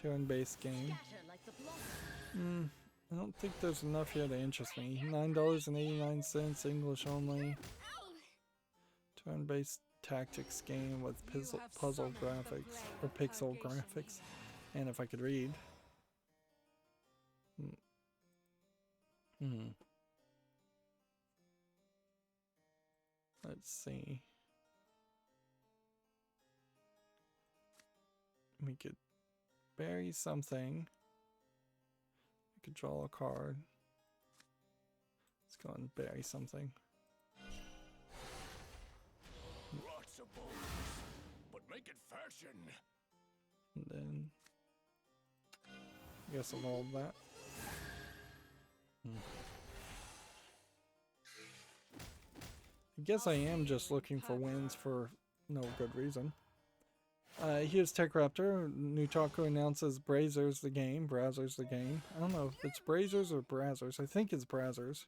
turn-based game. I don't think there's enough here to interest me. $9.89, English only. Turn-based tactics game with puzzle graphics, or pixel graphics. And if I could read. Let's see. We could bury something. We could draw a card. Let's go and bury something. Lots of bones, but make it fashion. And then I guess I'll hold that. I guess I am just looking for wins for no good reason. Here's TechRaptor. Nutaku announces Brazers the game. Browsers the game. I don't know if it's Brazers or Browsers. I think it's Browsers.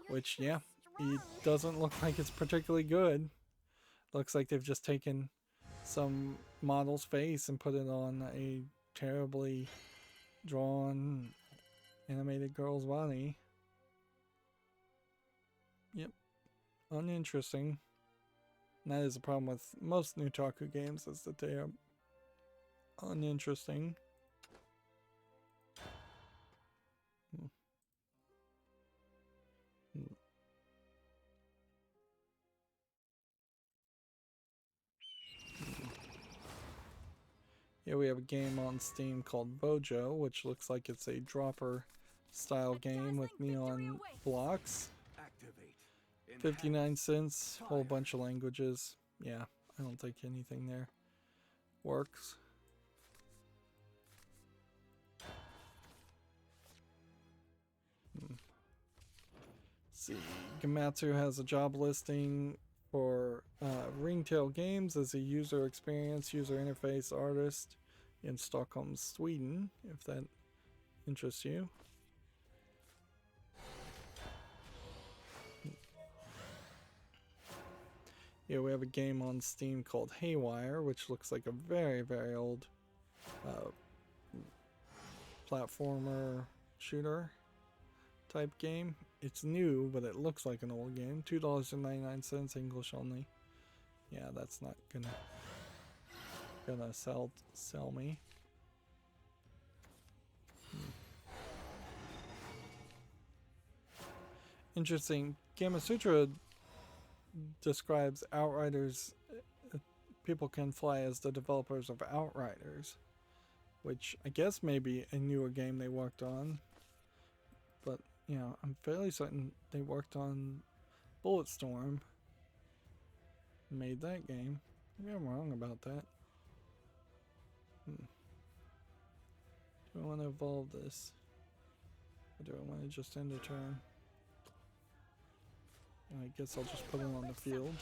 Which, yeah, it doesn't look like it's particularly good. Looks like they've just taken some model's face and put it on a terribly drawn animated girl's body. Yep. Uninteresting. And that is a problem with most Nutaku games, is that they are uninteresting. Here we have a game on Steam called Bojo, which looks like it's a dropper style game with neon blocks. Activate. 59 cents, whole bunch of languages. Yeah, I don't think anything there works. See, Gamatsu has a job listing for Ringtail Games as a user experience, user interface artist in Stockholm, Sweden, if that interests you. Here we have a game on Steam called Haywire, which looks like a very, very old platformer shooter type game. It's new, but it looks like an old game. $2.99, English only. Yeah, that's not gonna sell me. Interesting. Gamasutra describes Outriders. People Can Fly as the developers of Outriders, which I guess may be a newer game they worked on. But, you know, I'm fairly certain they worked on Bulletstorm. Made that game. Maybe I'm wrong about that. Do I want to evolve this? Or do I want to just end a turn? I guess I'll just put it on the field.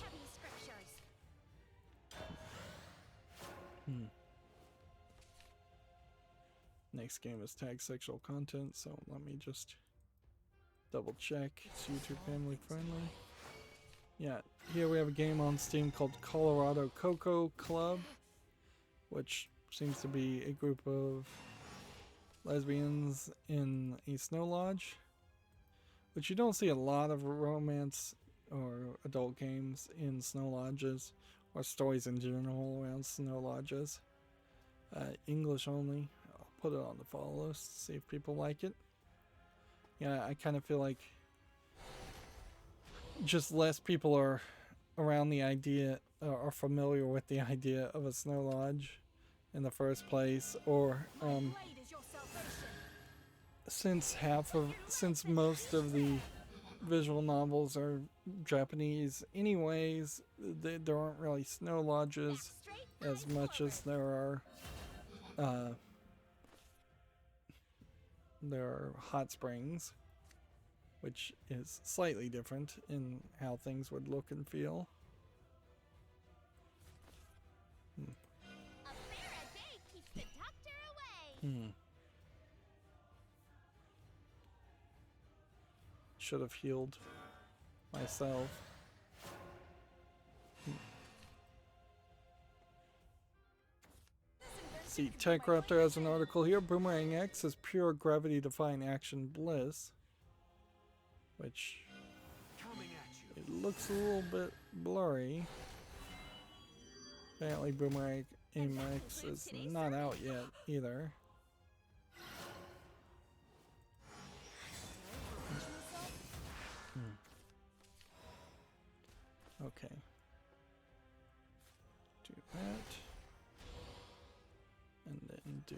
Next game is tag sexual content, so let me just double check. It's YouTube family friendly. Yeah, here we have a game on Steam called Colorado Coco Club, which seems to be a group of lesbians in a snow lodge, which you don't see a lot of romance or adult games in snow lodges, or stories in general around snow lodges. English only. I'll put it on the follow list, see if people like it. Yeah, I kind of feel like just less people are around the idea, are familiar with the idea of a snow lodge in the first place, or since most of the visual novels are Japanese anyways, there aren't really snow lodges as much as there are hot springs, which is slightly different in how things would look and feel. A bear a day keeps the doctor away. Should have healed myself. See, Tech Raptor has an article here. Boomerang X is pure gravity-defying action bliss, which it looks a little bit blurry. Apparently, Boomerang X is not out yet either. Okay. Do that. And then do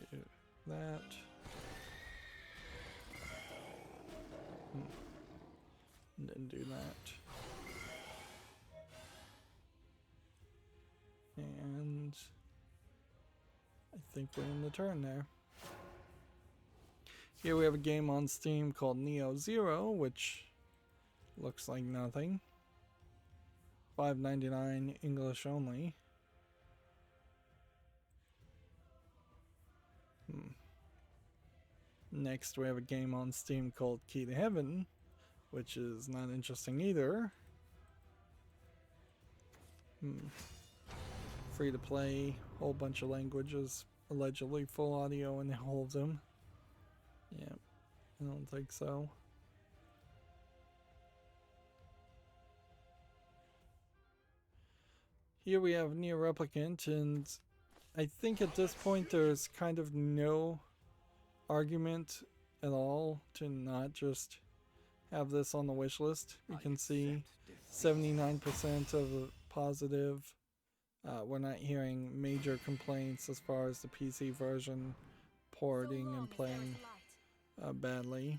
that. And then do that. And I think we're in the turn there. Here we have a game on Steam called Neo Zero, which looks like nothing. $5.99 English only. Next we have a game on Steam called Key to Heaven, which is not interesting either. Free to play, whole bunch of languages, allegedly full audio in all of them. Yeah, I don't think so. here we have Near Replicant, and I think at this point there's kind of no argument at all to not just have this on the wish list. We can see 79% of positive. We're not hearing major complaints as far as the PC version porting and playing badly.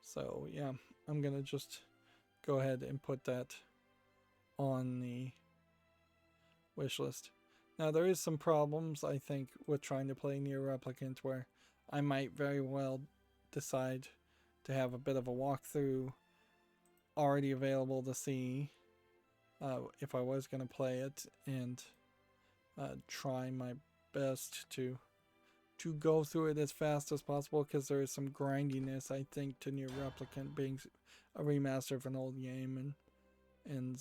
So yeah, I'm gonna just go ahead and put that on the wish list. Now there is some problems I think with trying to play Near Replicant, where I might very well decide to have a bit of a walkthrough already available to see if I was going to play it, and try my best to go through it as fast as possible, because there is some grindiness I think to Near Replicant being a remaster of an old game, and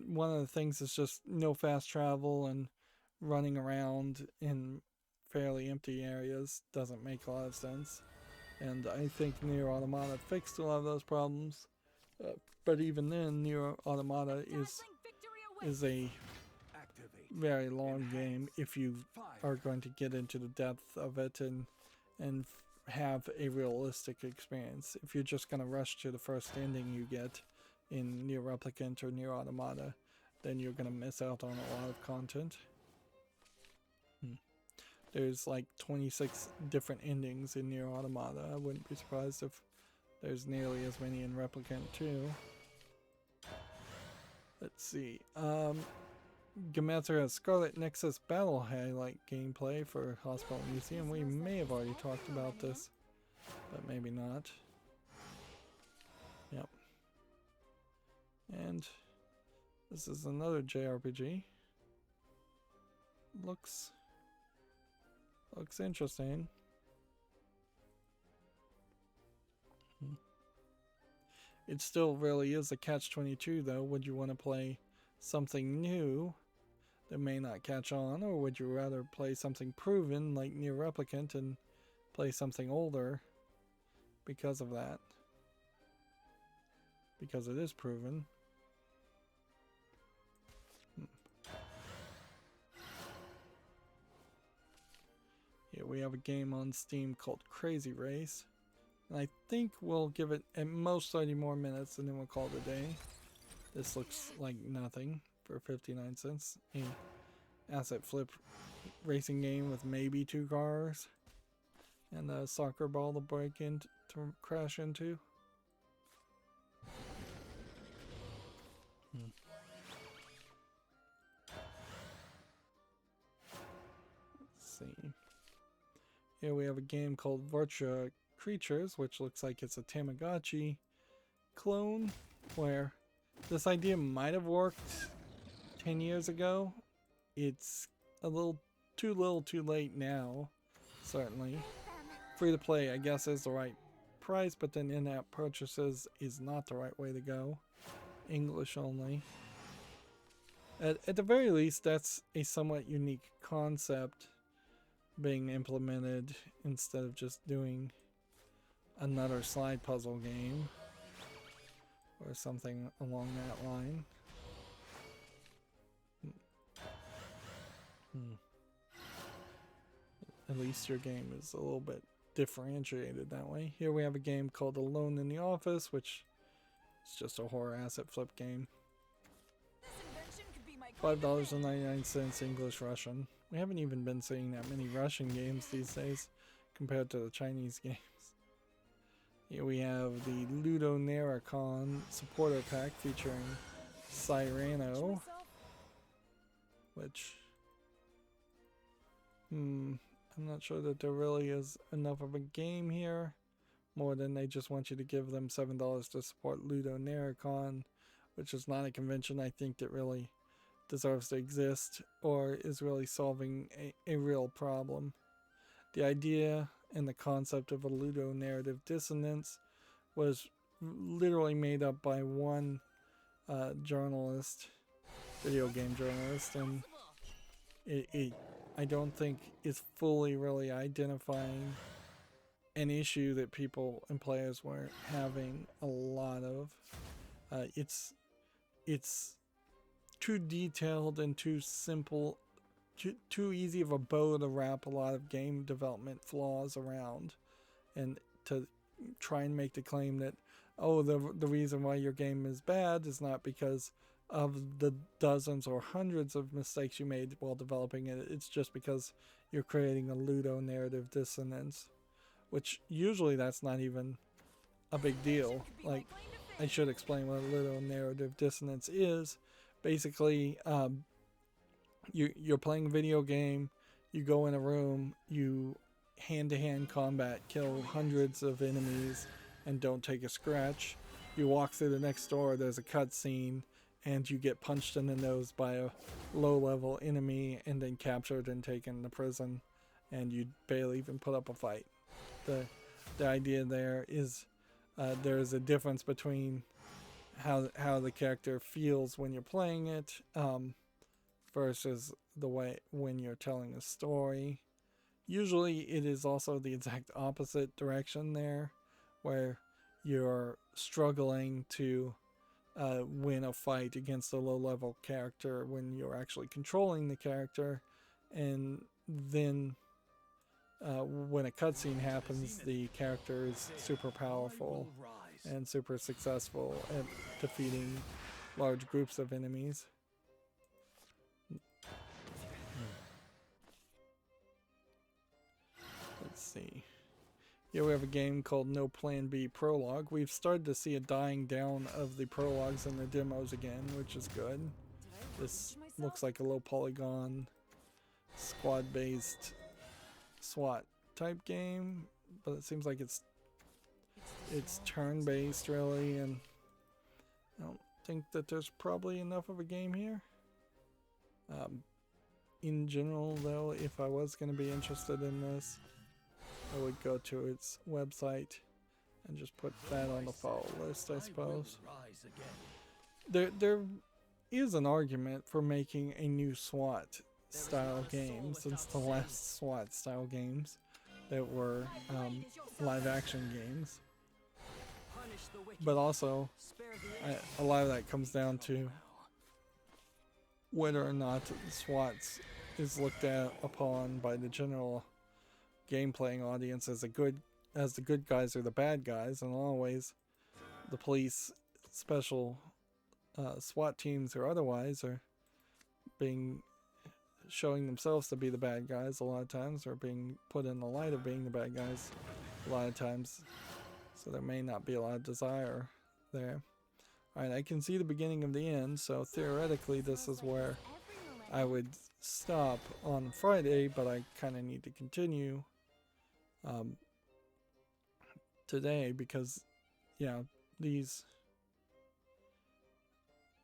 one of the things is just no fast travel, and running around in fairly empty areas doesn't make a lot of sense. And I think Nier Automata fixed a lot of those problems, but even then, Nier Automata is a very long game if you are going to get into the depth of it and have a realistic experience. If you're just going to rush to the first ending you get in Nier Replicant or Nier Automata, then you're going to miss out on a lot of content. There's like 26 different endings in Nier Automata. I wouldn't be surprised if there's nearly as many in Replicant too. Let's see. Gamether has Scarlet Nexus Battle Highlight gameplay for Hospital Museum. We may have already talked about this, but maybe not. Yep. And this is another JRPG. Looks interesting. It still really is a catch-22 though. Would you want to play something new that may not catch on, or would you rather play something proven like Nier Replicant and play something older because of that? Because it is proven. Here we have a game on Steam called Crazy Race, and I think we'll give it at most 30 more minutes and then we'll call it a day. This looks like nothing for 59 cents. A asset flip racing game with maybe 2 cars and a soccer ball to break into, to crash into. Let's see. Here we have a game called Virtua Creatures, which looks like it's a Tamagotchi clone, where this idea might have worked 10 years ago. It's a little too late now, certainly. Free to play, I guess, is the right price, but then in-app purchases is not the right way to go. English only. At the very least, that's a somewhat unique concept being implemented instead of just doing another slide puzzle game or something along that line. At least your game is a little bit differentiated that way. Here we have a game called Alone in the Office, which is just a horror asset flip game. $5.99 English Russian. We haven't even been seeing that many Russian games these days compared to the Chinese games. Here we have the Ludo Narracon supporter pack featuring Cyrano, which I'm not sure that there really is enough of a game here, more than they just want you to give them $7 to support Ludo Narracon, which is not a convention I think that really deserves to exist or is really solving a real problem. The idea and the concept of a Ludo narrative dissonance was literally made up by one journalist, video game journalist, and it I don't think is fully really identifying an issue that people and players were having a lot of. It's it's too detailed and too simple, too easy of a bow to wrap a lot of game development flaws around, and to try and make the claim that, oh, the reason why your game is bad is not because of the dozens or hundreds of mistakes you made while developing it. It's just because you're creating a ludonarrative dissonance, which usually that's not even a big deal. Like, I should explain what a ludonarrative dissonance is. Basically, you're playing a video game, you go in a room, you hand-to-hand combat, kill hundreds of enemies, and don't take a scratch. You walk through the next door, there's a cutscene, and you get punched in the nose by a low-level enemy and then captured and taken to prison, and you barely even put up a fight. The idea there is there's a difference between how the character feels when you're playing it versus the way when you're telling a story. Usually it is also the exact opposite direction there, where you're struggling to win a fight against a low-level character when you're actually controlling the character, and then when a cutscene happens, the character is super powerful and super successful at defeating large groups of enemies. Let's see. Here we have a game called No Plan B Prologue. We've started to see a dying down of the prologues and the demos again, which is good. This looks like a low polygon, squad-based SWAT type game, but it seems like it's turn-based really, and I don't think that there's probably enough of a game here. In general though, if I was going to be interested in this, I would go to its website and just put that on the follow list, I suppose. There is an argument for making a new SWAT style game, since the last SWAT style games that were live action games. But also, a lot of that comes down to whether or not SWAT is looked upon by the general game-playing audience as the good guys or the bad guys, and always the police, special SWAT teams or otherwise, are showing themselves to be the bad guys a lot of times, or being put in the light of being the bad guys a lot of times. So there may not be a lot of desire there. Alright, I can see the beginning of the end, so theoretically this is where I would stop on Friday, but I kind of need to continue today, because these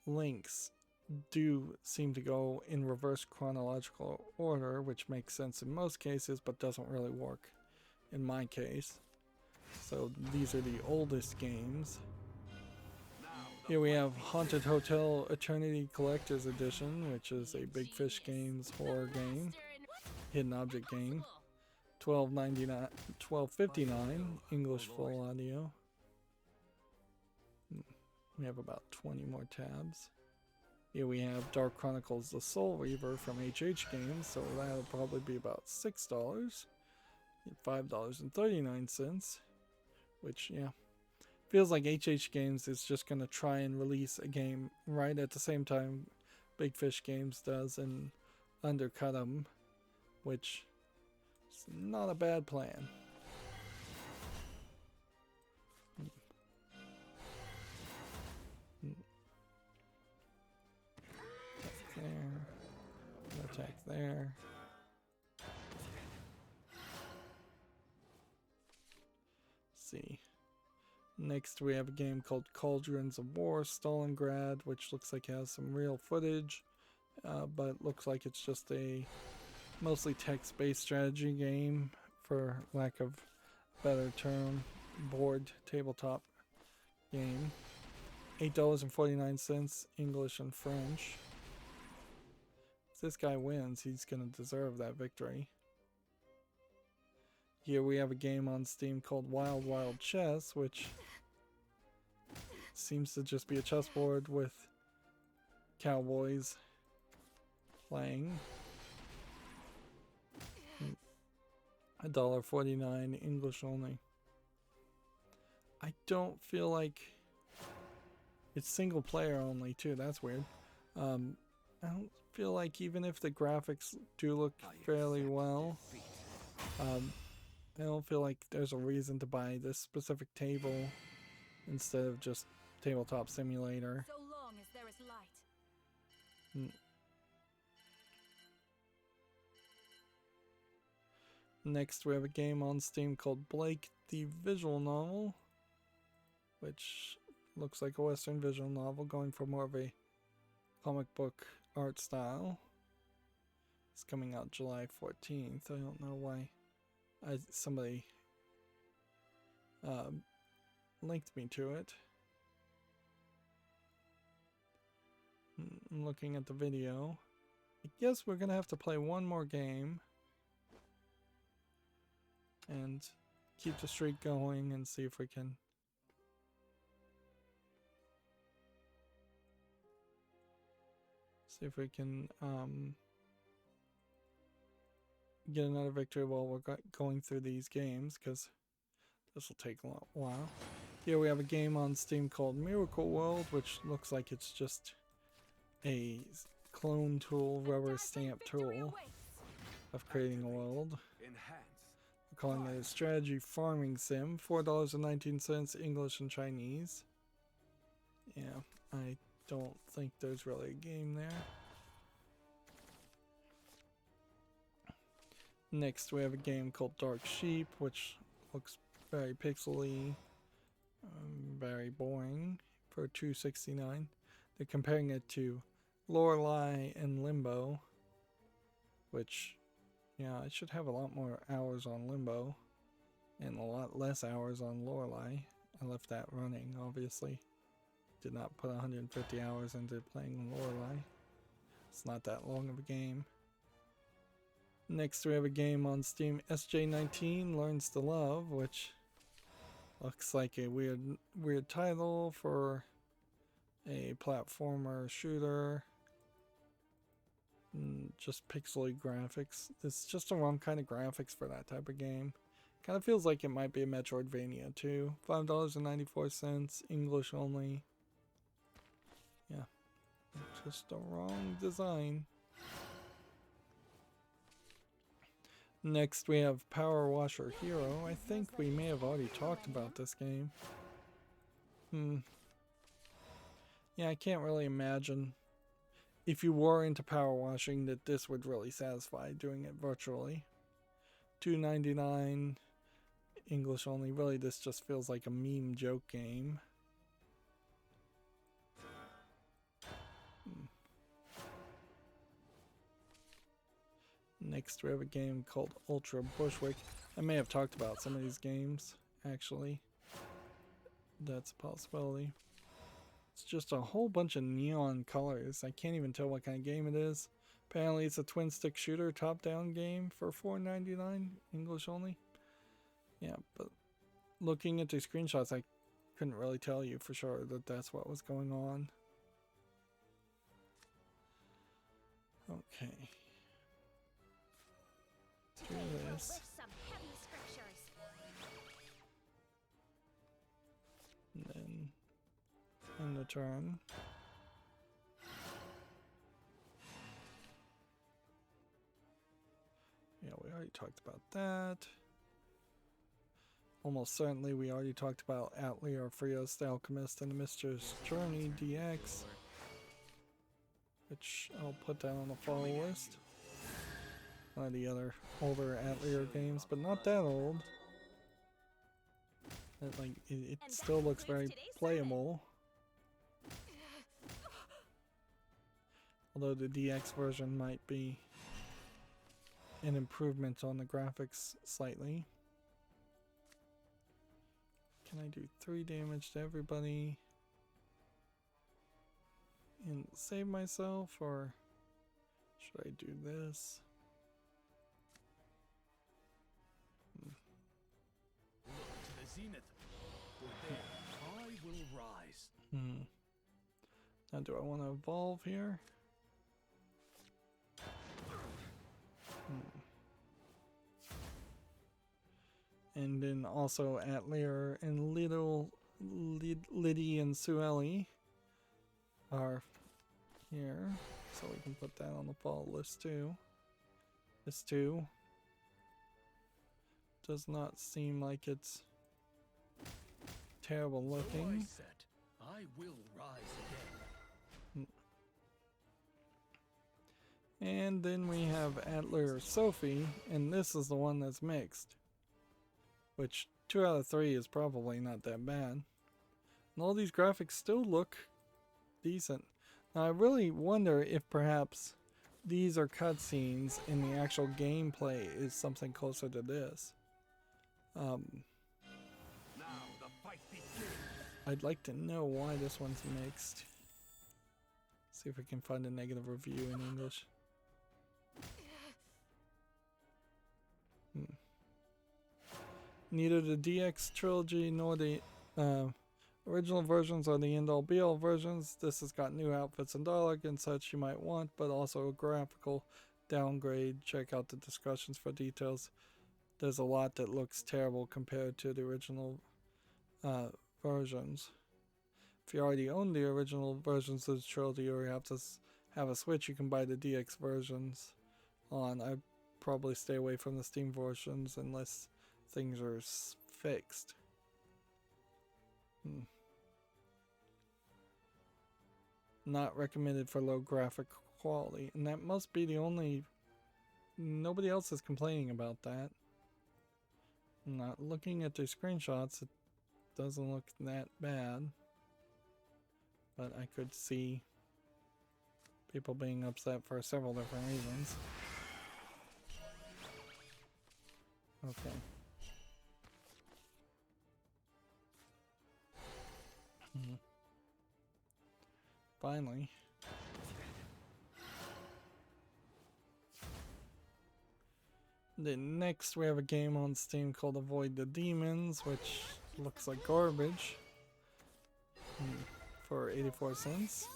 links do seem to go in reverse chronological order, which makes sense in most cases but doesn't really work in my case. So these are the oldest games. Here we have Haunted Hotel Eternity Collector's Edition, which is a Big Fish Games horror game, hidden object game. $12.59 English full audio. We have about 20 more tabs. Here we have Dark Chronicles The Soul Reaver from HH Games, so that'll probably be about $6. $5.39, which, feels like HH Games is just going to try and release a game right at the same time Big Fish Games does and undercut them, which is not a bad plan. Attack there. Let's see. Next we have a game called Cauldrons of War Stalingrad, which looks like it has some real footage, but looks like it's just a mostly text-based strategy game, for lack of a better term, board tabletop game. $8.49 English and French. If this guy wins, he's going to deserve that victory. Here we have a game on Steam called Wild Wild Chess, which seems to just be a chessboard with cowboys playing. $1.49 English only. I don't feel like it's single player only too. That's weird. I don't feel like even if the graphics do look fairly well, I don't feel like there's a reason to buy this specific table instead of just Tabletop Simulator. So long as there is light. Next, we have a game on Steam called Blake the Visual Novel, which looks like a Western visual novel going for more of a comic book art style. It's coming out July 14th. I don't know why somebody linked me to it. I'm looking at the video. I guess we're gonna have to play one more game and keep the streak going and see if we can get another victory while we're going through these games, because this will take a while. Here we have a game on Steam called Miracle World, which looks like it's just a clone tool, rubber stamp tool of creating a world. We're calling it a strategy farming sim. $4.19 English and Chinese. Yeah, I don't think there's really a game there. Next we have a game called Dark Sheep, which looks very pixely, very boring, for $2.69. They're comparing it to Lorelei and Limbo, which, yeah, I should have a lot more hours on Limbo and a lot less hours on Lorelei. I left that running, obviously. Did not put 150 hours into playing Lorelei. It's not that long of a game. Next we have a game on Steam, SJ19 Learns to Love, which looks like a weird title for a platformer shooter. Just pixely graphics. It's just the wrong kind of graphics for that type of game. Kind of feels like it might be a Metroidvania too. $5.94, English only. Yeah, just the wrong design. Next we have Power Washer Hero. I think we may have already talked about this game. Yeah, I can't really imagine, if you were into power washing, that this would really satisfy doing it virtually. $2.99 English only. Really, this just feels like a meme joke game. Next we have a game called Ultra Bushwick. I may have talked about some of these games, actually. That's a possibility. It's just a whole bunch of neon colors. I can't even tell what kind of game it is. Apparently it's a twin stick shooter top-down game for $4.99 English only. Yeah, but looking at the screenshots, I couldn't really tell you for sure that that's what was going on. Okay. Do this. And then end the turn. Yeah, we already talked about that. Almost certainly we already talked about Atelier, Frios, the Alchemist, and the Mistress Journey DX, which I'll put down on the follow list. One of the other older Atelier games, but not that old. It still looks very playable. Although the DX version might be an improvement on the graphics slightly. Can I do 3 damage to everybody and save myself, or should I do this? Look to the zenith, for there I will rise. Do I want to evolve here? And then also Atlir and Liddy and Sueli are here, so we can put that on the fall list too. This too does not seem like it's terrible looking. I will rise again. And then we have Atlir Sophie, and this is the one that's mixed. Which 2 out of 3 is probably not that bad. And all these graphics still look decent. Now I really wonder if perhaps these are cutscenes and the actual gameplay is something closer to this. Now the fight begins. I'd like to know why this one's mixed. See if we can find a negative review in English. Neither the DX trilogy nor the original versions are the end-all be-all versions. This has got new outfits and dialogue and such you might want, but also a graphical downgrade. Check out the discussions for details. There's a lot that looks terrible compared to the original versions. If you already own the original versions of the trilogy or you have to have a Switch, you can buy the DX versions on. I'd probably stay away from the Steam versions unless things are fixed. Not recommended for low graphic quality, and that must be the only. Nobody else is complaining about that. Not looking at the screenshots, it doesn't look that bad, but I could see people being upset for several different reasons. Okay. Finally. Then next we have a game on Steam called Avoid the Demons, which looks like garbage. For 84 cents.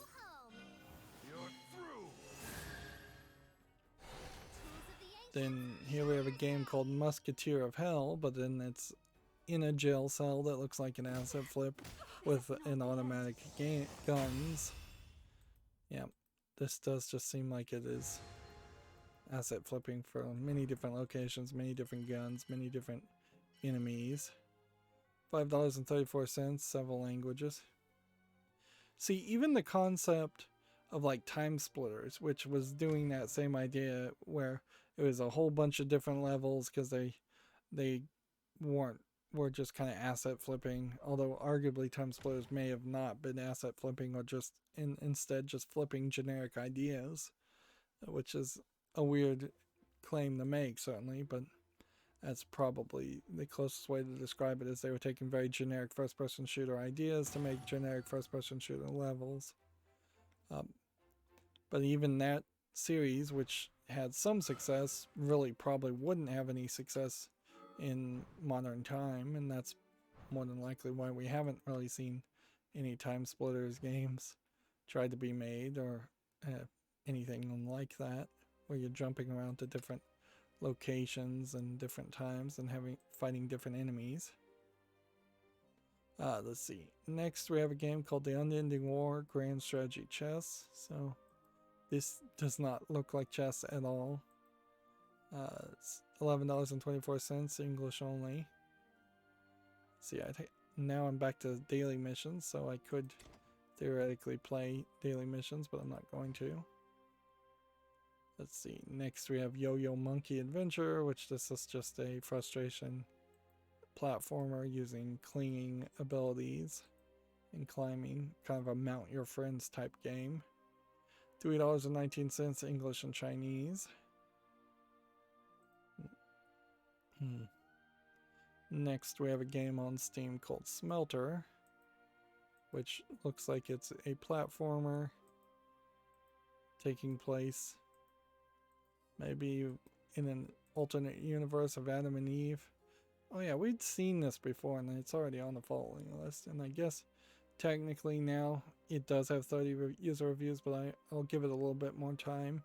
You're through. Then here we have a game called Musketeer of Hell, but then it's in a jail cell that looks like an asset flip with an automatic guns. Yeah, this does just seem like it is asset flipping for many different locations, many different guns, many different enemies. $5.34, several languages. See, even the concept of like time splitters, which was doing that same idea where it was a whole bunch of different levels because they were just kind of asset flipping, although arguably time splitters may have not been asset flipping or just instead just flipping generic ideas, which is a weird claim to make certainly, but that's probably the closest way to describe it, is they were taking very generic first-person shooter ideas to make generic first-person shooter levels. But even that series, which had some success, really probably wouldn't have any success in modern time, and that's more than likely why we haven't really seen any time splitters games tried to be made, or anything like that, where you're jumping around to different locations and different times and fighting different enemies. Let's see. Next we have a game called The Unending War Grand Strategy Chess. So this does not look like chess at all. It's $11.24, English only. See, now I'm back to daily missions, so I could theoretically play daily missions, but I'm not going to. Let's see. Next we have Yo-Yo Monkey Adventure, which this is just a frustration platformer using clinging abilities and climbing, kind of a mount your friends type game. $3.19, English and Chinese. Next we have a game on Steam called Smelter, which looks like it's a platformer taking place maybe in an alternate universe of Adam and Eve. Oh yeah, we'd seen this before and it's already on the following list, and I guess technically now it does have 30 user reviews, but I'll give it a little bit more time.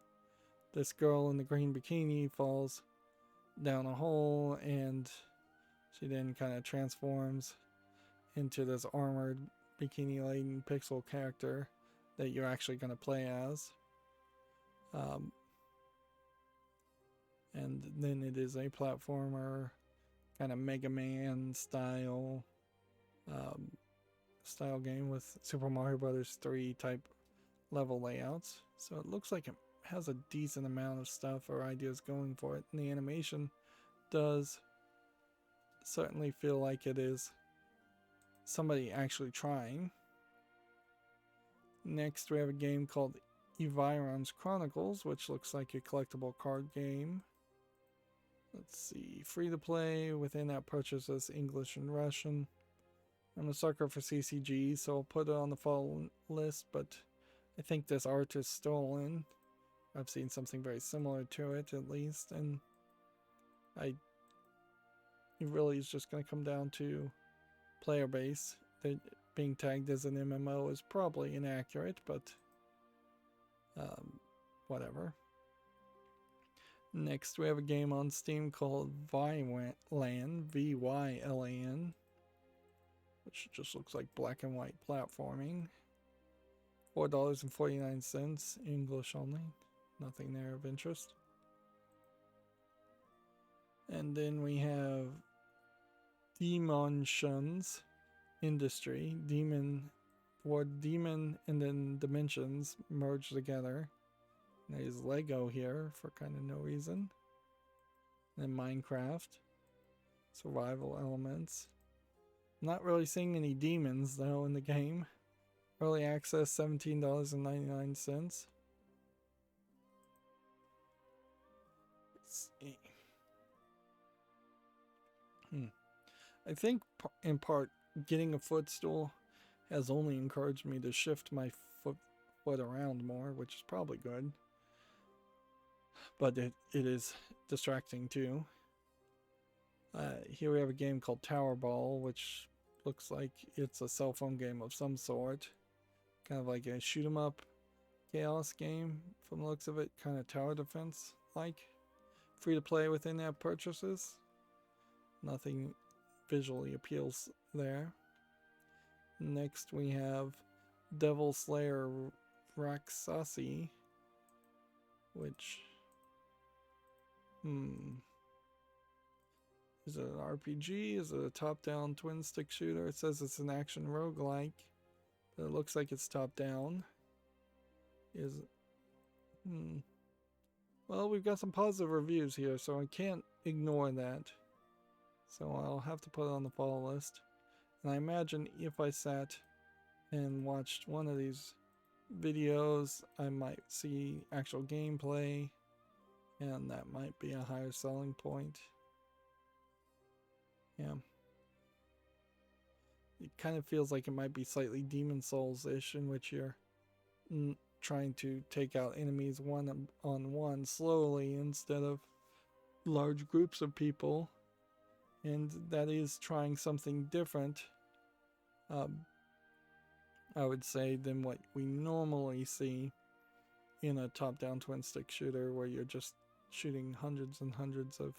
This girl in the green bikini falls down a hole, and she then kind of transforms into this armored bikini-laden pixel character that you're actually going to play as. And then it is a platformer, kind of Mega Man style game with Super Mario Bros. 3 type level layouts. So it looks like it has a decent amount of stuff or ideas going for it. And the animation does certainly feel like it is somebody actually trying. Next, we have a game called Eviron's Chronicles, which looks like a collectible card game. Let's see, free to play, within app purchases, English and Russian. I'm a sucker for CCG, so I'll put it on the fall list, but I think this art is stolen. I've seen something very similar to it, at least, and it really is just going to come down to player base. That being tagged as an MMO is probably inaccurate, but whatever. Next, we have a game on Steam called Vylan, V-Y-L-A-N, which just looks like black and white platforming. $4.49, English only. Nothing there of interest. And then we have Dimensions Industry. Demon, the word demon and then dimensions merged together. There's Lego here for kind of no reason. And Minecraft. Survival elements. Not really seeing any demons though in the game. Early access $17.99. Let's see. I think in part getting a footstool has only encouraged me to shift my foot around more, which is probably good. But it is distracting too. Here we have a game called Tower Ball, which looks like it's a cell phone game of some sort. Kind of like a shoot 'em up chaos game from the looks of it, kind of tower defense like. Free to play with in-app purchases. Nothing visually appeals there. Next we have Devil Slayer Raksasi, which is it an RPG? Is it a top-down twin stick shooter? It says it's an action roguelike, but it looks like it's top-down. Well, we've got some positive reviews here, so I can't ignore that. So I'll have to put it on the follow list. And I imagine if I sat and watched one of these videos, I might see actual gameplay, and that might be a higher selling point. Yeah. It kind of feels like it might be slightly Demon Souls-ish, in which you're trying to take out enemies one-on-one slowly instead of large groups of people. And that is trying something different, I would say, than what we normally see in a top-down twin-stick shooter, where you're just shooting hundreds and hundreds of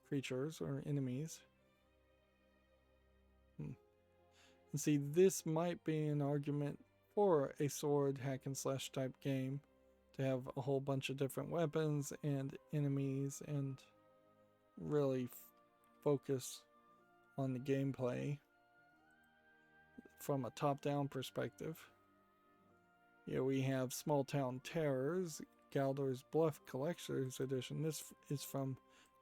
creatures or enemies. And see, this might be an argument for a sword hack and slash type game, to have a whole bunch of different weapons and enemies and really focus on the gameplay from a top-down perspective. Here we have Small Town Terrors, Galdor's Bluff Collector's Edition. This is from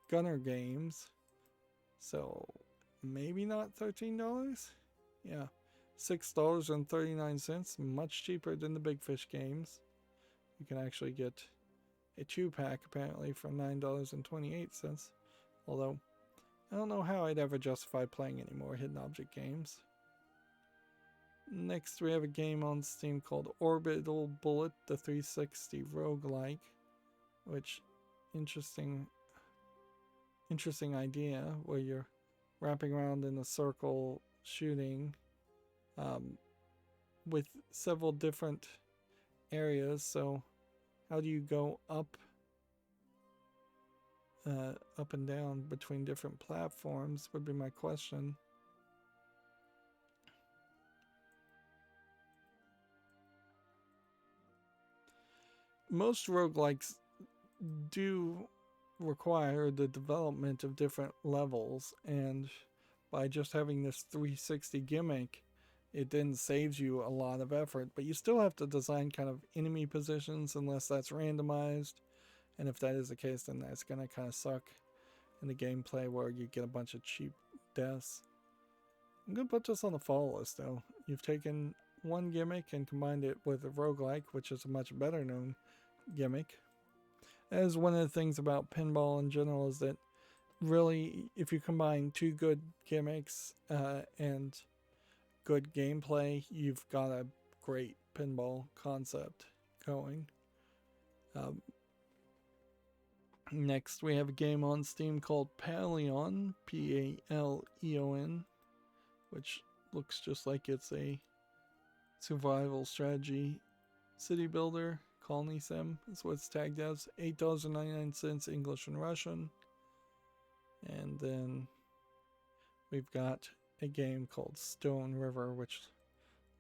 Gunner Games, so maybe not $13? Yeah, $6.39, much cheaper than the Big Fish games. You can actually get a 2-pack apparently for $9.28. Although, I don't know how I'd ever justify playing any more hidden object games. Next, we have a game on Steam called Orbital Bullet, the 360 roguelike, which, interesting idea, where you're wrapping around in a circle shooting with several different areas. So how do you go up and down between different platforms would be my question. Most roguelikes do require the development of different levels, and by just having this 360 gimmick, it then saves you a lot of effort, but you still have to design kind of enemy positions unless that's randomized, and if that is the case, then that's going to kind of suck in the gameplay where you get a bunch of cheap deaths. I'm going to put this on the fall list though. You've taken one gimmick and combined it with a roguelike, which is a much better known gimmick. As one of the things about pinball in general is that really, if you combine two good gimmicks and good gameplay, you've got a great pinball concept going. Next, we have a game on Steam called Paleon, P-A-L-E-O-N, which looks just like it's a survival strategy city builder. Colony Sim is what it's tagged as. $8.99 English and Russian. And then we've got a game called Stone River, which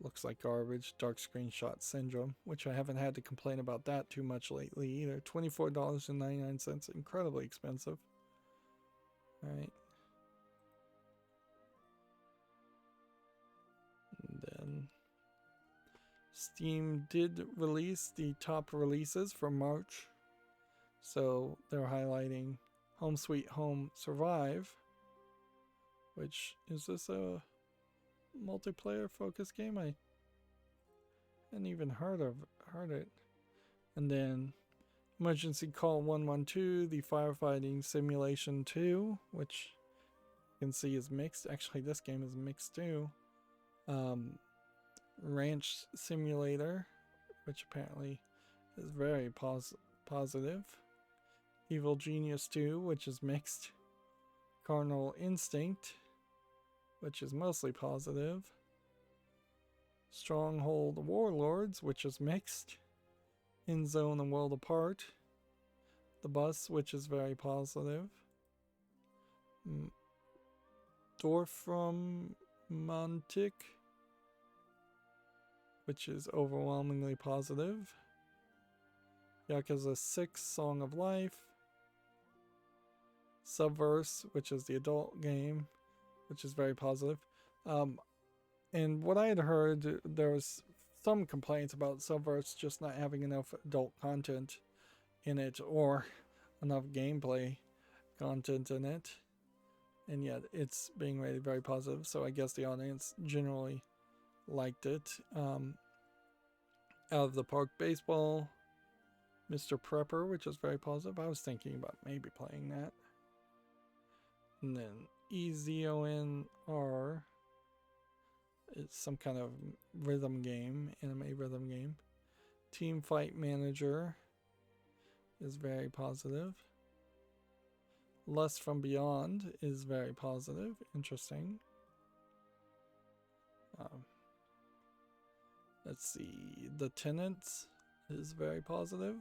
looks like garbage. Dark Screenshot Syndrome, which I haven't had to complain about that too much lately either. $24.99, incredibly expensive. Alright. And then Steam did release the top releases for March. So they're highlighting Home Sweet Home Survive, which is this a multiplayer focused game? I hadn't even heard it. And then Emergency Call 112, the Firefighting Simulation 2, which you can see is mixed. Actually, this game is mixed too. Ranch Simulator, which apparently is very positive. Evil Genius 2, which is mixed. Carnal Instinct, which is mostly positive. Stronghold Warlords, which is mixed. In Zone and World Apart. The Bus, which is very positive. Dorfram Montic, which is overwhelmingly positive. Yakuza 6 Song of Life. Subverse, which is the adult game, which is very positive. And what I had heard, there was some complaints about Subverse just not having enough adult content in it or enough gameplay content in it. And yet it's being rated very positive, so I guess the audience generally liked it. Out of the Park Baseball, Mr. Prepper, which is very positive. I was thinking about maybe playing that. And then EZONR, it's some kind of rhythm game, anime rhythm game. Team Fight Manager is very positive. Lust from Beyond is very positive. Interesting. Let's see. The Tenants is very positive.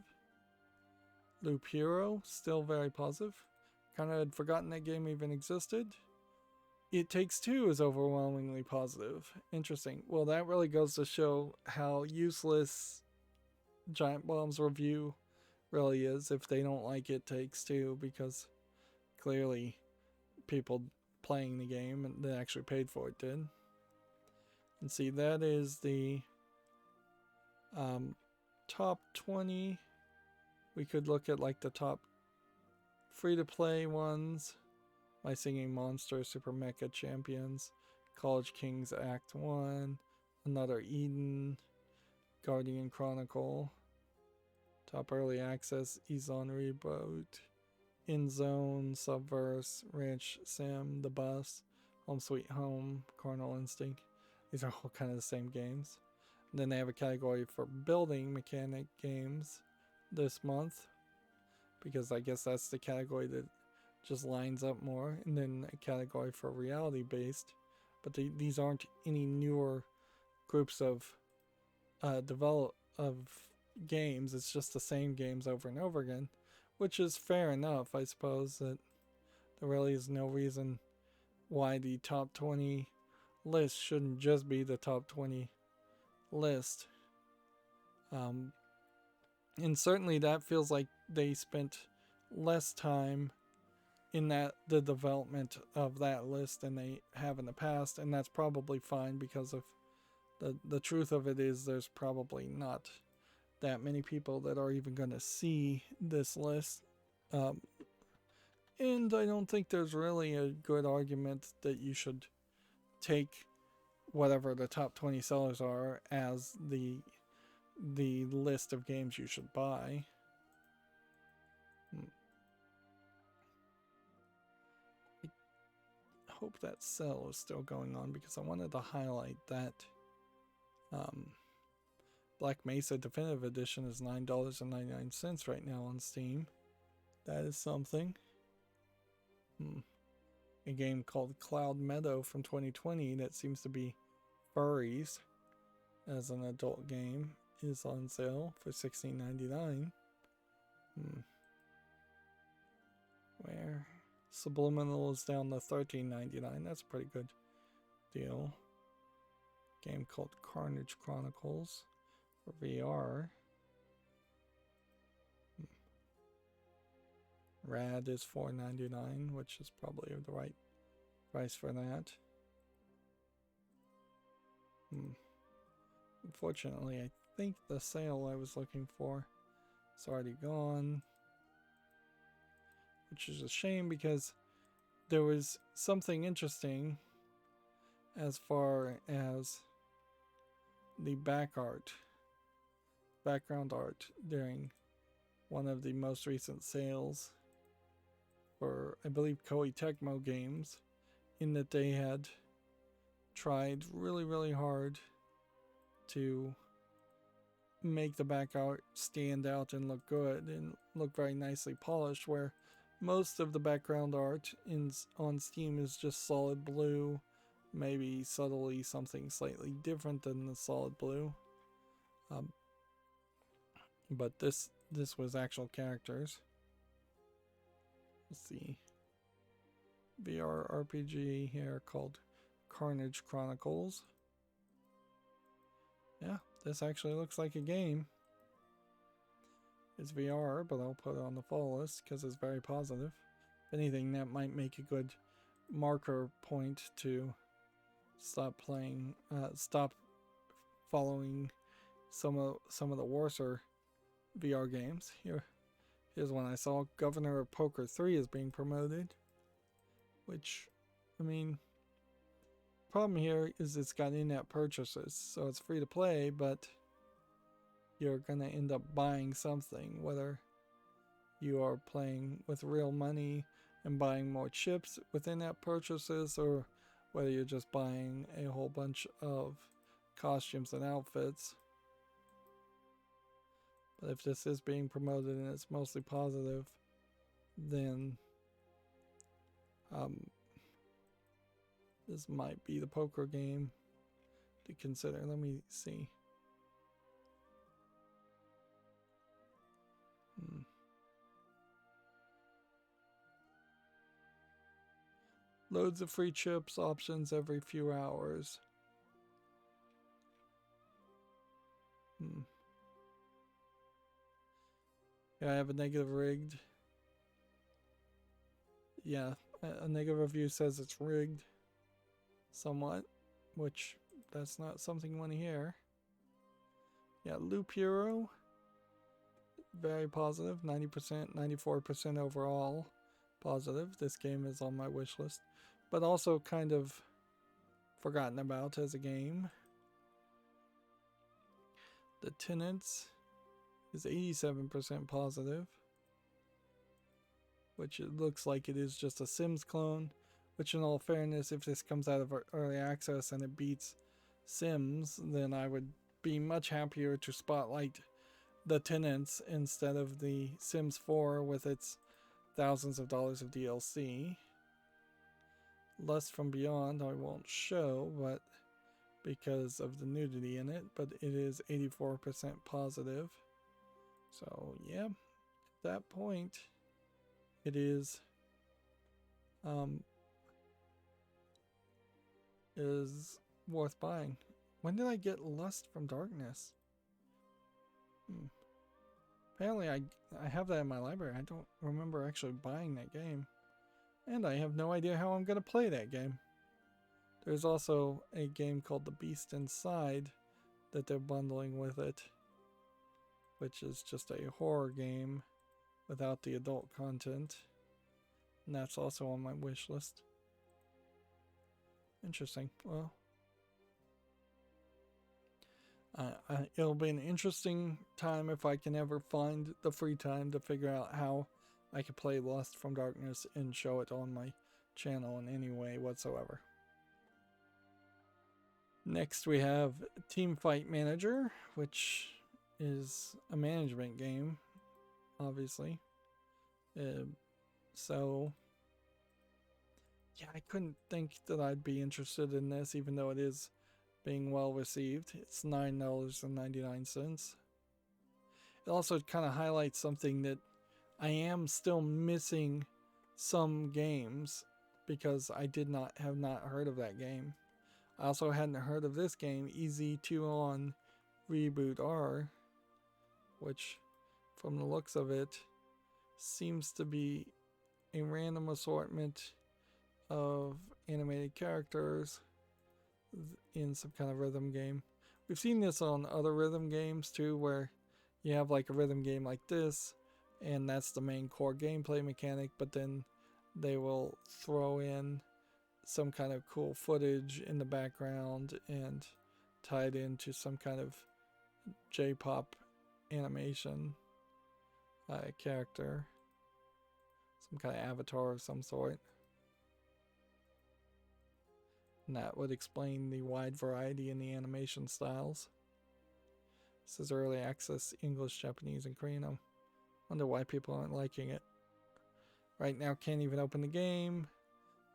Loop Hero, still very positive. Kind of had forgotten that game even existed. It Takes Two is overwhelmingly positive. Interesting. Well, that really goes to show how useless Giant Bomb's review really is if they don't like It Takes Two, because clearly people playing the game and that actually paid for it did. And see, that is the top 20. We could look at like the top free-to-play ones. My Singing Monster, Super Mecha Champions, College Kings Act 1, Another Eden, Guardian Chronicle, Top Early Access, Ezon Reboot, In Zone, Subverse, Ranch Sim, The Bus, Home Sweet Home, Carnal Instinct. These are all kind of the same games. And then they have a category for building mechanic games this month, because I guess that's the category that just lines up more. And then a category for reality based, but these aren't any newer groups of games. It's just the same games over and over again, which is fair enough, I suppose. That there really is no reason why the top 20 list shouldn't just be the top 20 list. And certainly that feels like they spent less time in the development of that list than they have in the past, and that's probably fine, because of the truth of it is there's probably not that many people that are even going to see this list. And I don't think there's really a good argument that you should take whatever the top 20 sellers are as the list of games you should buy. I hope that sale is still going on, because I wanted to highlight that Black Mesa Definitive Edition is $9.99 right now on Steam. That is something. A game called Cloud Meadow from 2020 that seems to be furries as an adult game is on sale for $16.99. Where Subliminal is down to $13.99. That's a pretty good deal. Game called Carnage Chronicles for VR. Rad is $4.99, which is probably the right price for that. Unfortunately, I think the sale I was looking for is already gone, which is a shame, because there was something interesting as far as the background art during one of the most recent sales for, I believe, Koei Tecmo games, in that they had tried really, really hard to make the back art stand out and look good and look very nicely polished, where most of the background art on Steam is just solid blue, maybe subtly something slightly different than the solid blue. But this was actual characters. Let's see. VR RPG here called Carnage Chronicles. Yeah, this actually looks like a game. It's VR, but I'll put it on the fall list because it's very positive. If anything, that might make a good marker point to stop following some of the worser VR games. Here's one I saw. Governor of Poker 3 is being promoted, which, I mean, problem here is it's got in-app purchases, so it's free to play, but you're gonna end up buying something, whether you are playing with real money and buying more chips with in-app purchases, or whether you're just buying a whole bunch of costumes and outfits. But if this is being promoted and it's mostly positive, then this might be the poker game to consider. Let me see. Loads of free chips, options every few hours. Yeah, I have a negative rigged. Yeah, a negative review says it's rigged somewhat, which that's not something you want to hear. Yeah, Loop Hero, very positive, 90%, 94% overall positive. This game is on my wish list, but also kind of forgotten about as a game. The Tenants is 87% positive, which it looks like it is just a Sims clone, which in all fairness, if this comes out of early access and it beats Sims, then I would be much happier to spotlight the Tenants instead of the Sims 4 with its thousands of dollars of DLC. Lust from Beyond I won't show, but because of the nudity in it, but it is 84% positive. So yeah, at that point, it is worth buying. When did I get Lust from Darkness? Apparently I have that in my library. I don't remember actually buying that game. And I have no idea how I'm going to play that game. There's also a game called The Beast Inside that they're bundling with it, which is just a horror game without the adult content. And that's also on my wish list. Interesting. Well, it'll be an interesting time if I can ever find the free time to figure out how I can play Lost from Darkness and show it on my channel in any way whatsoever. Next we have Team Fight Manager, which is a management game, obviously. So yeah, I couldn't think that I'd be interested in this, even though it is being well received. It's $9.99. It also kind of highlights something that I am still missing some games because I have not heard of that game. I also hadn't heard of this game, EZ2 on Reboot R, which from the looks of it seems to be a random assortment of animated characters in some kind of rhythm game. We've seen this on other rhythm games too, where you have like a rhythm game like this, and that's the main core gameplay mechanic, but then they will throw in some kind of cool footage in the background and tie it into some kind of J-pop animation character, some kind of avatar of some sort. And that would explain the wide variety in the animation styles. This is early access English, Japanese, and Korean. I wonder why people aren't liking it. Right now, can't even open the game.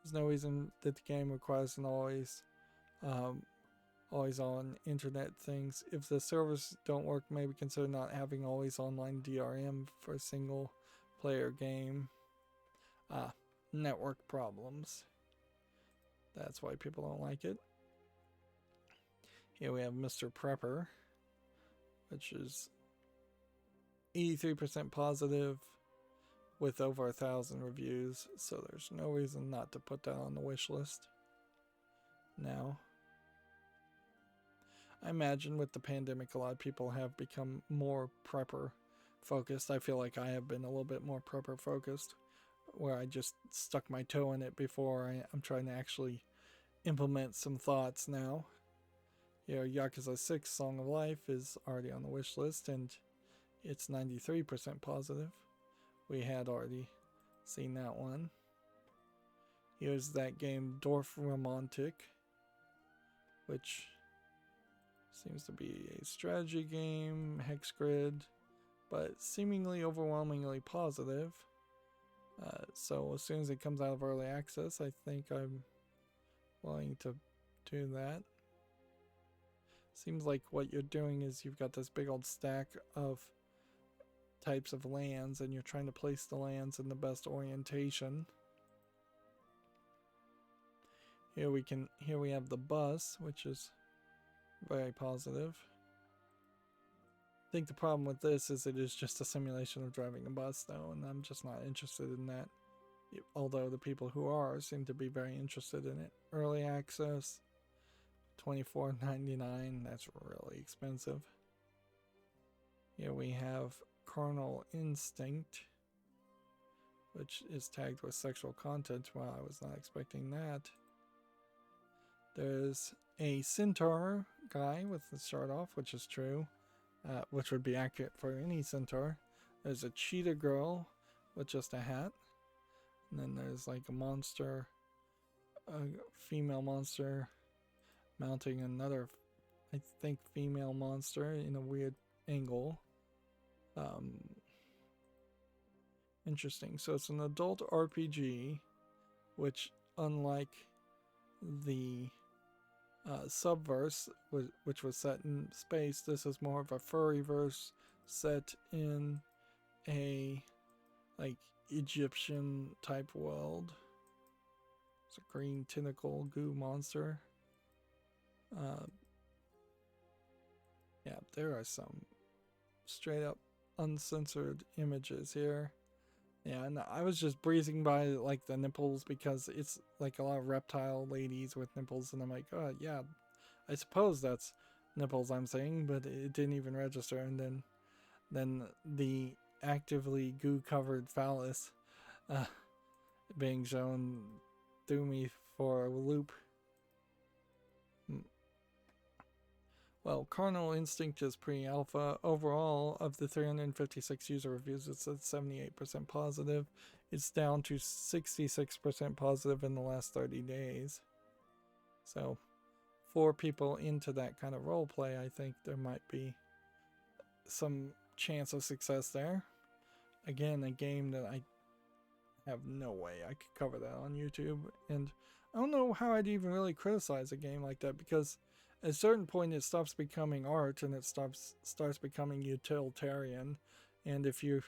There's no reason that the game requires an always on internet things. If the servers don't work, maybe consider not having always online DRM for a single player game. Network problems. That's why people don't like it. Here we have Mr. Prepper, which is 83% positive with over 1,000 reviews, so there's no reason not to put that on the wish list now. I imagine with the pandemic, a lot of people have become more prepper focused. I feel like I have been a little bit more prepper focused, where I just stuck my toe in it before I'm trying to actually implement some thoughts now. You know, Yakuza 6 Song of Life is already on the wish list, and it's 93% positive. We had already seen that one. Here's that game Dorf Romantik, which seems to be a strategy game, hex grid, but seemingly overwhelmingly positive. So as soon as it comes out of early access, I think I'm willing to do that. Seems like what you're doing is you've got this big old stack of types of lands, and you're trying to place the lands in the best orientation. Here we have the bus, which is very positive. I think the problem with this is it is just a simulation of driving a bus though, and I'm just not interested in that. Although the people who are seem to be very interested in it. Early access, $24.99, that's really expensive. Here we have Carnal Instinct, which is tagged with sexual content. Wow, I was not expecting that. There's a centaur guy with the start off, which is true, which would be accurate for any centaur. There's a cheetah girl with just a hat. And then there's like a monster, a female monster mounting another, I think, female monster in a weird angle. Interesting. So it's an adult RPG, which unlike the Subverse, which was set in space. This is more of a furryverse set in a like Egyptian type world. It's a green tentacle goo monster. Yeah, there are some straight up uncensored images here. Yeah, and I was just breezing by like the nipples because it's like a lot of reptile ladies with nipples, and I'm like, oh yeah, I suppose that's nipples I'm saying, but it didn't even register. And then the actively goo covered phallus being shown threw me for a loop. Well, Carnal Instinct is pre-alpha. Overall, of the 356 user reviews, it's at 78% positive. It's down to 66% positive in the last 30 days. So, for people into that kind of roleplay, I think there might be some chance of success there. Again, a game that I have no way I could cover that on YouTube. And I don't know how I'd even really criticize a game like that, because at a certain point it stops becoming art and it starts becoming utilitarian. And if you're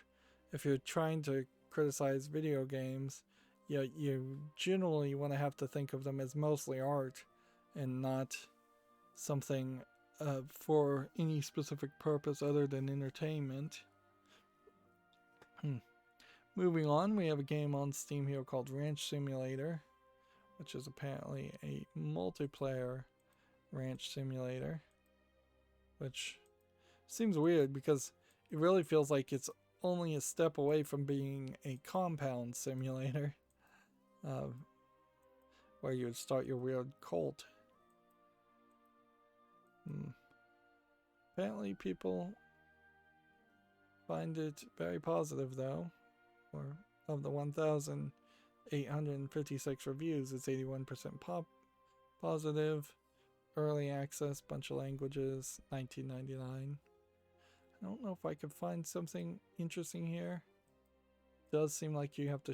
trying to criticize video games, you generally want to have to think of them as mostly art and not something for any specific purpose other than entertainment. Moving on, we have a game on Steam here called Ranch Simulator, which is apparently a multiplayer ranch simulator, which seems weird because it really feels like it's only a step away from being a compound simulator, where you would start your weird cult. Apparently people find it very positive though. Or of the 1,856 reviews, it's 81% positive. Early access, bunch of languages, $19.99. I don't know if I could find something interesting here. It does seem like you have to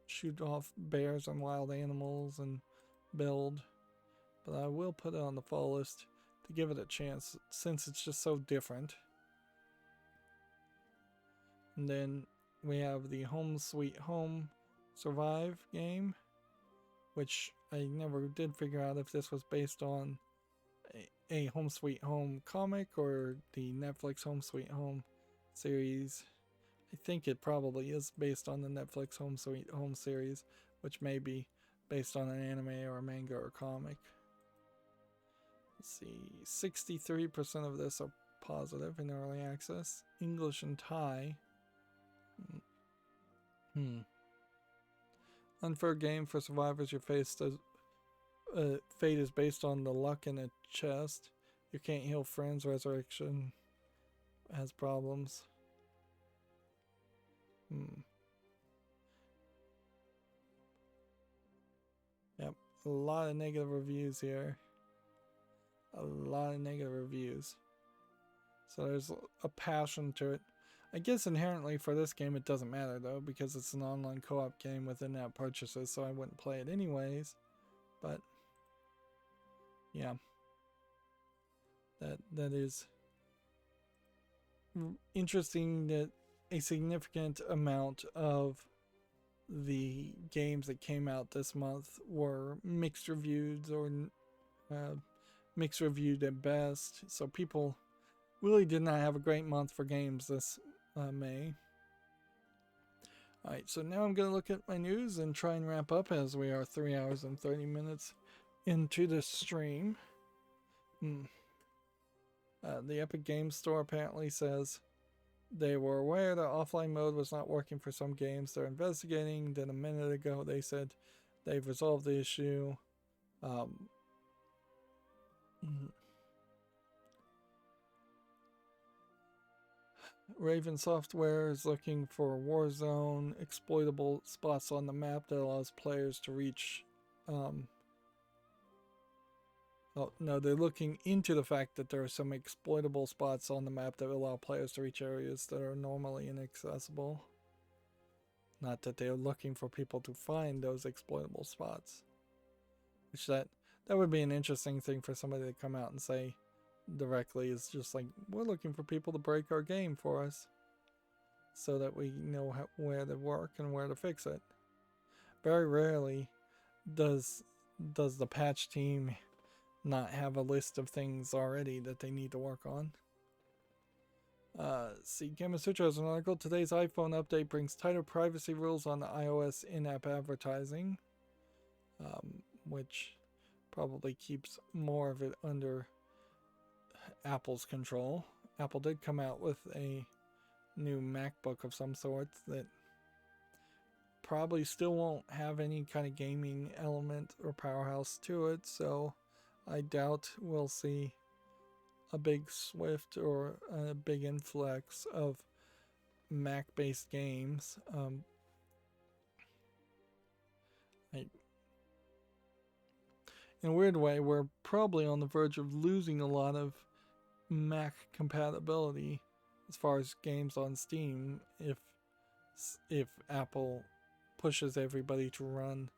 shoot off bears and wild animals and build, but I will put it on the fall list to give it a chance since it's just so different. And then we have the Home Sweet Home Survive game, which I never did figure out if this was based on a Home Sweet Home comic or the Netflix Home Sweet Home series. I think it probably is based on the Netflix Home Sweet Home series, which may be based on an anime or a manga or comic. Let's see, 63% of this are positive in early access. English and Thai. Unfair game for survivors. Your fate is based on the luck in a chest. You can't heal friends. Resurrection has problems. Yep, a lot of negative reviews here. A lot of negative reviews. So there's a passion to it. I guess inherently for this game it doesn't matter though, because it's an online co-op game with in-app purchases, so I wouldn't play it anyways. But yeah, that is interesting that a significant amount of the games that came out this month were mixed reviews or mixed reviewed at best. So people really did not have a great month for games this May. Alright, so now I'm going to look at my news and try and wrap up as we are 3 hours and 30 minutes into the stream. The Epic Games Store apparently says they were aware that offline mode was not working for some games. They're investigating. Then a minute ago they said they've resolved the issue. Raven Software is looking for Warzone exploitable spots on the map that allows players to reach. They're looking into the fact that there are some exploitable spots on the map that allow players to reach areas that are normally inaccessible. Not that they're looking for people to find those exploitable spots. Which that that would be an interesting thing for somebody to come out and say directly. Is just like, we're looking for people to break our game for us so that we know where to work and where to fix it. Very rarely does the patch team not have a list of things already that they need to work on. See, Gamasutra has an article. Today's iPhone update brings tighter privacy rules on the iOS in-app advertising, which probably keeps more of it under Apple's control. Apple did come out with a new MacBook of some sort that probably still won't have any kind of gaming element or powerhouse to it, so I doubt we'll see a big swift or a big influx of Mac-based games. In a weird way, we're probably on the verge of losing a lot of Mac compatibility as far as games on Steam if Apple pushes everybody to run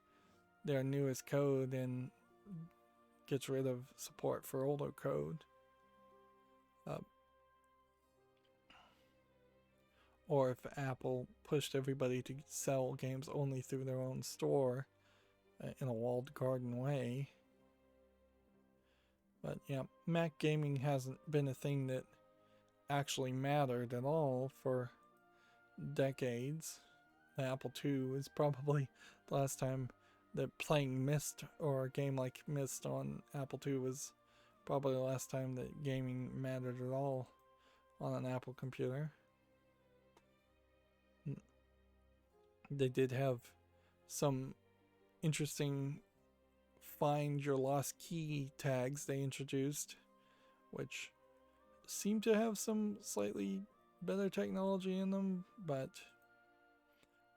their newest code and gets rid of support for older code. Or if Apple pushed everybody to sell games only through their own store in a walled garden way. But yeah, Mac gaming hasn't been a thing that actually mattered at all for decades. The Apple II is probably the last time that playing Myst or a game like Myst on Apple II was probably the last time that gaming mattered at all on an Apple computer. They did have some interesting find your lost key tags they introduced, which seem to have some slightly better technology in them, but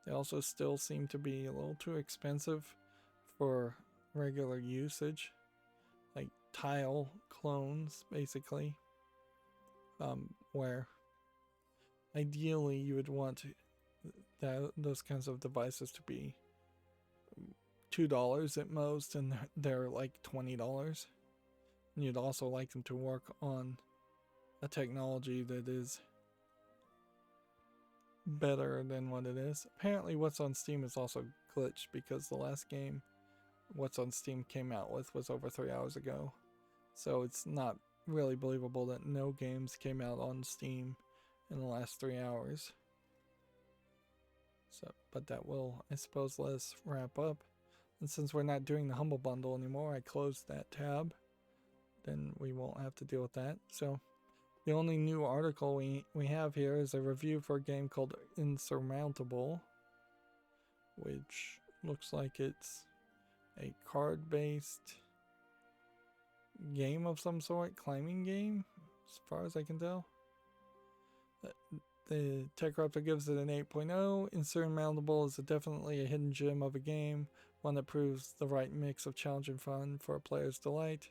they also still seem to be a little too expensive for regular usage, like tile clones basically, where ideally you would want those kinds of devices to be $2 at most, and they're like $20. And you'd also like them to work on a technology that is better than what it is. Apparently what's on Steam is also glitched because the last game what's on Steam came out with was over 3 hours ago. So it's not really believable that no games came out on Steam in the last 3 hours. So, but that will, I suppose, let us wrap up. And since we're not doing the Humble Bundle anymore, I closed that tab. Then we won't have to deal with that. So the only new article we have here is a review for a game called Insurmountable, which looks like it's a card-based game of some sort, climbing game, as far as I can tell. The TechRaptor gives it an 8.0. Insurmountable is definitely a hidden gem of a game, one that proves the right mix of challenge and fun for a player's delight.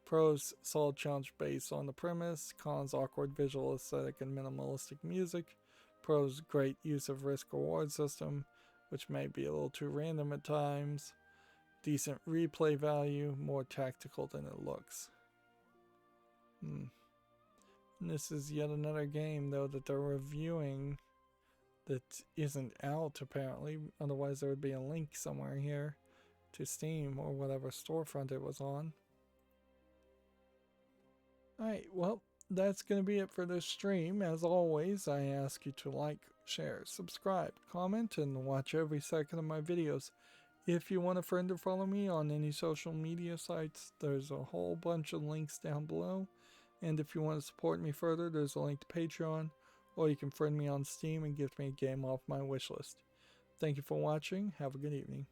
Pros, solid challenge based on the premise. Cons, awkward visual aesthetic and minimalistic music. Pros, great use of risk reward system, which may be a little too random at times. Decent replay value, more tactical than it looks. And this is yet another game, though, that they're reviewing that isn't out, apparently. Otherwise, there would be a link somewhere here to Steam or whatever storefront it was on. Alright, well, that's going to be it for this stream. As always, I ask you to like, share, subscribe, comment, and watch every second of my videos. If you want a friend to follow me on any social media sites, there's a whole bunch of links down below. And if you want to support me further, there's a link to Patreon, or you can friend me on Steam and gift me a game off my wishlist. Thank you for watching. Have a good evening.